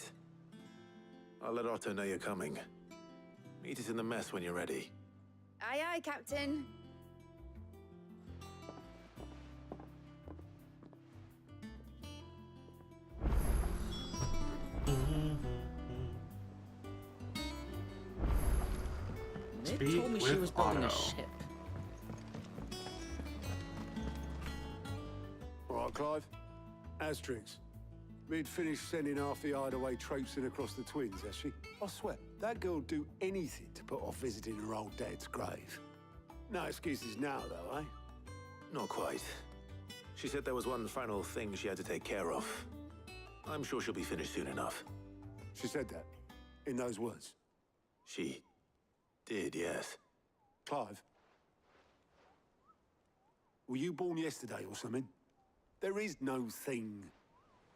I'll let Otto know you're coming. Meet us in the mess when you're ready. Aye, aye, Captain. Mid told me she was building a ship. All right, Clive. Asterix. Mid finished sending half the hideaway traipsing across the twins, has she? I swear, that girl'd do anything to put off visiting her old dad's grave. No excuses now, though, eh? Not quite. She said there was one final thing she had to take care of. I'm sure she'll be finished soon enough. She said that? In those words? She did, yes. Clive? Were you born yesterday or something? There is no thing.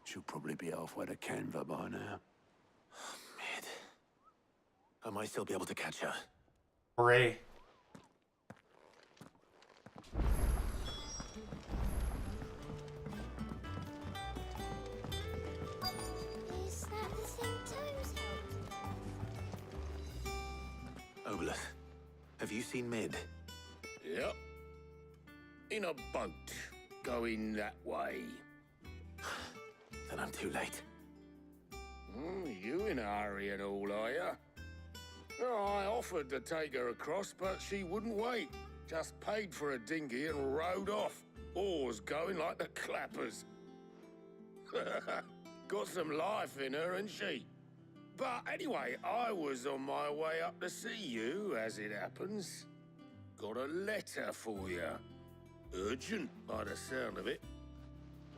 She'll probably be halfway to Canva by now. Mid. I might still be able to catch her. Hooray. Is that the thing Tomes held? Obolus, have you seen Mid? Yep. In a boat, going that way. Then I'm too late. You in a hurry and all, are ya? Oh, I offered to take her across, but she wouldn't wait. Just paid for a dinghy and rowed off. Oars going like the clappers. Got some life in her, ain't she? But anyway, I was on my way up to see you, as it happens. Got a letter for you. Urgent, by the sound of it.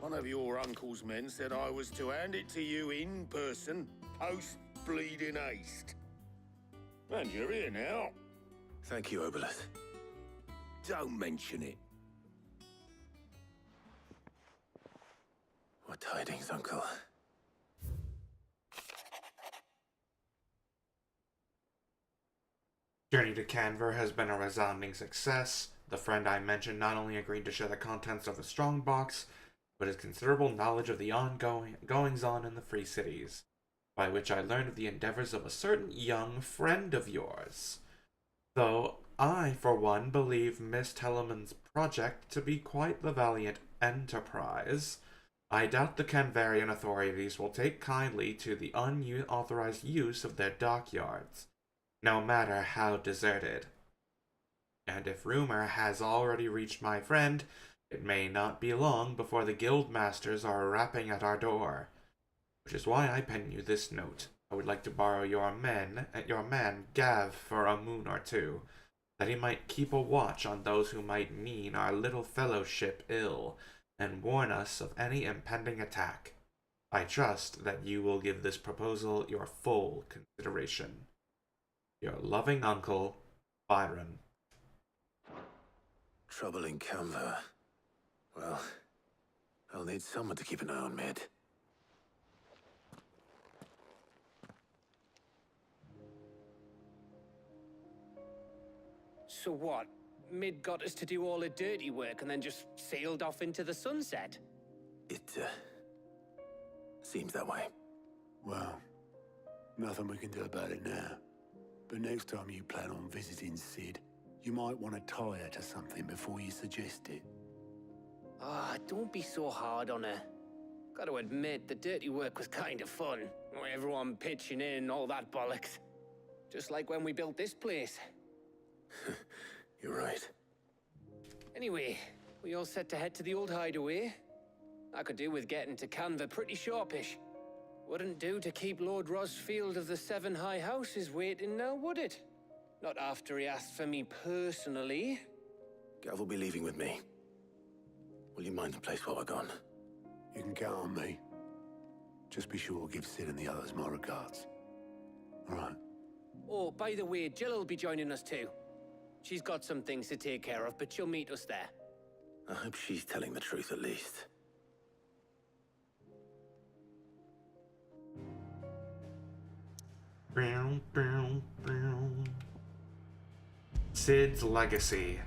One of your uncle's men said I was to hand it to you in person, post-bleeding haste. And you're here now. Thank you, Obolus. Don't mention it. What tidings, Uncle? Journey to Canver has been a resounding success. The friend I mentioned not only agreed to share the contents of the strongbox, but his considerable knowledge of the goings-on in the Free Cities, by which I learned of the endeavors of a certain young friend of yours. Though I, for one, believe Miss Tellerman's project to be quite the valiant enterprise, I doubt the Canvarian authorities will take kindly to the unauthorized use of their dockyards, no matter how deserted. And if rumor has already reached my friend, it may not be long before the guild masters are rapping at our door. Which is why I pen you this note. I would like to borrow your man Gav for a moon or two, that he might keep a watch on those who might mean our little fellowship ill, and warn us of any impending attack. I trust that you will give this proposal your full consideration. Your loving uncle, Byron. Trouble in Canva. Well, I'll need someone to keep an eye on Mid. So what? Mid got us to do all the dirty work and then just sailed off into the sunset? It, seems that way. Well, nothing we can do about it now. But next time you plan on visiting Sid, you might want to tie her to something before you suggest it. Ah, don't be so hard on her. Gotta admit, the dirty work was kind of fun. Everyone pitching in, all that bollocks. Just like when we built this place. You're right. Anyway, we all set to head to the old hideaway. I could do with getting to Canva pretty sharpish. Wouldn't do to keep Lord Rosfield of the Seven High Houses waiting now, would it? Not after he asked for me personally. Gav will be leaving with me. Will you mind the place while we're gone? You can count on me. Just be sure to give Sid and the others my regards. All right. Oh, by the way, Jill will be joining us too. She's got some things to take care of, but she'll meet us there. I hope she's telling the truth at least. Sid's legacy.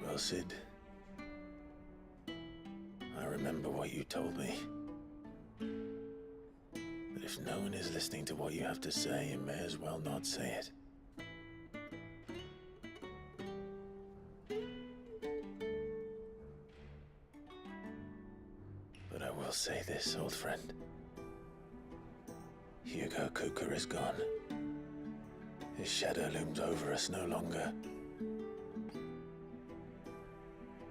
Well, Sid, I remember what you told me. But if no one is listening to what you have to say, you may as well not say it. But I will say this, old friend. Hugo Cooker is gone. His shadow looms over us no longer.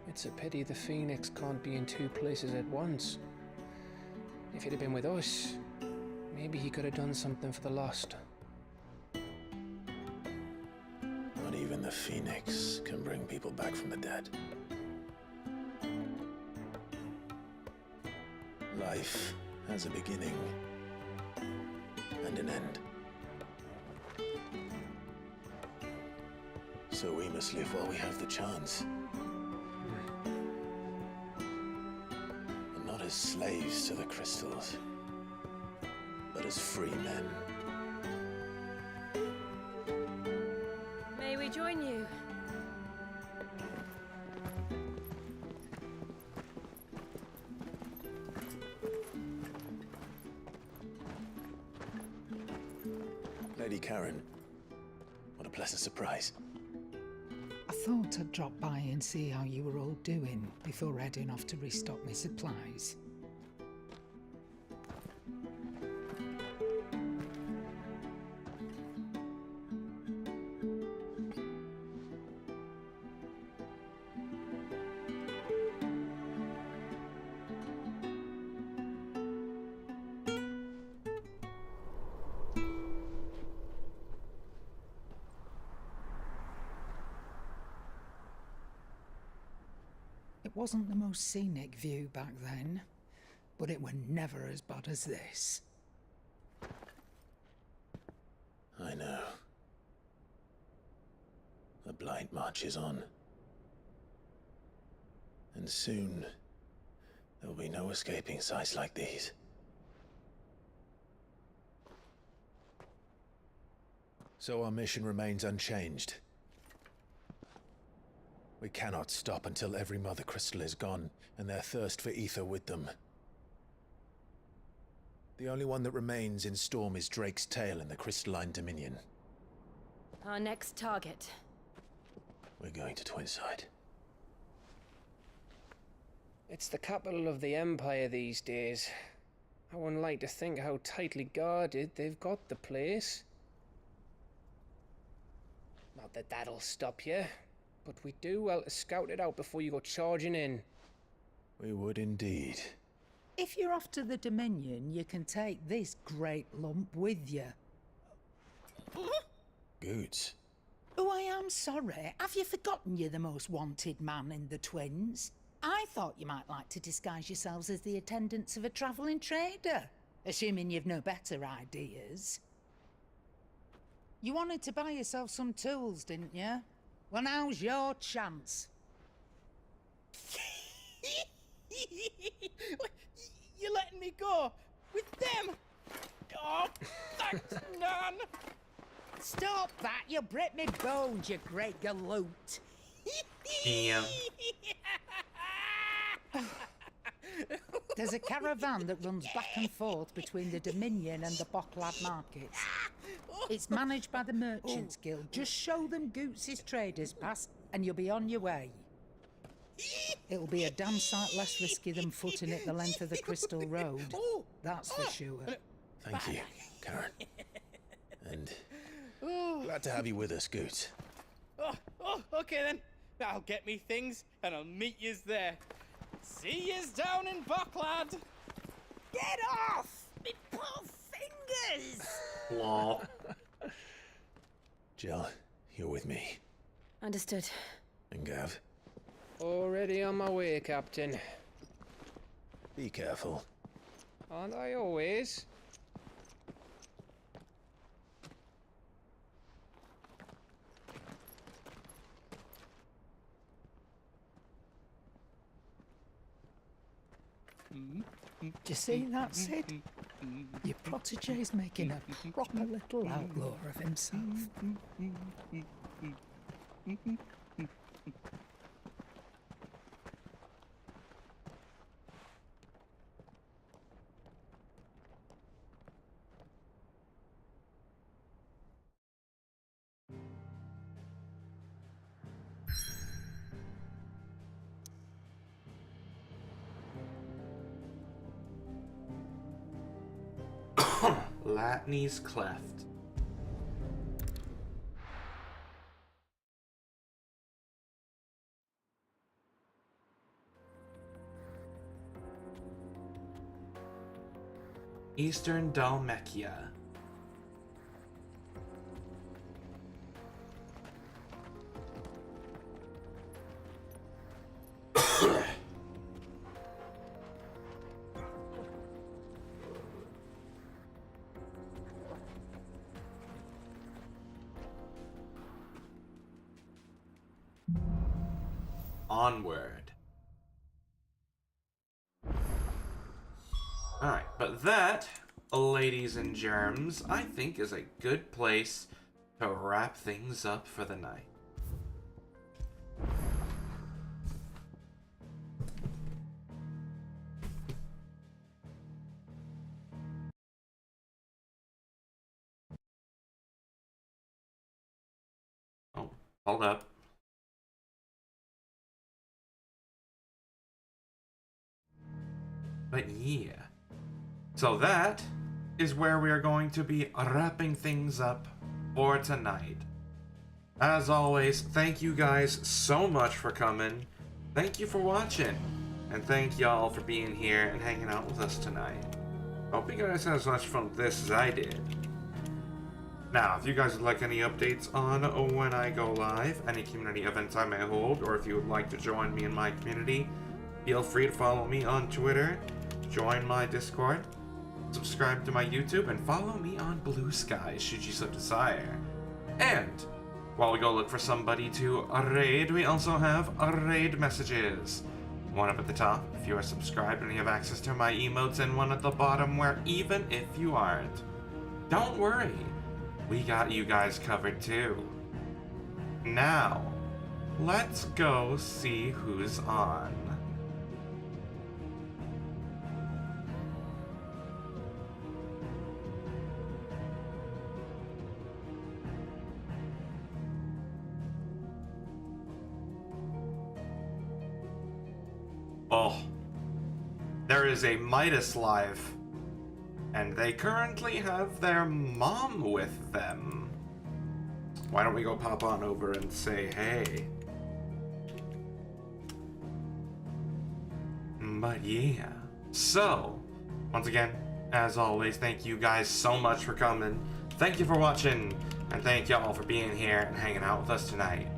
It's a pity the Phoenix can't be in two places at once. If he'd have been with us, maybe he could have done something for the lost. Not even the Phoenix can bring people back from the dead. Life has a beginning and an end. So we must live while we have the chance. And not as slaves to the crystals, but as free men. May we join you? Lady Karen, what a pleasant surprise. I thought I'd drop by and see how you were all doing before heading off to restock my supplies. It wasn't the most scenic view back then, but it were never as bad as this. I know. The Blight marches on. And soon, there will be no escaping sights like these. So our mission remains unchanged. We cannot stop until every Mother Crystal is gone, and their thirst for ether with them. The only one that remains in Storm is Drake's Tail in the Crystalline Dominion. Our next target. We're going to Twinside. It's the capital of the Empire these days. I wouldn't like to think how tightly guarded they've got the place. Not that that'll stop you, but we do well to scout it out before you go charging in. We would indeed. If you're off to the Dominion, you can take this great lump with you. Goods. Oh, I am sorry. Have you forgotten you're the most wanted man in the Twins? I thought you might like to disguise yourselves as the attendants of a travelling trader, assuming you've no better ideas. You wanted to buy yourself some tools, didn't you? Well, now's your chance. You're letting me go? With them? Oh, thanks, Nan! Stop that! You'll break me bones, you great galoot! Damn. There's a caravan that runs back and forth between the Dominion and the Bocklad markets. It's managed by the Merchants Guild. Just show them Goots' traders pass and you'll be on your way. It'll be a damn sight less risky than footing it the length of the Crystal Road. That's for sure. Thank you, Karen. And glad to have you with us, Goots. Okay then. I'll get me things and I'll meet yous there. See yous down in Bocklad. Get off! Me poor fingers! Lol. Jill, you're with me. Understood. And Gav, Already on my way, Captain. be careful. Aren't I always? Do you see that, Sid? Your protege's making a proper little outlaw of himself. Latney's Cleft. Eastern Dalmatia. Onward. Alright, but that, ladies and germs, I think is a good place to wrap things up for the night. Oh, hold up. But yeah, so that is where we are going to be wrapping things up for tonight. As always, thank you guys so much for coming. Thank you for watching. And thank y'all for being here and hanging out with us tonight. Hope you guys had as much fun with this as I did. Now, if you guys would like any updates on when I go live, any community events I may hold, or if you would like to join me in my community, feel free to follow me on Twitter, join my Discord, subscribe to my YouTube, and follow me on Blue Sky should you so desire. And while we go look for somebody to raid, we also have raid messages. One up at the top if you are subscribed and you have access to my emotes, and one at the bottom where even if you aren't, don't worry, we got you guys covered too. Now, let's go see who's on. Oh, there is a Midas live, and they currently have their mom with them. Why don't we go pop on over and say hey? But yeah, so, once again, as always, thank you guys so much for coming. Thank you for watching, and thank y'all for being here and hanging out with us tonight.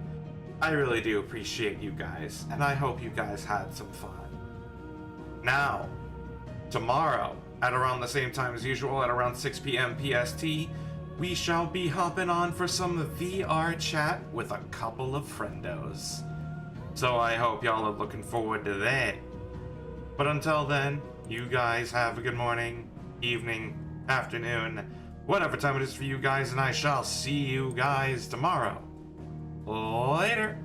I really do appreciate you guys, and I hope you guys had some fun. Now, tomorrow, at around the same time as usual, at around 6 p.m. PST, we shall be hopping on for some VR chat with a couple of friendos. So I hope y'all are looking forward to that. But until then, you guys have a good morning, evening, afternoon, whatever time it is for you guys, and I shall see you guys tomorrow. Later.